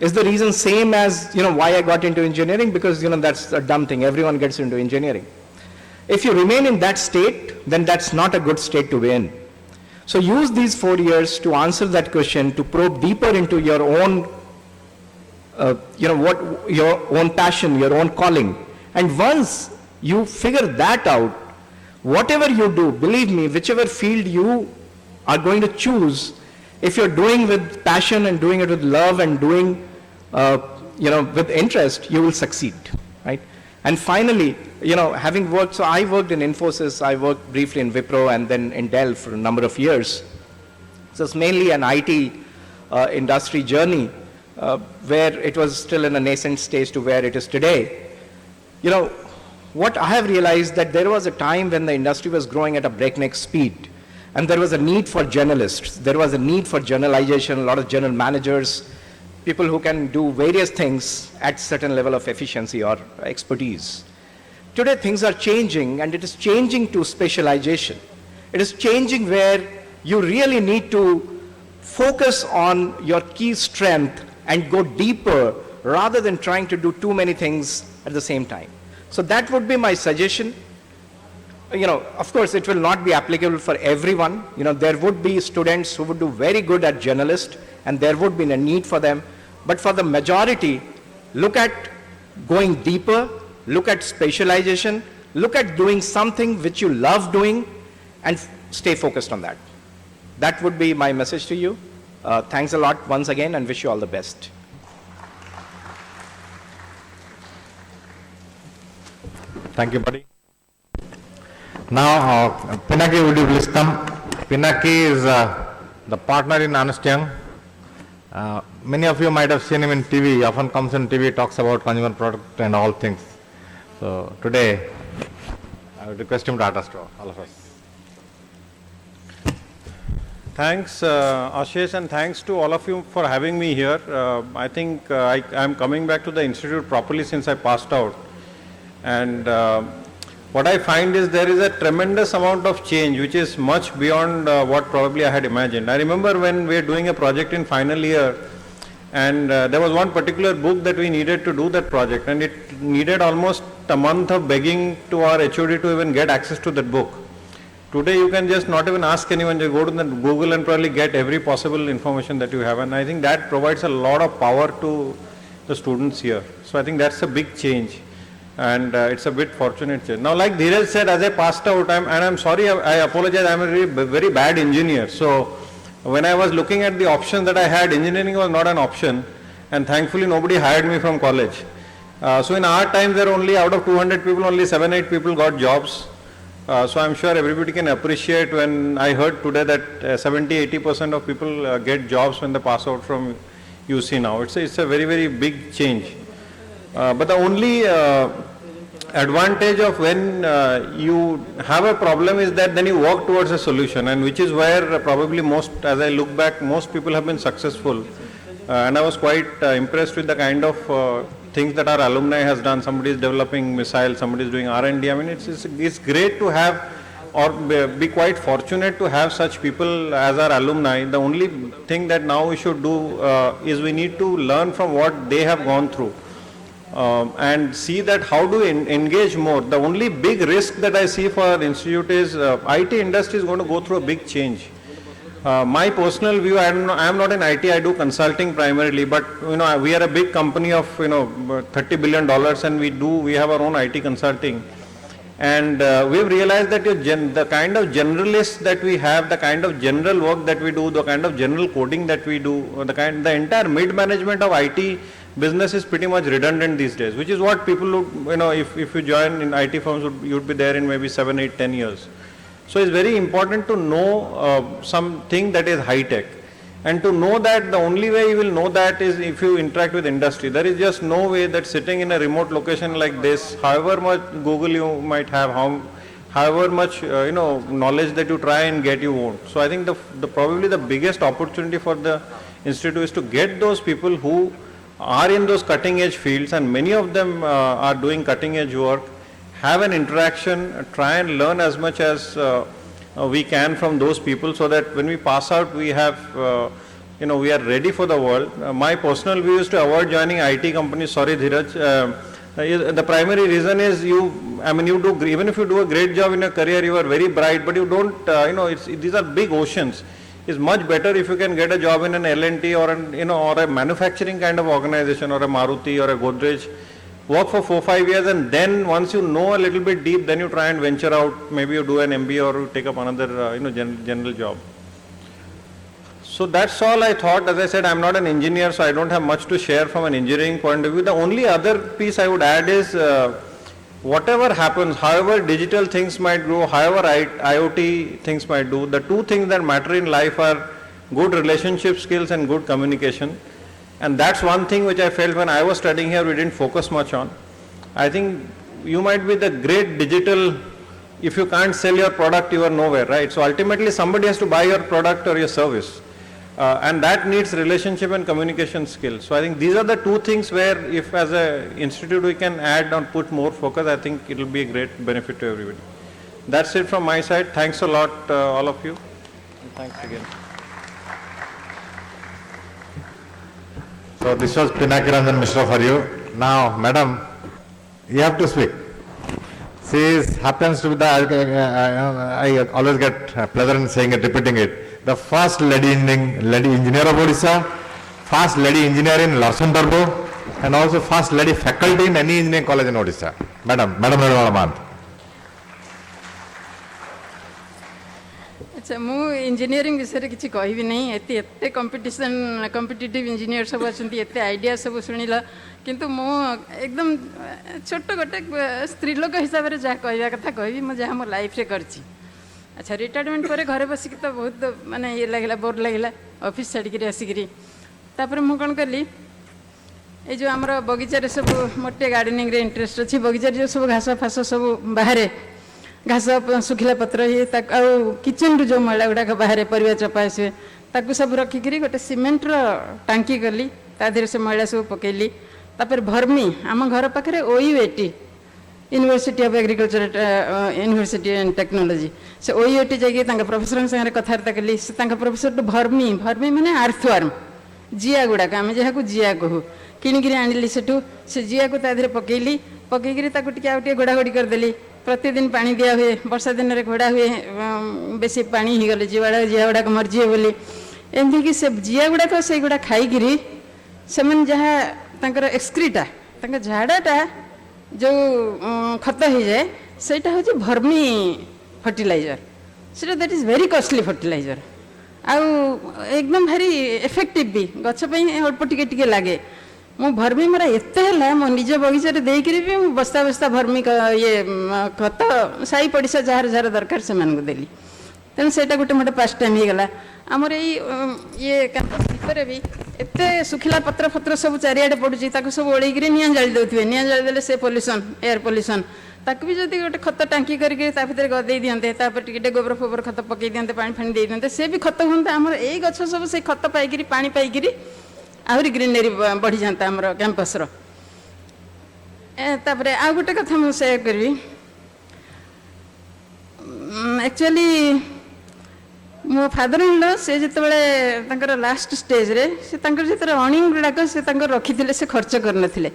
Is the reason same as, why I got into engineering? Because, that's a dumb thing. Everyone gets into engineering. If you remain in that state, then that's not a good state to be in. So use these 4 years to answer that question, to probe deeper into your own, your own passion, your own calling. And once you figure that out, whatever you do, believe me, whichever field you are going to choose, if you're doing with passion and doing it with love and doing with interest, you will succeed, right? And finally, having worked, so I worked in Infosys, I worked briefly in Wipro and then in Dell for a number of years. So it's mainly an IT industry journey where it was still in a nascent stage to where it is today. What I have realized that there was a time when the industry was growing at a breakneck speed and there was a need for journalists. There was a need for journalization, a lot of general managers, people who can do various things at certain level of efficiency or expertise. Today things are changing and it is changing to specialization. It is changing where you really need to focus on your key strength and go deeper rather than trying to do too many things at the same time. So that would be my suggestion. Of course, it will not be applicable for everyone. There would be students who would do very good at journalist, and there would be a need for them. But for the majority, look at going deeper, look at specialization, look at doing something which you love doing, and stay focused on that. That would be my message to you. Thanks a lot once again, and wish you all the best. Thank you, buddy. Now, Pinaki, would you please come? Pinaki is the partner in Ernst Young. Many of you might have seen him in TV. Often comes in TV, talks about consumer product and all things. So today, I would request him to address to all of us. Thanks, Ashish, and thanks to all of you for having me here. I think I am coming back to the institute properly since I passed out. And what I find is there is a tremendous amount of change which is much beyond what probably I had imagined. I remember when we were doing a project in final year And there was one particular book that we needed to do that project, and it needed almost a month of begging to our HOD to even get access to that book. Today you can just not even ask anyone, you go to the Google and probably get every possible information that you have, and I think that provides a lot of power to the students here. So I think that's a big change, and it's a bit fortunate change. Now, like Dheeraj said, as I passed out, I'm sorry, I apologize, I'm a very bad engineer. So when I was looking at the options that I had, engineering was not an option, and thankfully nobody hired me from college. So in our time, there only out of 200 people, only 7-8 people got jobs. So I'm sure everybody can appreciate when I heard today that 70-80% of people get jobs when they pass out from UC now. It's a very, very big change. But the only advantage of when you have a problem is that then you work towards a solution, and which is where probably most, as I look back, most people have been successful. And I was quite impressed with the kind of things that our alumni has done. Somebody is developing missiles, somebody is doing R&D. I mean, it's great to have, or be quite fortunate to have such people as our alumni. The only thing that now we should do is we need to learn from what they have gone through. And see that how do we engage more. The only big risk that I see for our institute is IT industry is going to go through a big change. My personal view, I am not in IT, I do consulting primarily, but we are a big company of $30 billion, and we have our own IT consulting. And we've realized that the kind of generalists that we have, the kind of general work that we do, the kind of general coding that we do, the entire mid-management of IT business is pretty much redundant these days, which is what people would, if you join in IT firms, you'd be there in maybe 7, 8, 10 years. So it's very important to know something that is high tech, and to know that the only way you will know that is if you interact with industry. There is just no way that sitting in a remote location like this, however much Google you might have, however much knowledge that you try and get, you won't. So I think probably the biggest opportunity for the institute is to get those people who are in those cutting edge fields, and many of them are doing cutting edge work, have an interaction, try and learn as much as we can from those people, so that when we pass out, we have, we are ready for the world. My personal view is to avoid joining IT companies. Sorry, Dheeraj. The primary reason is even if you do a great job in your career, you are very bright, but you don't, these are big oceans. It's much better if you can get a job in an L&T or or a manufacturing kind of organization, or a Maruti or a Godrej. Work for 4-5 years, and then once you know a little bit deep, then you try and venture out. Maybe you do an MBA or you take up another general job. So that's all I thought. As I said, I'm not an engineer, so I don't have much to share from an engineering point of view. The only other piece I would add is whatever happens, however digital things might grow, however IoT things might do, the two things that matter in life are good relationship skills and good communication. And that's one thing which I felt when I was studying here, we didn't focus much on. I think you might be the great digital, if you can't sell your product, you are nowhere, right? So ultimately somebody has to buy your product or your service. And that needs relationship and communication skills. So I think these are the two things where if as an institute we can add or put more focus, I think it will be a great benefit to everybody. That's it from my side. Thanks a lot, all of you. And thanks again. So this was Pinaki Mishra for you. Now, madam, you have to speak. She happens to be I always get pleasure in saying it, repeating it. The first lady engineer of Odisha, first lady engineer in Larsen Turbo, and also first lady faculty in any engineering college in Odisha. Madam Nirmala. अच्छा मु engineering विषय किसी कहबी नहीं एते competitive engineer सब अच्छा एते आइडिया सब शुणिल किंतु मु एकदम छोट गोटे स्त्रीलोक हिसाब से जहाँ कहवा कथा कहबी मुझे जहाँ मो लाइफ रे करछि अच्छा रिटायरमेंट पर घरे बसिक तो बहुत माने ये लगला बोर लगला ऑफिस छाड़ी आसिक तापर मु कौन कली ये जो आमर बगीचार सब मोटे गार्डनिंग रे इंटरेस्ट अच्छी बगीचार जो सब घास फास सब बाहर घास सुखिला पत्र ये किचन रू जो मैला गुड़ाक बाहर परिवा चपा आसवे ताकू सब रखिकी गोटे सीमेंट टांकी कली तादेह से मैला सब पकेली तापर भर्मी आम घर पाखे OUAT university of agriculture university and technology से OUAT जाइए प्रोफेसर संगे कथबार्ता कली प्रोफेसर भर्मी माने अर्थवर्म जिया गुड़ाक आम जहाँ को जिया कहू किणिकी आनिली सेठू से जिया को ता पकईली पकईकरी टे घोड़ा घोड़ी करदेली प्रतिदिन पानी दिया हुए वर्षा दिन में घोड़ा हुए बेसी पानी ही गले जिया गुड़ाक मरजीए बोली एमती कि से जिया गुड़ाक से गुड़ा खाई से जहाँ तांकर एक्सक्रीटा झाड़ाटा जो खत हो जाए सेटा हूँ भर्मी फर्टिलाइजर से that is very costly fertiliser आउ एकदम भारी इफेक्टिव भी गछ अल्प टिके लगे मो भर्मी मोर एत है मो निज बगीचार देकरी भी बस्ता बस्ता भर्मी ये खत साई पड़िशा जार जार दरकार से देली तेणु से गोटे मोटे पास टाइम हो गला आमर ये कैंपस भितर भी एत सुखिला पत्र फत्र सब चारिआडे पड़ुची सब ओळेकरी निआं जाली दउथिबे निआं जाली देले से पोल्यूशन एयर पोल्यूशन ताकू भी जदि गोटे खत टांकी करके भितर गदे दिंते टे गोबर फोबर खत पकई दिंते पानी फानी दे दिंते से भी खत हूँ आमर यही गछ सब से खत पाई पानी पाई आहरी ग्रीनरी बढ़ी जाता आमर कैंपस तापरे आ गोटे कथा मु शेयर करी एक्चुअली मो फादर इन लॉ से जिते लास्ट स्टेज रे से जो अर्निंग गुड़ाक से रखी से खर्च करनथिले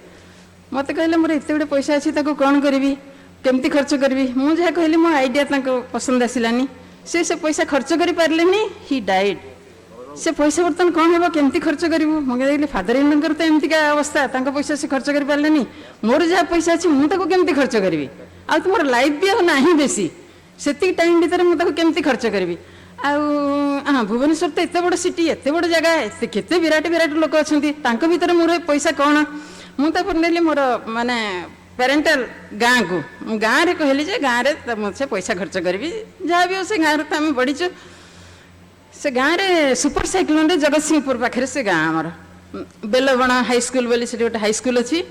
मत कहले मोर एत बड़े पैसा अच्छी कौन करी केमती खर्च करी मुझे कहली मो आइडिया पसंद आसलानी से पैसा खर्च कर पारे ही डाइड से पैसा बर्तमान कौन हम केमती खर्च करूँ मुझे फादर इन लॉ तो एमती का अवस्था पैसा से खर्च कर पारे मोर जहाँ पैसा अच्छी मुझे केमती खर्च करी आ तुम लाइफ भी ना बेसी से टाइम भर मुझे केमती खर्च करी हाँ भुवनेश्वर तो एत बड़ सिटी एत बड़ जगह केते विराट विराट लोक अच्छा भर मोर पैसा कौन मुझे मोर माने पेरेंटाल गाँ को गाँव में कहली जे गाँव में मुझे पैसा खर्च करी जहाँ भी हो से गाँव तो आम बढ़ीचु से गाँव में सुपर साइक्लोन रे जगतसिंहपुर पाखे से गाँ आमर बेलबण हाई स्कूल बोली से गोटे हाई स्कूल अच्छी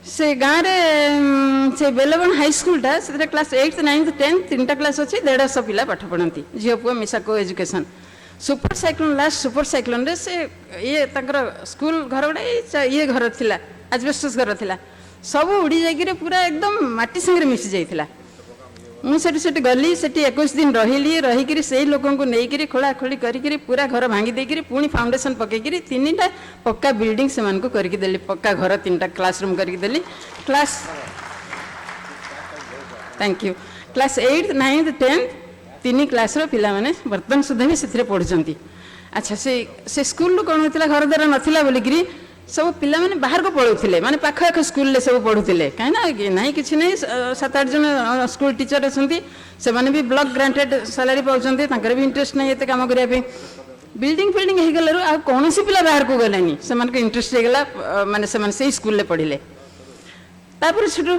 से गाँव में से बेलबण हाई स्कूलटा से class 8th 9th 10th 3टा class अच्छी 150 पिला पाठ पढ़ती झील पुआ मिसा को education super cyclone last super cyclone रे से ये स्कूल घर गुड़ा ये घर थिला एस्बेस्टस घर थिला सब उड़ी जाकर पूरा एकदम माटी संगे मिसी जाइथिला मुझे गली से 21 दिन रही रहीकि से लोक नहीं खोला खोली करी पूरा घर भांगी देकरी पुणी फाउंडेशन पकईकरी 3टा पक्का बिल्डिंग से करके देली पक्का घर 3टा क्लासरूम करके daily class thank you class 8th 9th 10th 3 class पिला माने वर्तमान सुधा भी से पढ़ुंट अच्छा से स्कूल कौन होता घर द्वारा नाला बोलिकी सब पिला माने बाहर को पढ़ुले माने पाख आख स्कूल सब पढ़ुले कहीं ना कि नहीं 7-8 जन स्कूल टीचर अच्छा से भी ब्लॉक ग्रांटेड सैलरी पाँच भी इंटरेस्ट नहीं ये कम करने बिल्डिंग फिल्डिंग हो गलु आ कौन पिला बाहर को गलानी से इंटरेस्ट होगा माने से स्कूल पढ़ले तापर सेठू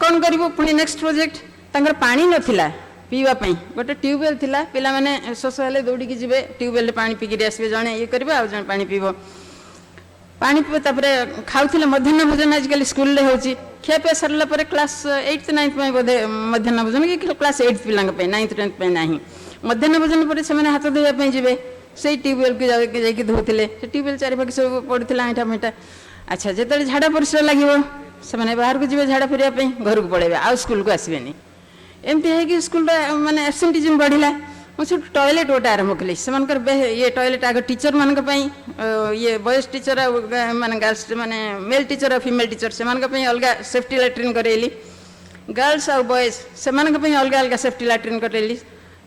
कौन कर पुणी नेक्स्ट प्रोजेक्ट तंकर पानी नथिला पीवाई गोटे ट्यूबवेल थिला पिला माने शोष हेले दौड़ी जीवे ट्यूबवेल पानी पीकि आसबे जड़े ये करेंगे आ जड़े पानी पीब पानी पीब तापरे खाऊले मध्याह्न भोजन आजिकल स्कूल रे होची खियापिया सरला पर क्लास 8th 9th में बोधे मध्याह्न भोजन कि क्लास 8th पिला 9th 10th में नहीं मध्याह्न भोजन पर से हाथ धोवाई जीवे से ट्यूबवेल को जाकि धोते ट्यूबवेल चारिपाखे सब पड़ता आईटा मेटा अच्छा जो झाड़ा परिश्रा लगे से बाहर को जी झाड़ा फिरवाई घर को पड़े आ स्कूल को आसबेनी एमती है स्कूल माने एब्सेंटिज्म बढ़ला मुझे टॉयलेट गोटे आरंभ कली से ये टॉयलेट आग टीचर मान ये बॉयज टीचर माने गर्ल्स माने मेल टीचर और फीमेल टीचर से अलग सेफ्टी लैट्रिन करेली गर्ल्स और बॉयज से अलग अलग सेफ्टी लैट्रिन करेली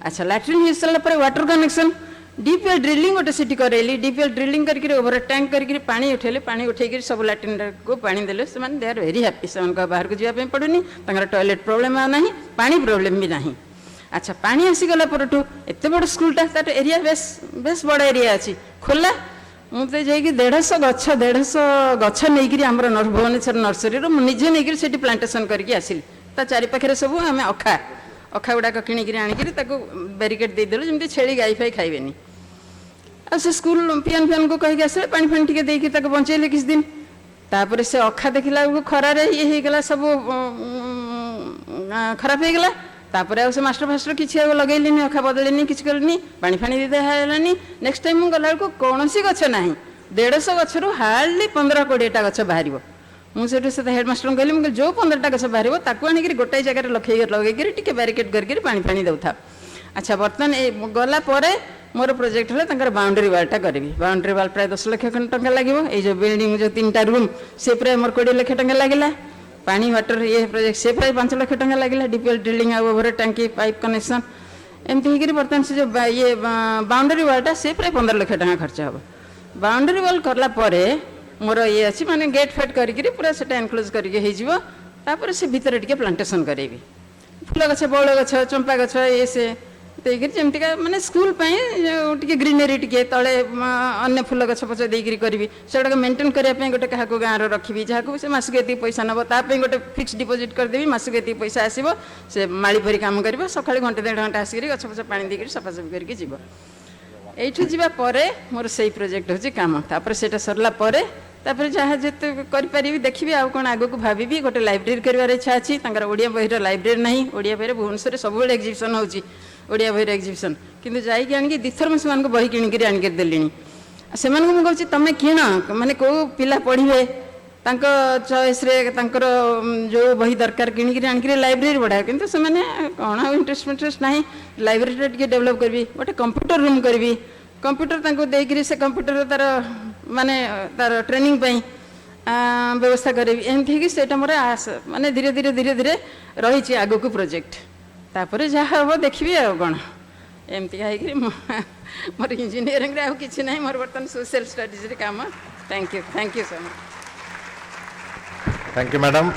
अच्छा लैट्रिन हो सारा वाटर कनेक्शन डीपीएल ड्रिलिंग गोटे सीटी करेली डीपीएल ड्रिलिंग करके ओवर टैंक करके पानी उठेले पानी उठे सब लैट्रिन को पानी देले से दे आर वेरी हैप्पी से बाहर को जावाई पड़ुनी टॉयलेट प्रोब्लेम आ नहीं पानी प्रोब्लेम भी नहीं अच्छा पानी आसीगला परठू एत बड़ स्कूलटा तार एरिया बेस बड़ एरिया अच्छी खोला मुझे जाकि 150 गछ नहीं आम भुवनेश्वर नर्सरी निजे नहीं प्लांटेसन करके आसिली ता चारिपाखे सब आम अखा अखा गुड़ाक किणिकी आनिकी बैरिकेड देदेलु जमी छेली गाई फाई खाइबेनी आ से स्कूल पियान फियान को कहीकि आसे पानी फानी टिके देकी बचेले किस दिन तापर से अखा देखला खरार ये होगला सब खराब होगला तापर से मास्टर फास्टर किसी लगेली अखा बदलनी किसी करें पानी फानी दिखानी नेक्स्ट टाइम गला कौन गछ ना 150 गचर हार्डली 15-20टा गछ बाहर मुझे हेडमास्टर कहली मुझे जो 15टा गछ बाहर ताकू आनिक गोटाए जगह लगे बैरिकेड करके पानी फानी दौथा अच्छा बर्तमान गला मोर प्रोजेक्ट है बाउंड्री वालटा करी बाउंड्री वाल प्राय 10 लाख टंका लगे ये बिल्डिंग जो 3टा रूम से प्राय मोर 20 लाख टंका लगे पानी वाटर ये प्रोजेक्ट से प्राय 5 लाख टंका लगे डीपीएल ड्रिलिंग ओवर टंकी पाइप कनेक्शन एमती होकर बर्तमान से जो ये बाउंड्री वालटा से प्राय 15 लाख टंका खर्च हम बाउंड्री वाल करला मोर ये अच्छी माने गेट फेट करी पूरा से एनक्लोज करके से भितर टिके प्लांटेशन करी फूल गछ बौल गछ चंपा गछ ये से जमतीका माने स्कूल टे ग्रीनरी टे तले अन्य फूल गछ पछ देकर करी से मेंटेन करने गोटे क्या गाँव रखी जहाँ से मासक ये पैसा नब ताप गोटे फिक्स डिपोजिट करदेवी मासक ये पैसा आसो से माड़ी भरी काम कर सका घंटे 1.5 घंटा आसिक गछ पछ पा देकर सफासफी करके जीव यू जावापर मोर से प्रोजेक्ट हूँ कम तापर से सरला जहाँ जिते करी देखिए आउ कौन आग को भावी गोटे लाइब्रेरी कर इच्छा अच्छी ओडिया बहिर लाइब्रेरी ना ओडिया बहिर भुवनेश्वर सब एक्जिबिशन होची ओडिया बहिर एक्जिबिशन किंतु जाइए आनिक दिथर मुझे बही किणिक आनिक देली से मुझे तुम किण माने को पिला पढ़े चॉइस जो बही दरकार किणिक आनिक लाइब्रेरी बढ़ा किंतु से कौन इंटरेस्ट ना लाइब्रेरी टे डेभलप करी गोटे कंप्यूटर रूम करी कंप्यूटर देकर से कंप्यूटर तार माने तार ट्रेनिंग व्यवस्था करी एमती से मोर आस माने धीरे धीरे धीरे धीरे रही आग को प्रोजेक्ट तापर जहाँ हम देखिए आ कौन एमती मोर इंजीनियरिंग आउ कि ना मोर बर्तमान सोशल स्टडीज काम thank you so much thank you madam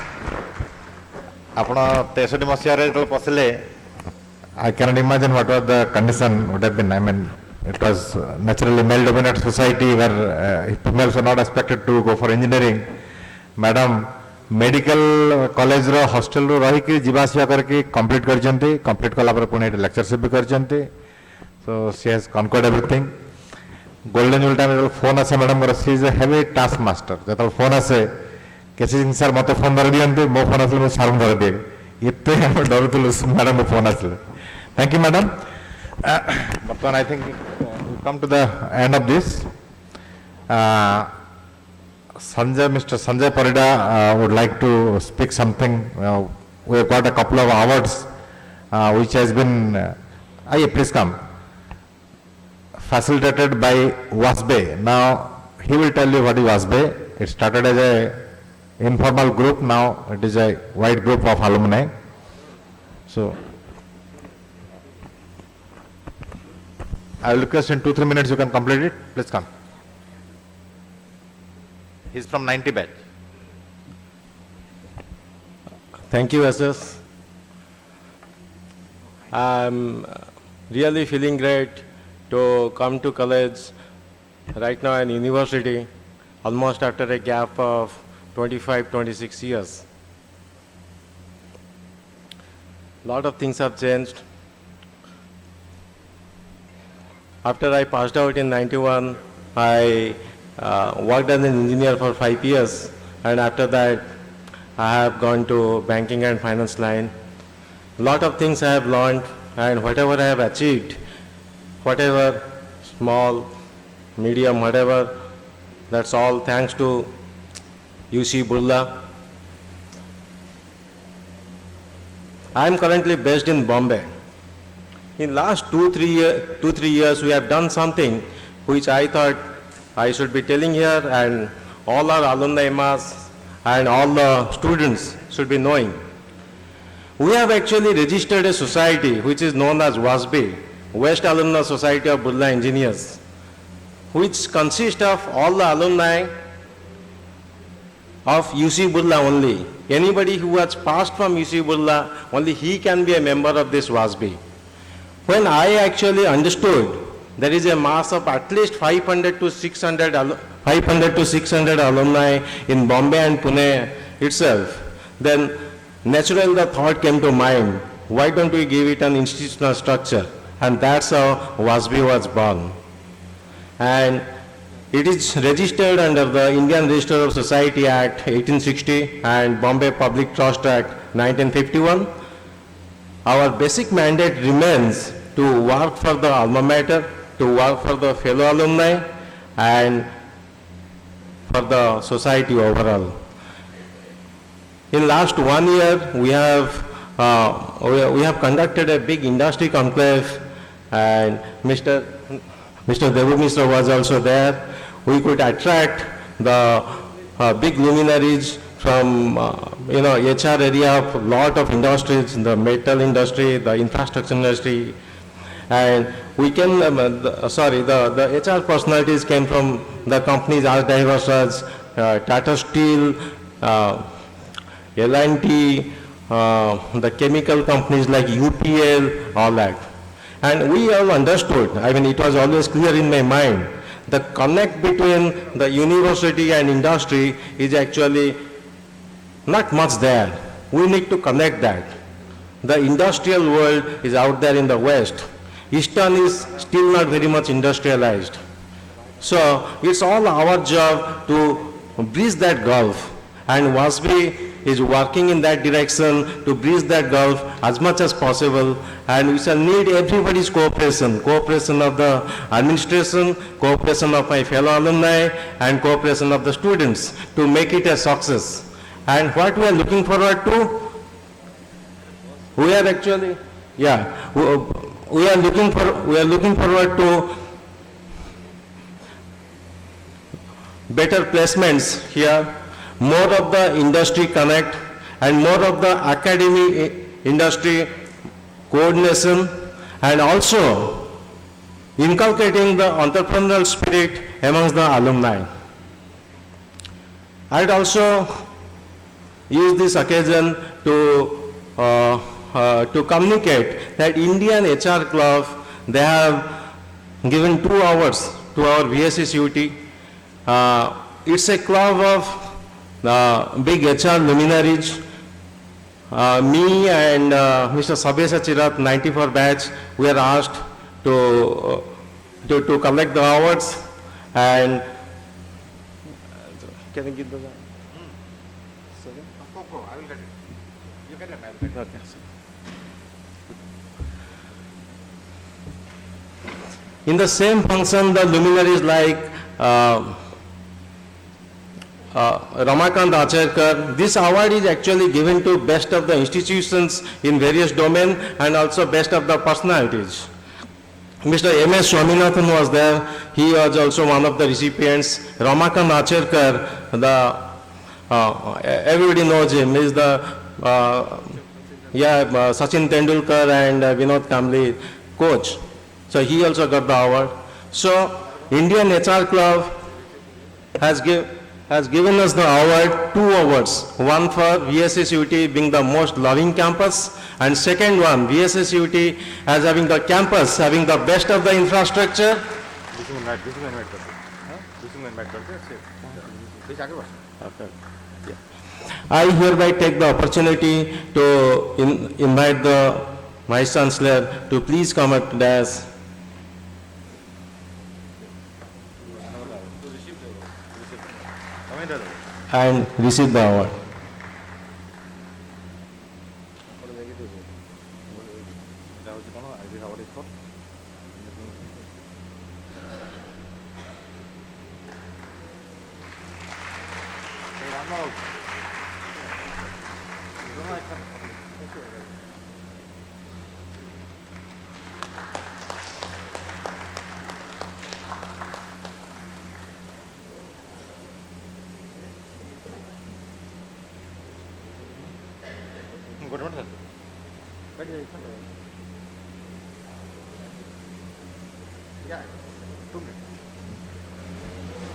आपण 63 मसीह जो पसले I cannot imagine what was the condition would have been. I mean, it was naturally male-dominated society where females were not expected to go for engineering. Madam, medical college row hostel रो रही कि जीवासिया करके complete कर जंते, complete कला पर Pune lectureship भी कर जंते. So she has conquered everything. Golden Jewel time जो phone आसे madam करो, she is a heavy task master. जब phone आसे, किसी इंसान मते phone कर दियंते, मो phone आसे मो सारम कर दिए. इतने हम डर तो लुस madam को phone आसे. Thank you, madam. But I think we come to the end of this. Mr. Sanjay Parida would like to speak something. We have got a couple of awards which has been, please come, facilitated by WASBE. Now, he will tell you what is WASBE. It started as a informal group, now it is a wide group of alumni. So, I will request in 2-3 minutes you can complete it. Please come. He is from 90 batch. Thank you, SS. I'm really feeling great to come to college right now in university, almost after a gap of 25-26 years. A lot of things have changed. After I passed out in 91, I worked as an engineer for 5 years, and after that I have gone to banking and finance line. A lot of things I have learned, and whatever I have achieved, whatever, small, medium, whatever, that's all thanks to UC Burla. I am currently based in Bombay. In last 2-3 years, we have done something which I thought I should be telling here, and all our alumni mass and all the students should be knowing. We have actually registered a society which is known as WASBE, West Alumni Society of Burla Engineers, which consists of all the alumni of UC Burla only. Anybody who has passed from UC Burla, only he can be a member of this WASBE. When I actually understood there is a mass of at least 500 to 600 alumni in Bombay and Pune itself, then naturally the thought came to mind, why don't we give it an institutional structure? And that's how WASBE was born. And it is registered under the Indian Register of Society Act 1860 and Bombay Public Trust Act 1951. Our basic mandate remains to work for the alma mater, to work for the fellow alumni, and for the society overall. In last 1 year, we have conducted a big industry conclave, and Mr. Mr. Devu Misra was also there. We could attract the big luminaries from HR area, lot of industries, the metal industry, the infrastructure industry, and we can, the HR personalities came from the companies as diverse as Tata Steel, L&T, the chemical companies like UPL, all that. And we all understood, I mean, it was always clear in my mind, the connect between the university and industry is actually not much there. We need to connect that. The industrial world is out there in the West. Eastern is still not very much industrialized. So it's all our job to bridge that gulf, and WASB is working in that direction to bridge that gulf as much as possible, and we shall need everybody's cooperation of the administration, cooperation of my fellow alumni, and cooperation of the students to make it a success. And what we are looking forward to, we are actually, we are looking forward to better placements here, more of the industry connect, and more of the academy industry coordination, and also inculcating the entrepreneurial spirit amongst the alumni. I'd also use this occasion to communicate that Indian HR Club, they have given 2 hours to our VSSUT. It's a club of big HR luminaries. Me and Mr. Sabesa Chirat, 94 batch, we are asked to collect the awards. And can I give the? I will get it. You get it. I will get it. Okay. In the same function, the luminaries like Ramakant Acharkar, this award is actually given to best of the institutions in various domains and also best of the personalities. Mr. M.S. Swaminathan was there. He was also one of the recipients. Ramakant Acharkar, everybody knows him. He is the Sachin Tendulkar and Vinod Kamble coach. So he also got the award. So Indian HR Club has given us the award, 2 awards. One for VSSUT being the most loving campus, and second one, VSSUT as having the campus, having the best of the infrastructure. I hereby take the opportunity to invite the Vice Chancellor to please come up to us. And receive the award.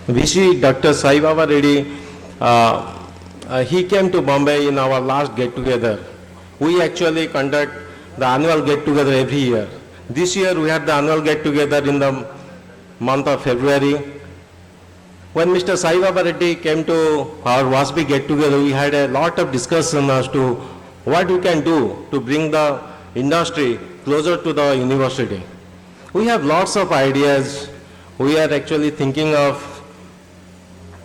VC Dr. Sai Baba Reddy, he came to Bombay in our last get-together. We actually conduct the annual get-together every year. This year we had the annual get-together in the month of February. When Mr. Sai Baba Reddy came to our WASB get-together, we had a lot of discussion as to what we can do to bring the industry closer to the university. We have lots of ideas. We are actually thinking of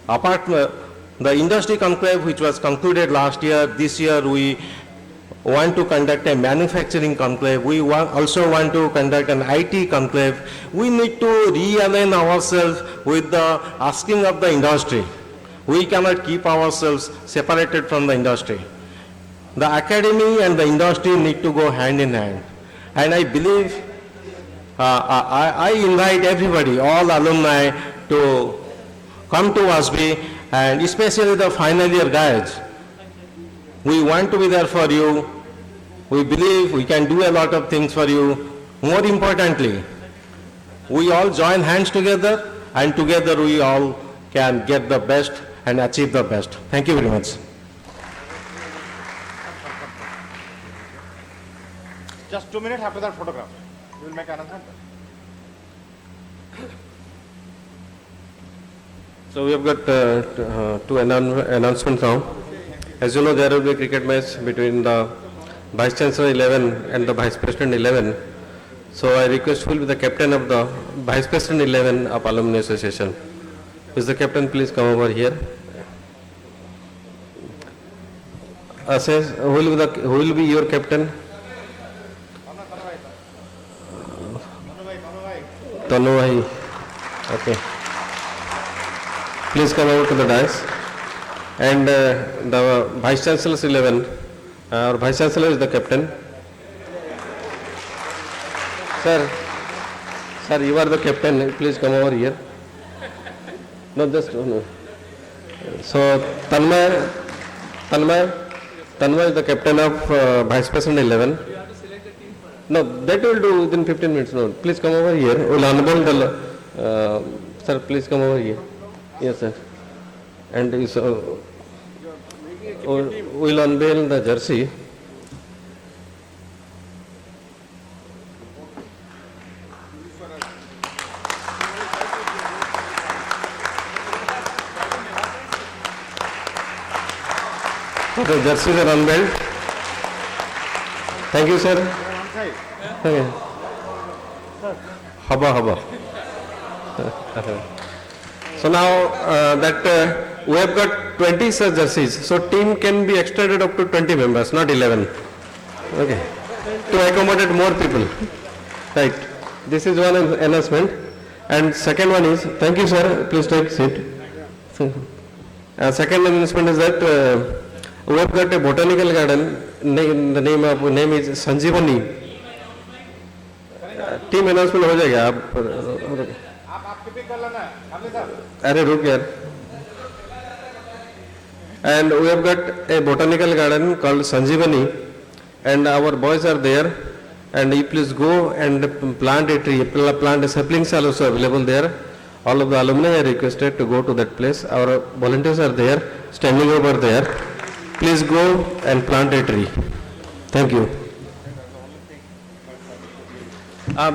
the industry conclave which was concluded last year. This year we want to conduct a manufacturing conclave. We also want to conduct an IT conclave. We need to realign ourselves with the asking of the industry. We cannot keep ourselves separated from the industry. The academy and the industry need to go hand in hand. And I believe I invite everybody, all alumni, to come to WASB, and especially the final year guys. We want to be there for you. We believe we can do a lot of things for you. More importantly, we all join hands together, and together we all can get the best and achieve the best. Thank you very much. Just 2 minutes after that photograph. We will make announcement. So we have got two announcements now. As you know, there will be a cricket match between the Vice Chancellor 11 and the Vice President 11. So I request who will be the captain of the Vice President 11 of Alumni Association. Is the captain please come over here? Says who will be your captain? Tanu bhai. Okay. Please come over to the dais. And the Vice Chancellor's 11, our Vice Chancellor is the captain. Sir, you are the captain. Please come over here. No, just no. So Tanmay is the captain of Vice President 11. No, that will do within 15 minutes. No, please come over here. We'll unveil the. Sir, please come over here. Yes, sir. And we'll unveil the jersey. So the jerseys are unveiled. Thank you, sir. Okay. Haba. So now that we have got 20 such jerseys, so team can be extended up to 20 members, not 11. Okay. To accommodate more people. Right. This is one announcement. And second one is, thank you, sir. Please take a seat. Second announcement is that we have got a botanical garden. The name is Sanjeevani. Team announcement हो जाएगा आप आपके pick कर लेना है sir अरे रुक यार and we have got a botanical garden called Sanjeevani and our boys are there and you please go and plant a tree, plant saplings are also available there. All of the alumni are requested to go to that place. Our volunteers are there standing over there. Please go and plant a tree. Thank you.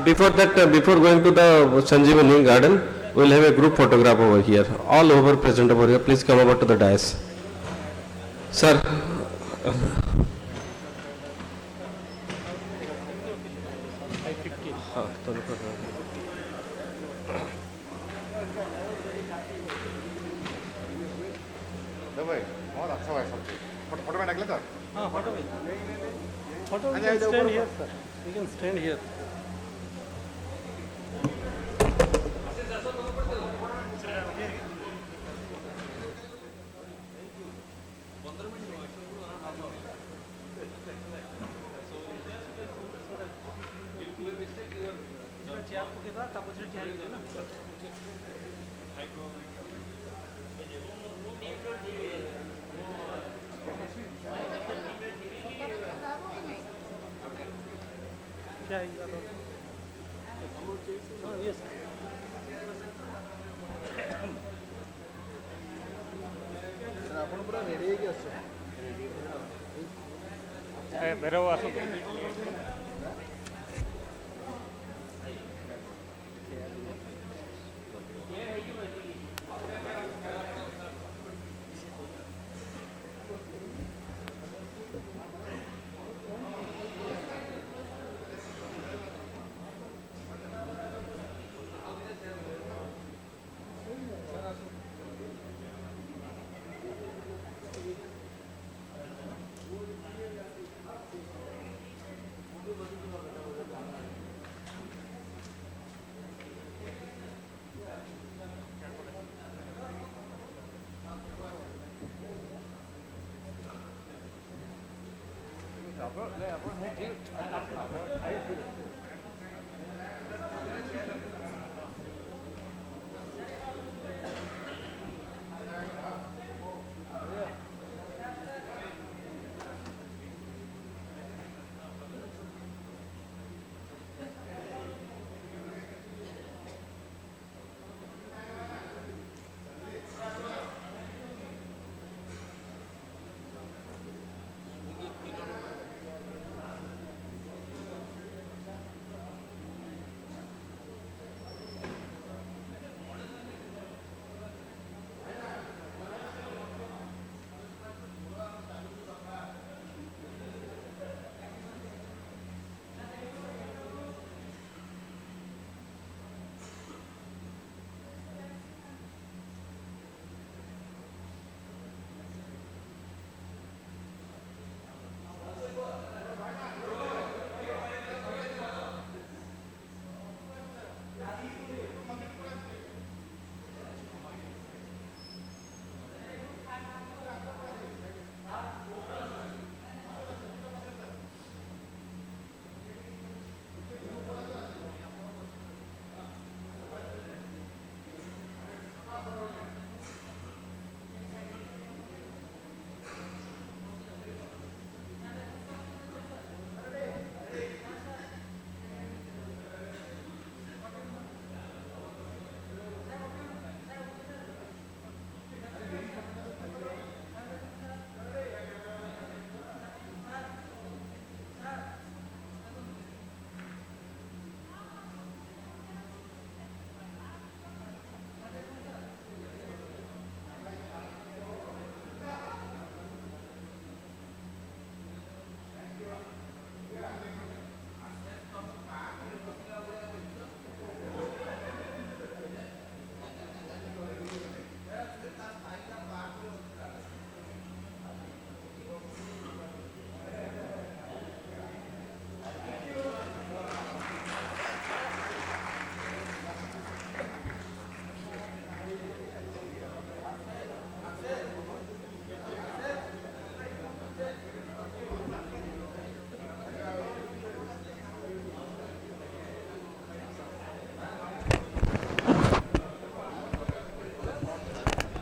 Before going to the Sanjeevani garden, we will have a group photograph over here. All over present over here. Please come over to the dais. Sir. Photo में निकले तो हाँ photo we can stand here sir, we can stand here.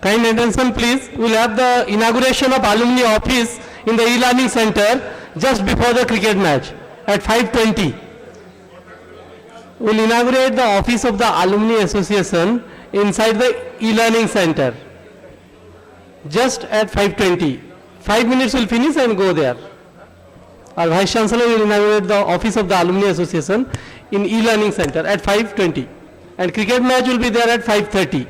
Kind attention please, we will have the inauguration of alumni office in the e-learning center just before the cricket match at 5:20. We will inaugurate the office of the Alumni Association inside the e-learning center just at 5:20. 5 minutes will finish and go there. Our Vice Chancellor will inaugurate the office of the Alumni Association in e-learning center at 5:20 and cricket match will be there at 5:30.